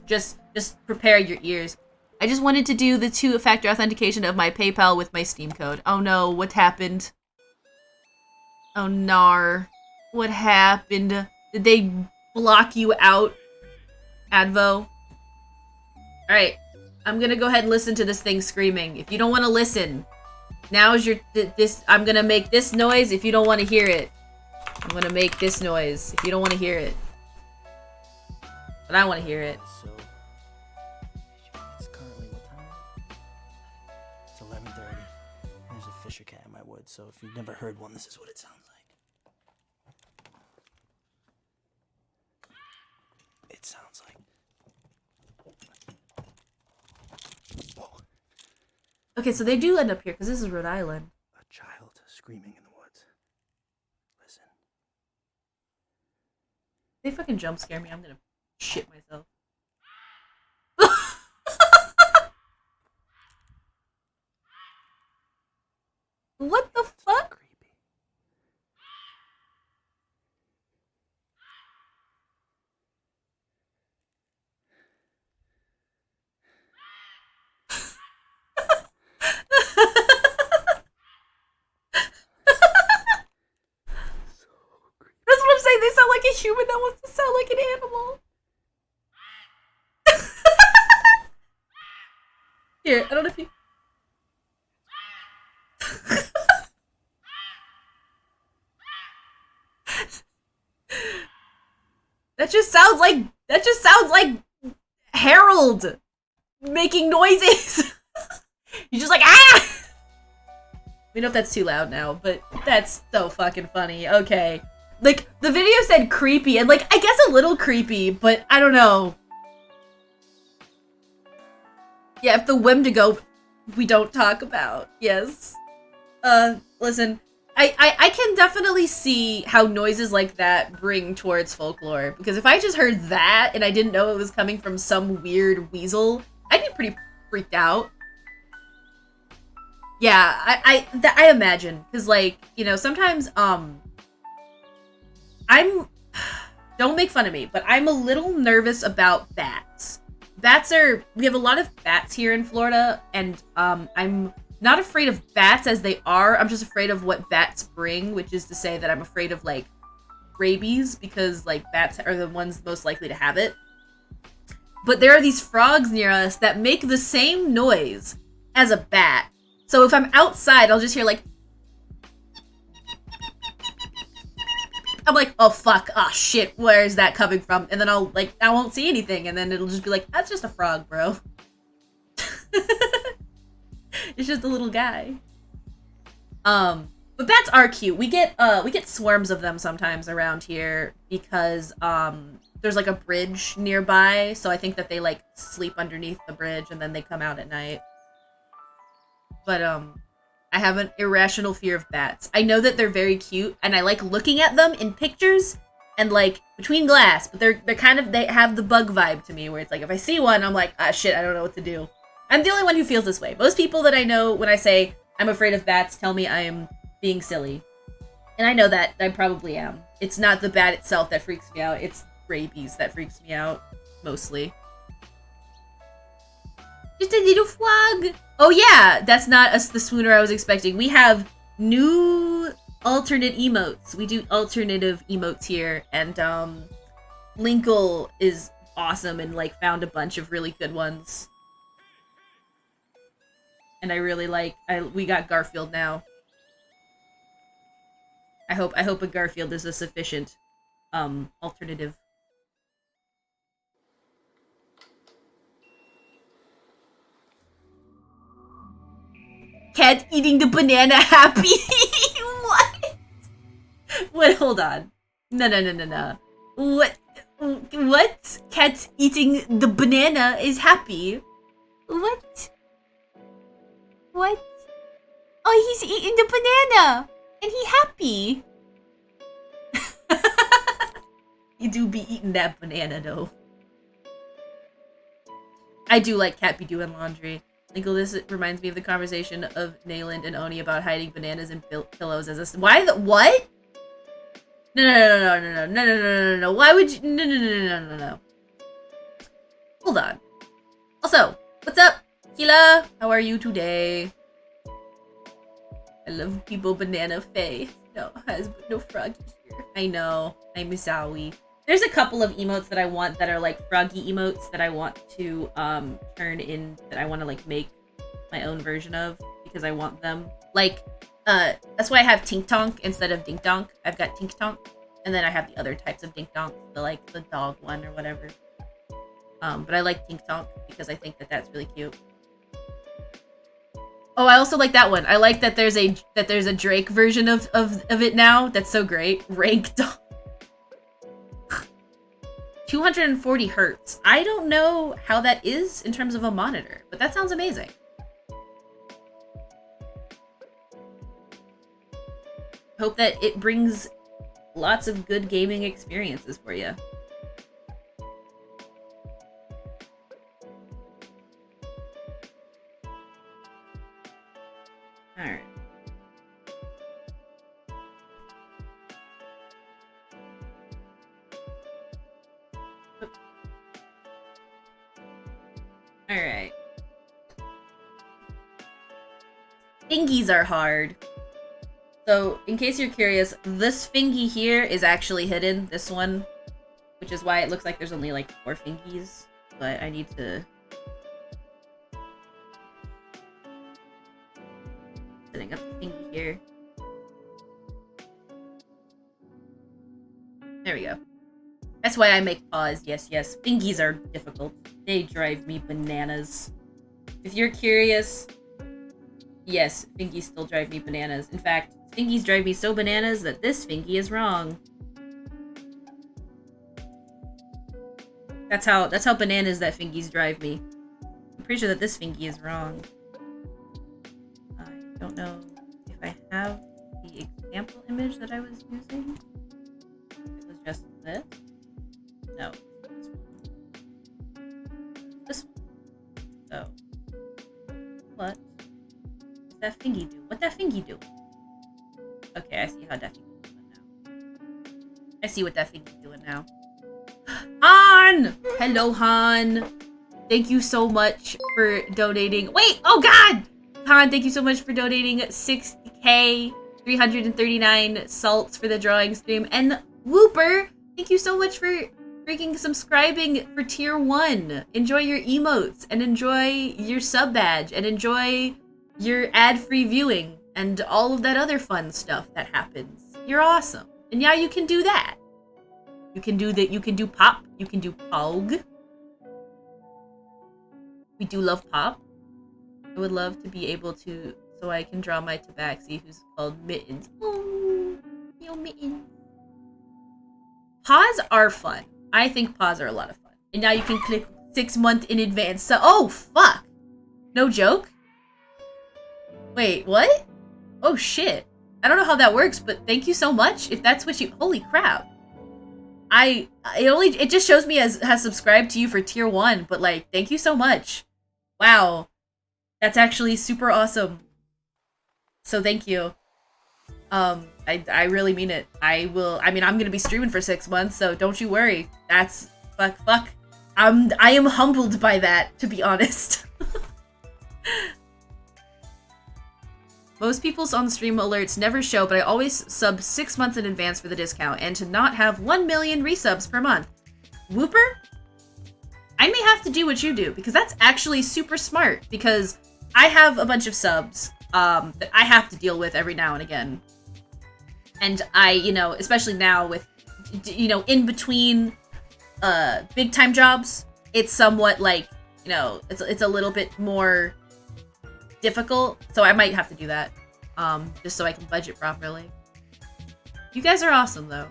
Just prepare your ears. I just wanted to do the 2-factor authentication of my PayPal with my Steam code. Oh no, what happened? Oh nar. What happened? Did they block you out, Advo? Alright, I'm gonna go ahead and listen to this thing screaming. If you don't want to listen, now is your... I'm gonna make this noise if you don't want to hear it. I'm gonna make this noise if you don't want to hear it. But I want to hear it. So, it's currently what time? It's 11:30. There's a fisher cat in my woods, so if you've never heard one, this is what it sounds like. It sounds like... Whoa. Okay, so they do end up here, because this is Rhode Island. A child screaming in the woods. Listen. They fucking jump scare me, I'm gonna shit myself. What the fuck? Creepy. That's what I'm saying, they sound like a human that wants to sound like an animal. Here, I don't know if you... That just sounds like Harold making noises. You're just like, ah! We know if that's too loud now, but that's so fucking funny. Okay. Like, the video said creepy, and like, I guess a little creepy, but I don't know. Yeah, if the Wendigo we don't talk about. Yes. Listen. I can definitely see how noises like that bring towards folklore. Because if I just heard that and I didn't know it was coming from some weird weasel, I'd be pretty freaked out. Yeah, I imagine. Because, like, you know, sometimes, don't make fun of me, but I'm a little nervous about bats. We have a lot of bats here in Florida, and, I'm not afraid of bats as they are, I'm just afraid of what bats bring, which is to say that I'm afraid of, like, rabies, because, like, bats are the ones most likely to have it. But there are these frogs near us that make the same noise as a bat. So if I'm outside, I'll just hear, like... I'm like, oh, fuck, oh, shit, where is that coming from? And then I won't see anything, and then it'll just be like, that's just a frog, bro. It's just a little guy. But bats are cute. We get swarms of them sometimes around here because there's like a bridge nearby, so I think that they like sleep underneath the bridge and then they come out at night. But I have an irrational fear of bats. I know that they're very cute and I like looking at them in pictures and like between glass, but they're kind of, they have the bug vibe to me where it's like if I see one, I'm like, ah shit, I don't know what to do. I'm the only one who feels this way. Most people that I know when I say I'm afraid of bats tell me I am being silly. And I know that I probably am. It's not the bat itself that freaks me out, it's rabies that freaks me out, mostly. Just a little frog! Oh yeah, that's not the swooner I was expecting. We have new alternate emotes. We do alternative emotes here, and Linkle is awesome and like found a bunch of really good ones. And I really like, we got Garfield now. I hope a Garfield is a sufficient alternative. Cat eating the banana happy. What? Wait, hold on. No. What? Cat eating the banana is happy. What? What? Oh, he's eating the banana! And he happy! You do be eating that banana, though. I do like Cat be doing laundry. Linkle, this reminds me of the conversation of Nayland and Oni about hiding bananas in pillows as a... Why the... What? No. Why would you... No. Hold on. Also, what's up? Kila, how are you today? I love people banana face. No husband, no froggy here. I know. I'm Misawi. There's a couple of emotes that I want that are like froggy emotes that I want to turn in, that I want to like make my own version of because I want them. Like, that's why I have Tink Tonk instead of Dink Donk. I've got Tink Tonk, and then I have the other types of Dink Donk, the dog one or whatever. But I like Tink Tonk because I think that that's really cute. Oh, I also like that one. I like that there's a Drake version of it now. That's so great. Rank dog. 240 hertz. I don't know how that is in terms of a monitor, but that sounds amazing. Hope that it brings lots of good gaming experiences for you. Alright. Alright. Fingies are hard. So, in case you're curious, this fingy here is actually hidden, this one. Which is why it looks like there's only like 4 fingies. But I need to... setting up the fingy here. There we go. That's why I make pause. Yes, yes. Fingies are difficult. They drive me bananas. If you're curious, yes, fingies still drive me bananas. In fact, fingies drive me so bananas that this fingy is wrong. That's how bananas that fingies drive me. I'm pretty sure that this fingy is wrong. I don't know if I have the example image that I was using. It was just this. No. This one. So. What does that fingy do? What that fingy do? Okay, I see how that fingy doing now. I see what that fingy doing now. Han! Hello, Han. Thank you so much for donating. Wait! Oh, God! Han, thank you so much for donating 60k, 339 salts for the drawing stream. And Whooper, thank you so much for freaking subscribing for tier 1. Enjoy your emotes and enjoy your sub badge and enjoy your ad-free viewing and all of that other fun stuff that happens. You're awesome. And yeah, you can do that. You can do that. You can do pop. You can do pog. We do love pop. I would love to be able to, so I can draw my tabaxi who's called Mittens. Oh, yo, Mittens. Paws are fun. I think paws are a lot of fun. And now you can click 6 months in advance. So, oh, fuck. No joke? Wait, what? Oh, shit. I don't know how that works, but thank you so much. If that's what you... Holy crap. It just shows me as has subscribed to you for tier 1, but like, thank you so much. Wow. That's actually super awesome. So thank you. I really mean it. I'm gonna be streaming for 6 months, so don't you worry. That's fuck. I am humbled by that, to be honest. Most people's on-stream alerts never show, but I always sub 6 months in advance for the discount, and to not have 1 million resubs per month. Whooper? I may have to do what you do, because that's actually super smart, because I have a bunch of subs that I have to deal with every now and again. And I, especially now with, in between big-time jobs, it's somewhat like, it's a little bit more difficult, so I might have to do that, just so I can budget properly. You guys are awesome, though.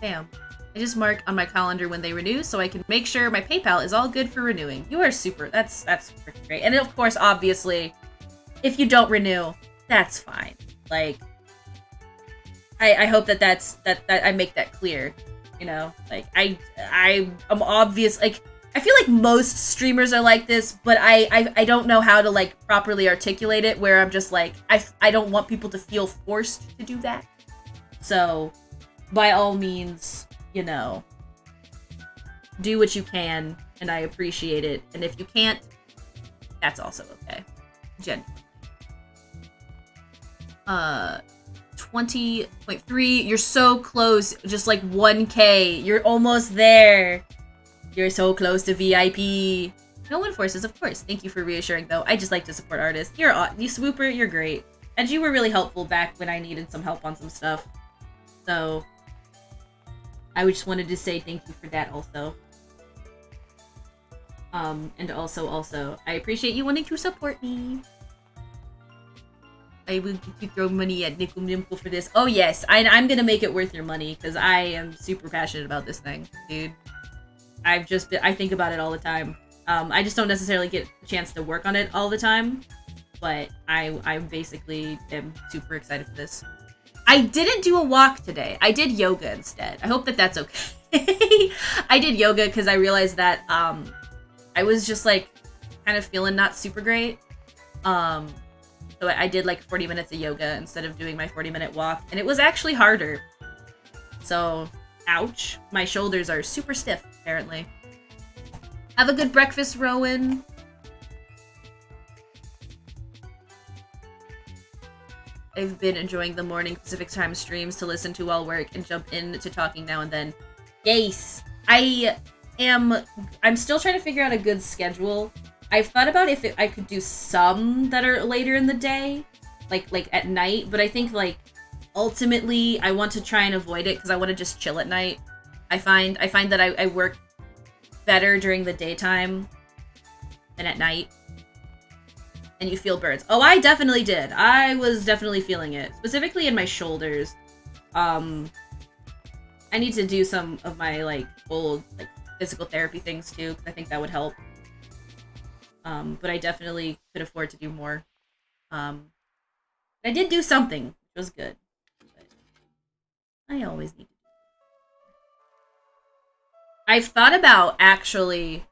Damn. I just mark on my calendar when they renew, so I can make sure my PayPal is all good for renewing. You are super. That's freaking great. And of course, obviously, if you don't renew, that's fine. Like, I hope that I make that clear. Like I'm obvious. Like, I feel like most streamers are like this, but I don't know how to like properly articulate it, where I'm just like, I don't want people to feel forced to do that. So, by all means, do what you can, and I appreciate it. And if you can't, that's also okay. Jen. 20.3, you're so close, just like 1K. You're almost there. You're so close to VIP. No one forces, of course. Thank you for reassuring, though. I just like to support artists. You Swooper, you're great. And you were really helpful back when I needed some help on some stuff. So, I just wanted to say thank you for that also. And also, I appreciate you wanting to support me. I will throw money at Nickel Nimple for this. Oh yes, I'm gonna make it worth your money, because I am super passionate about this thing, dude. I think about it all the time. I just don't necessarily get a chance to work on it all the time, but I basically am super excited for this. I didn't do a walk today. I did yoga instead. I hope that that's okay. I did yoga because I realized that I was just like kind of feeling not super great. So I did like 40 minutes of yoga instead of doing my 40-minute walk, and it was actually harder. So, ouch. My shoulders are super stiff, apparently. Have a good breakfast, Rowan. I've been enjoying the morning Pacific time streams to listen to while work and jump into talking now and then. Yes, I'm still trying to figure out a good schedule. I've thought about if I could do some that are later in the day, like at night, but I think like ultimately I want to try and avoid it because I want to just chill at night. I find that I work better during the daytime than at night. And you feel burns. Oh, I definitely did. I was definitely feeling it. Specifically in my shoulders. I need to do some of my, like, old, like, physical therapy things, too, because I think that would help. But I definitely could afford to do more. I did do something, which was good. But I always need to do it. I've thought about, actually,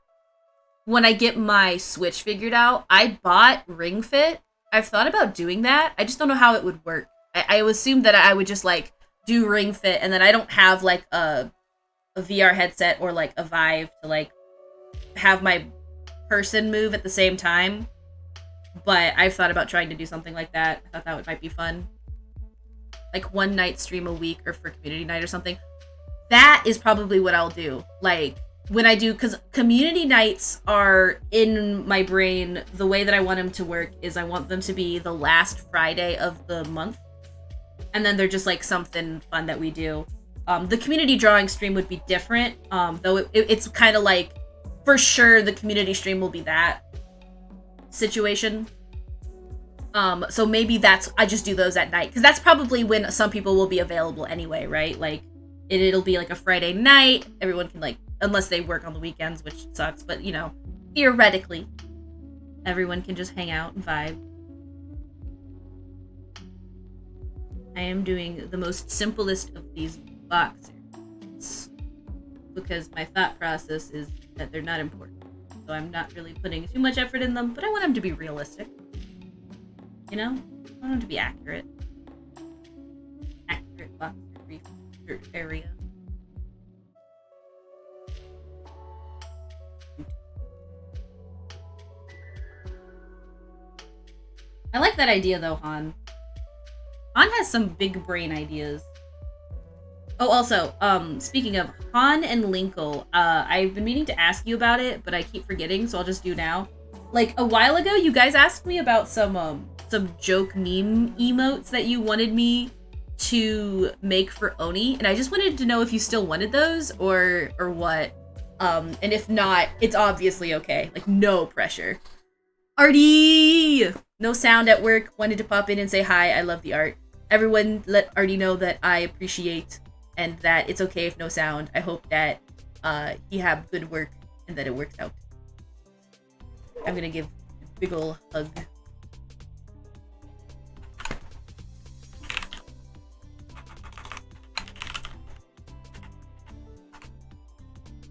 when I get my Switch figured out, I bought Ring Fit. I've thought about doing that. I just don't know how it would work. I assumed that I would just, like, do Ring Fit, and then I don't have, like, a VR headset or, like, a Vive to, like, have my person move at the same time. But I've thought about trying to do something like that. I thought that might be fun. Like, one night stream a week or for community night or something. That is probably what I'll do. Like, when I do, because community nights are in my brain, the way that I want them to work is I want them to be the last Friday of the month. And then they're just like something fun that we do. The community drawing stream would be different, though it's kind of like, for sure the community stream will be that situation. So maybe I just do those at night, because that's probably when some people will be available anyway, right? Like, it'll be like a Friday night, everyone can like, unless they work on the weekends, which sucks, but, you know, theoretically, everyone can just hang out and vibe. I am doing the most simplest of these boxers because my thought process is that they're not important. So I'm not really putting too much effort in them, but I want them to be realistic. You know? I want them to be accurate. Accurate boxer research area. I like that idea though, Han. Han has some big brain ideas. Oh, also, speaking of Han and Linkle, I've been meaning to ask you about it, but I keep forgetting, so I'll just do now. Like, a while ago, you guys asked me about some joke meme emotes that you wanted me to make for Oni, and I just wanted to know if you still wanted those, or what. And if not, it's obviously okay. Like, no pressure. Artie! No sound at work. Wanted to pop in and say hi. I love the art. Everyone let Artie know that I appreciate and that it's okay if no sound. I hope that he have good work and that it works out. I'm gonna give a big ol' hug.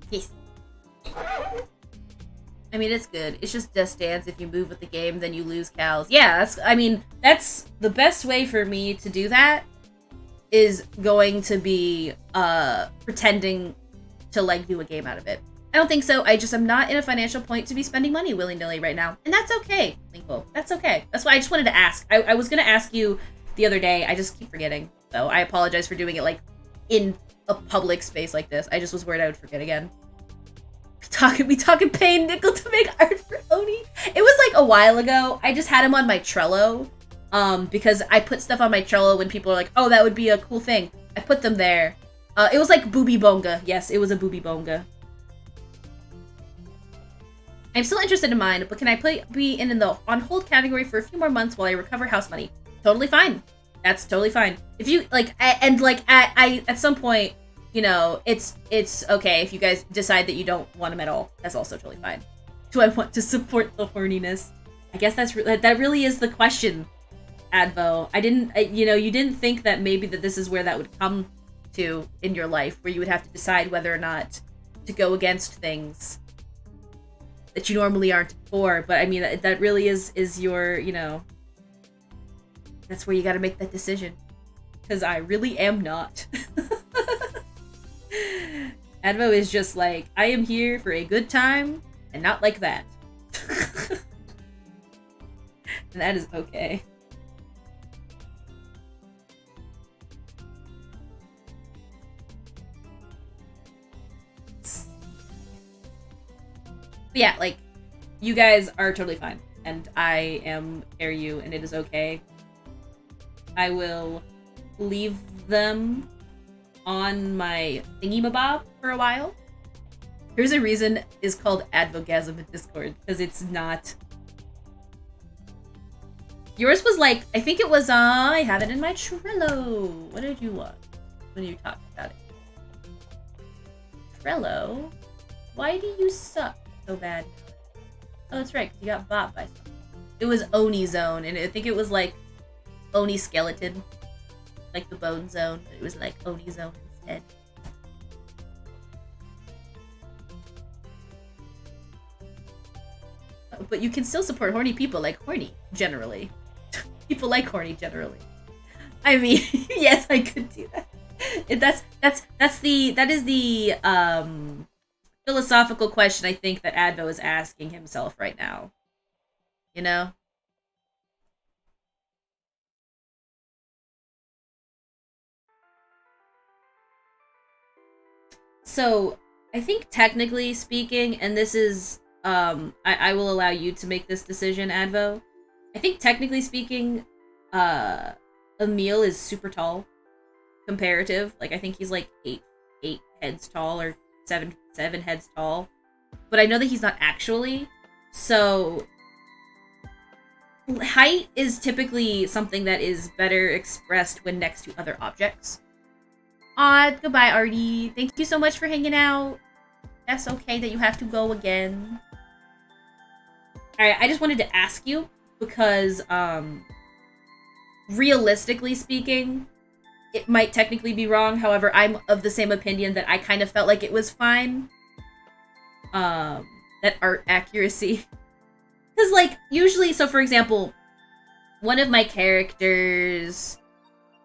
Yes. I mean, it's good. It's just Just Dance. If you move with the game, then you lose cows. Yeah, that's the best way for me to do that is going to be pretending to, like, do a game out of it. I don't think so. I'm not in a financial point to be spending money willy-nilly right now. And that's okay, Linkle. That's okay. That's why I just wanted to ask. I was going to ask you the other day. I just keep forgetting. So I apologize for doing it, like, in a public space like this. I just was worried I would forget again. We talking paying Nickel to make art for Oni. It was like a while ago. I just had him on my Trello, because I put stuff on my Trello when people are like, "Oh, that would be a cool thing." I put them there. It was like Booby Bonga. Yes, it was a Booby Bonga. I'm still interested in mine, but can I be in the on hold category for a few more months while I recover house money? Totally fine. That's totally fine. If you like, at some point, you know, it's okay if you guys decide that you don't want him at all. That's also totally fine. Do I want to support the horniness? I guess that really is the question, Advo. You know, you didn't think that maybe that this is where that would come to in your life, where you would have to decide whether or not to go against things that you normally aren't for. But I mean, that really is your, you know, that's where you got to make that decision. Because I really am not. Advo is just like, I am here for a good time, and not like that. And that is okay. But yeah, like, you guys are totally fine. And I am you, and it is okay. I will leave them on my thingy-mabob for a while. Here's a reason is called Advogasm in Discord, because it's not... Yours was like, I think it was, I have it in my Trello. What did you want when you talked about it? Trello? Why do you suck so bad? Oh, that's right, you got bought by something. It was Oni Zone, and I think it was like Oni Skeleton. Like the Bone Zone, but it was like Oni Zone instead. But you can still support horny people like horny, generally. People like horny, generally. I mean, yes, I could do that. That is the philosophical question I think that Advo is asking himself right now. You know? So, I think technically speaking, and this is, I will allow you to make this decision, Advo. I think technically speaking, Emil is super tall. Comparative. Like, I think he's like eight heads tall, or seven heads tall. But I know that he's not actually. So, height is typically something that is better expressed when next to other objects. Goodbye, Artie. Thank you so much for hanging out. That's okay that you have to go again. Alright, I just wanted to ask you, because, realistically speaking, it might technically be wrong. However, I'm of the same opinion that I kind of felt like it was fine. That art accuracy. Because, like, usually, so for example, one of my characters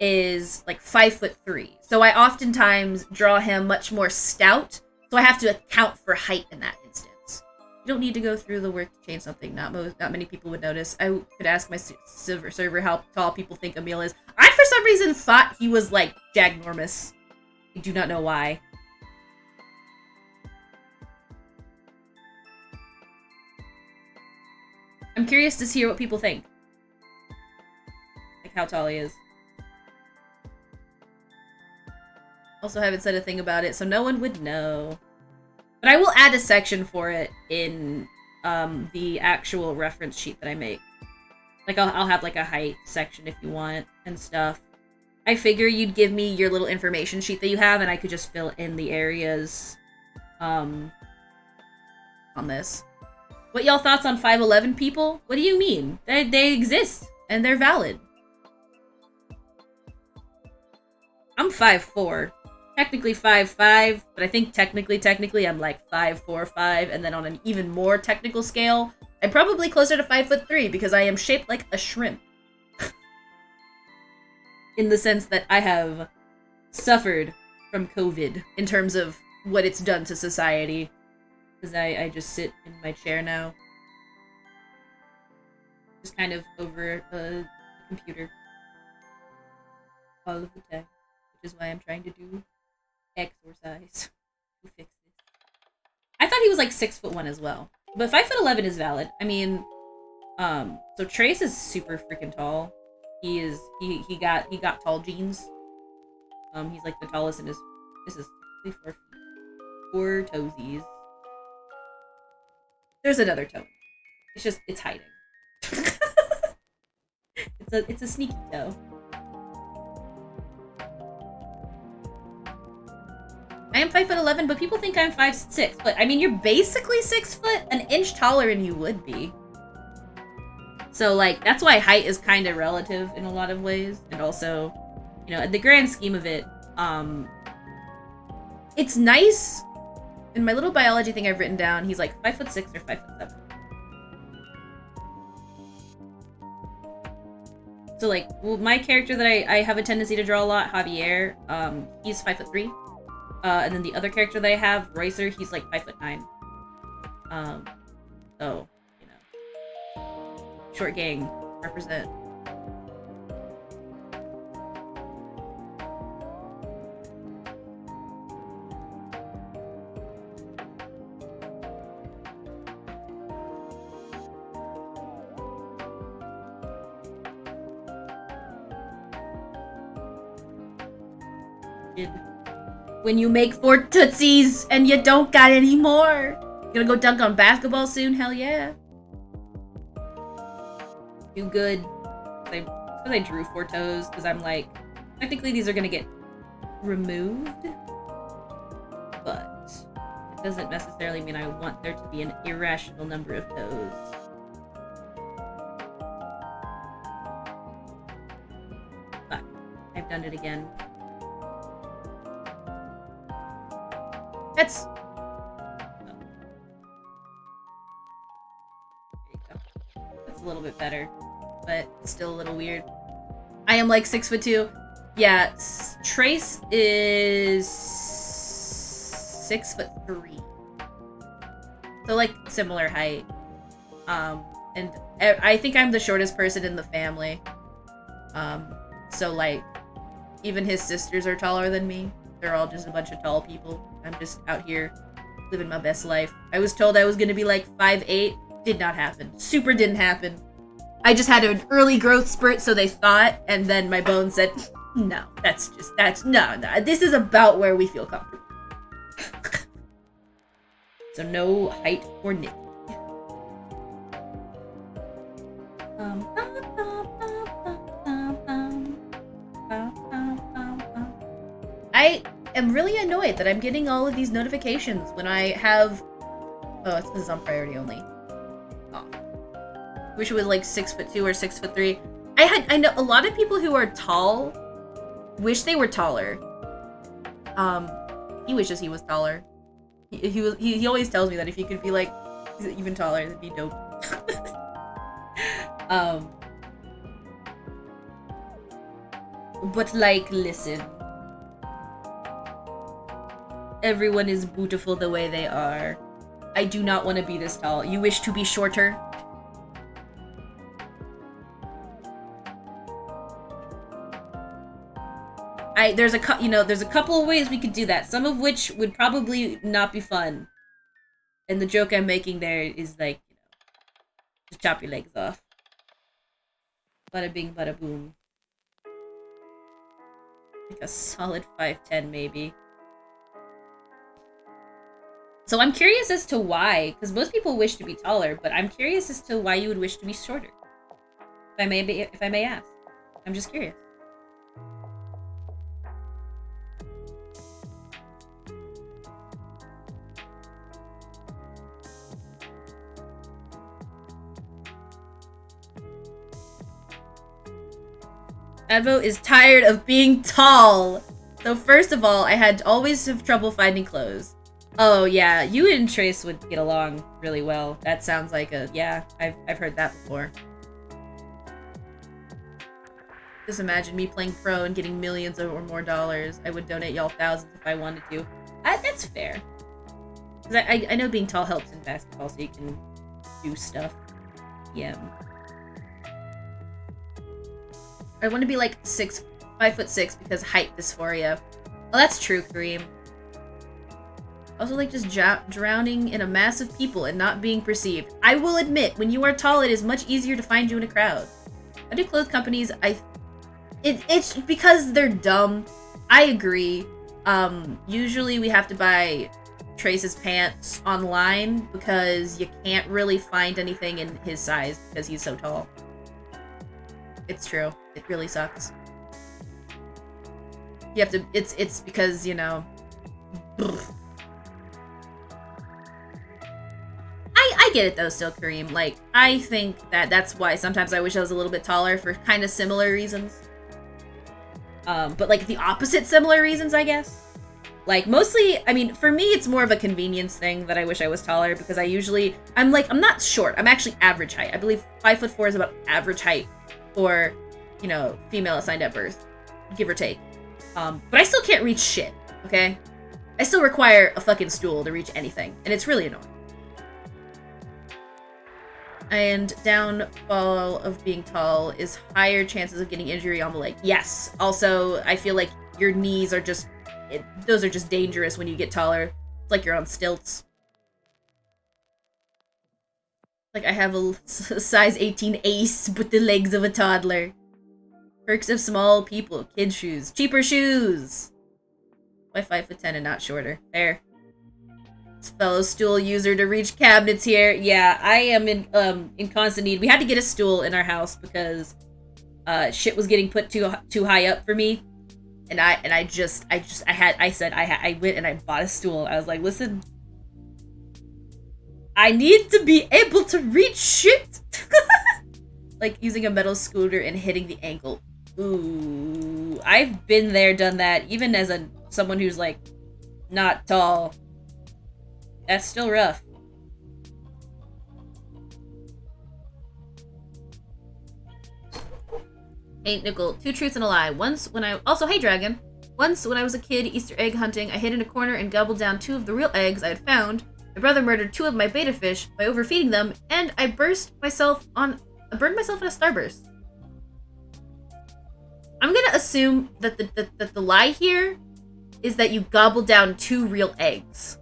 is like 5'3", so I oftentimes draw him much more stout, so I have to account for height in that instance. You don't need to go through the work to change something. Not many people would notice. I could ask my server how tall people think Emil is. I, for some reason, thought he was like jagnormous. I do not know why. I'm curious to hear what people think. Like how tall he is. Also haven't said a thing about it, so no one would know. But I will add a section for it in the actual reference sheet that I make. Like, I'll have, like, a height section if you want and stuff. I figure you'd give me your little information sheet that you have, and I could just fill in the areas on this. What y'all thoughts on 5'11" people? What do you mean? They exist, and they're valid. I'm 5'4". Technically 5'5", but I think technically I'm like 5'4", and then on an even more technical scale, I'm probably closer to 5'3", because I am shaped like a shrimp. In the sense that I have suffered from COVID in terms of what it's done to society. Because I just sit in my chair now. Just kind of over a computer. All of the time. Which is why I'm trying to do exercise to fix this. I thought he was like 6'1" as well. But 5'11" is valid. I mean, so Trace is super freaking tall. He got tall genes. He's like the tallest in his, this is 4 feet. 4 toesies. There's another toe. It's hiding. it's a sneaky toe. I am 5'11", but people think I'm 5'6". But I mean, you're basically 6 foot, an inch taller than you would be. So like, that's why height is kind of relative in a lot of ways. And also, you know, in the grand scheme of it, it's nice. In my little biology thing I've written down, he's like 5'6" or 5'7". So like, well, my character that I have a tendency to draw a lot, Javier, he's 5'3". And then the other character that I have, Roycer, he's like 5'9". So, you know, short gang represent. When you make 4 Tootsies and you don't got any more. You gonna go dunk on basketball soon? Hell yeah. Do good. I drew 4 toes, because I'm like, technically these are gonna get removed. But it doesn't necessarily mean I want there to be an irrational number of toes. Fuck. I've done it again. That's... Oh. There you go. That's a little bit better, but it's still a little weird. I am like 6'2". Yeah, Trace is 6'3". So like similar height. And I think I'm the shortest person in the family. So like, even his sisters are taller than me. They're all just a bunch of tall people. I'm just out here living my best life. I was told I was gonna be like 5'8". Did not happen. Super didn't happen. I just had an early growth spurt, so they thought, and then my bones said, no, no, this is about where we feel comfortable. So no height or nip. I am really annoyed that I'm getting all of these notifications when I have... Oh, it's because it's on priority only. Oh. Wish it was like 6'2" or 6'3". I know a lot of people who are tall wish they were taller. He wishes he was taller. He always tells me that if he could be like even taller, it'd be dope. But like, listen. Everyone is beautiful the way they are. I do not want to be this tall. You wish to be shorter? There's a couple of ways we could do that. Some of which would probably not be fun. And the joke I'm making there is like, you know, just chop your legs off. Bada bing, bada boom. Like a solid 5'10" maybe. So I'm curious as to why, because most people wish to be taller, but I'm curious as to why you would wish to be shorter. If I may ask. I'm just curious. Advo is tired of being tall. So first of all, I had always have trouble finding clothes. Oh yeah, you and Trace would get along really well. That sounds like a... Yeah, I've heard that before. Just imagine me playing pro and getting millions or more dollars. I would donate y'all thousands if I wanted to. That's fair. Because I know being tall helps in basketball, so you can do stuff. Yeah. I want to be like 5'6" because height dysphoria. Oh, that's true, Kareem. Also, like, just drowning in a mass of people and not being perceived. I will admit, when you are tall, it is much easier to find you in a crowd. Why do clothes companies... It's because they're dumb. I agree. Usually we have to buy Trace's pants online because you can't really find anything in his size because he's so tall. It's true. It really sucks. You have to... It's because, you know... I get it though still, Kareem. Like, I think that that's why sometimes I wish I was a little bit taller for kind of similar reasons. But like the opposite similar reasons, I guess. Like, mostly, I mean, for me, it's more of a convenience thing that I wish I was taller, because I'm not short. I'm actually average height. I believe 5'4" is about average height for, you know, female assigned at birth, give or take. But I still can't reach shit, okay? I still require a fucking stool to reach anything, and it's really annoying. And downfall of being tall is higher chances of getting injury on the leg. Yes. Also, I feel like your knees are just... those are just dangerous when you get taller. It's like you're on stilts. Like, I have a size 18 ace with the legs of a toddler. Perks of small people. Kid shoes. Cheaper shoes! Why 5'10" and not shorter? There. Fellow stool user to reach cabinets here. Yeah, I am in constant need. We had to get a stool in our house because shit was getting put too high up for me. And I went and I bought a stool. I was like, listen, I need to be able to reach shit. Like using a metal scooter and hitting the ankle. Ooh, I've been there, done that. Even as someone who's like not tall, that's still rough. Hey, Nickel, 2 truths and a lie. Hey, Dragon. Once, when I was a kid Easter egg hunting, I hid in a corner and gobbled down 2 of the real eggs I had found. My brother murdered 2 of my beta fish by overfeeding them, and I burned myself in a starburst. I'm gonna assume that the lie here is that you gobbled down 2 real eggs.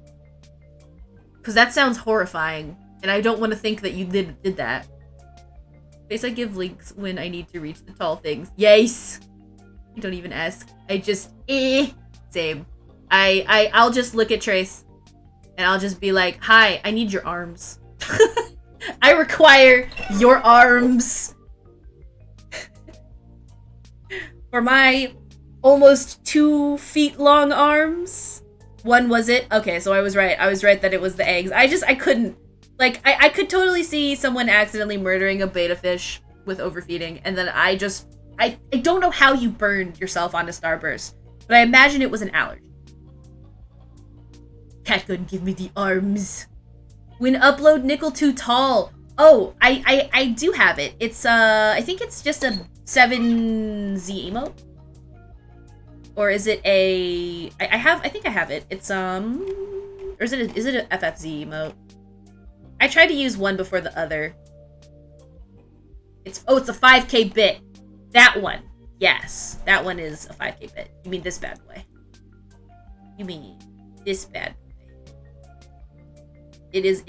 Because that sounds horrifying, and I don't want to think that you did that. Face I give links when I need to reach the tall things. Yes! You don't even ask. I just, same. I'll just look at Trace, and I'll just be like, hi, I need your arms. I require your arms. For my almost 2 feet long arms. 1 was it? Okay, so I was right. I was right that it was the eggs. I couldn't. Like, I could totally see someone accidentally murdering a beta fish with overfeeding, and then I don't know how you burned yourself on a starburst, but I imagine it was an allergy. Cat couldn't give me the arms. When upload Nickel too tall. Oh, I do have it. It's, I think it's just a 7Z emote. Or is it a... I think I have it. It's, or is it a FFZ emote? I tried to use one before the other. It's a 5K bit. That one. Yes. That one is a 5K bit. You mean this bad boy. You mean this bad boy. It is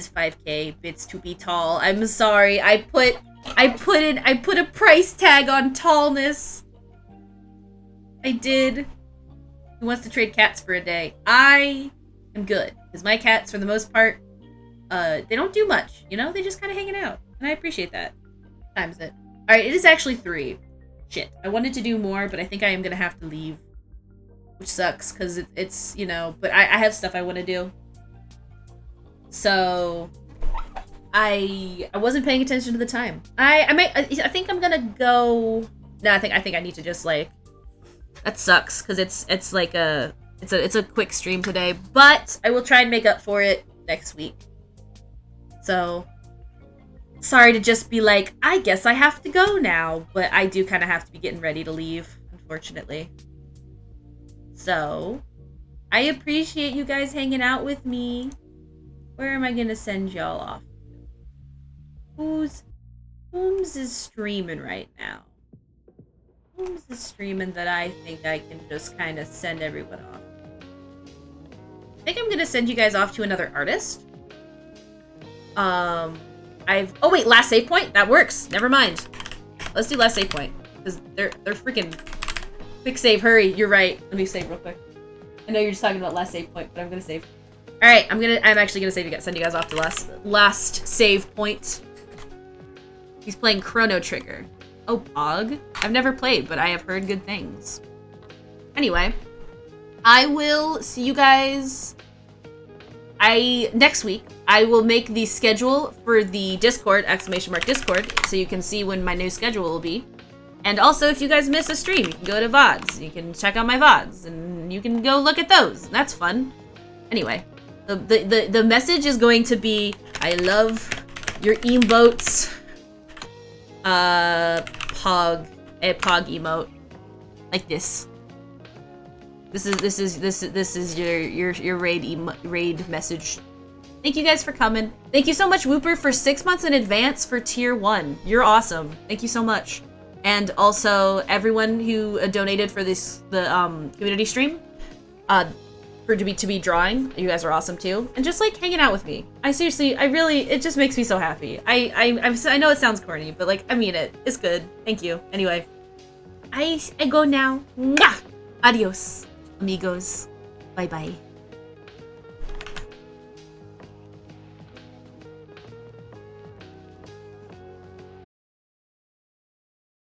5K bits to be tall. I'm sorry. I put a price tag on tallness. I did. Who wants to trade cats for a day? I am good. Because my cats, for the most part, they don't do much. You know? They just kind of hanging out. And I appreciate that. Times it. Alright, it is actually 3. Shit. I wanted to do more, but I think I am going to have to leave. Which sucks, because it's, you know... But I have stuff I want to do. So... I wasn't paying attention to the time. I think I'm gonna go... No, I think I need to just, like... That sucks, because it's like a quick stream today, but I will try and make up for it next week. So, sorry to just be like, I guess I have to go now, but I do kind of have to be getting ready to leave, unfortunately. So, I appreciate you guys hanging out with me. Where am I gonna send y'all off? Who's is streaming right now? Who's the streaming that I think I can just kind of send everyone off? I think I'm gonna send you guys off to another artist. Oh wait, last save point? That works. Never mind. Let's do last save point. Because they're freaking... Quick save, hurry. You're right. Let me save real quick. I know you're just talking about last save point, but I'm gonna save. Alright, I'm actually gonna send you guys off to last save point. He's playing Chrono Trigger. Oh, Pog? I've never played, but I have heard good things. Anyway, I will see you guys next week. I will make the schedule for the Discord, !Discord, so you can see when my new schedule will be. And also, if you guys miss a stream, you can go to VODs. You can check out my VODs, and you can go look at those. That's fun. Anyway, the message is going to be, I love your emotes. Pog emote. Like this. This is your raid message. Thank you guys for coming. Thank you so much, Whooper, for 6 months in advance for tier 1. You're awesome. Thank you so much. And also everyone who donated for the community stream, to be drawing. You guys are awesome too. And just like hanging out with me. It just makes me so happy. I know it sounds corny, but like I mean it. It's good. Thank you. Anyway, I go now. Mwah! Adios, amigos. Bye bye.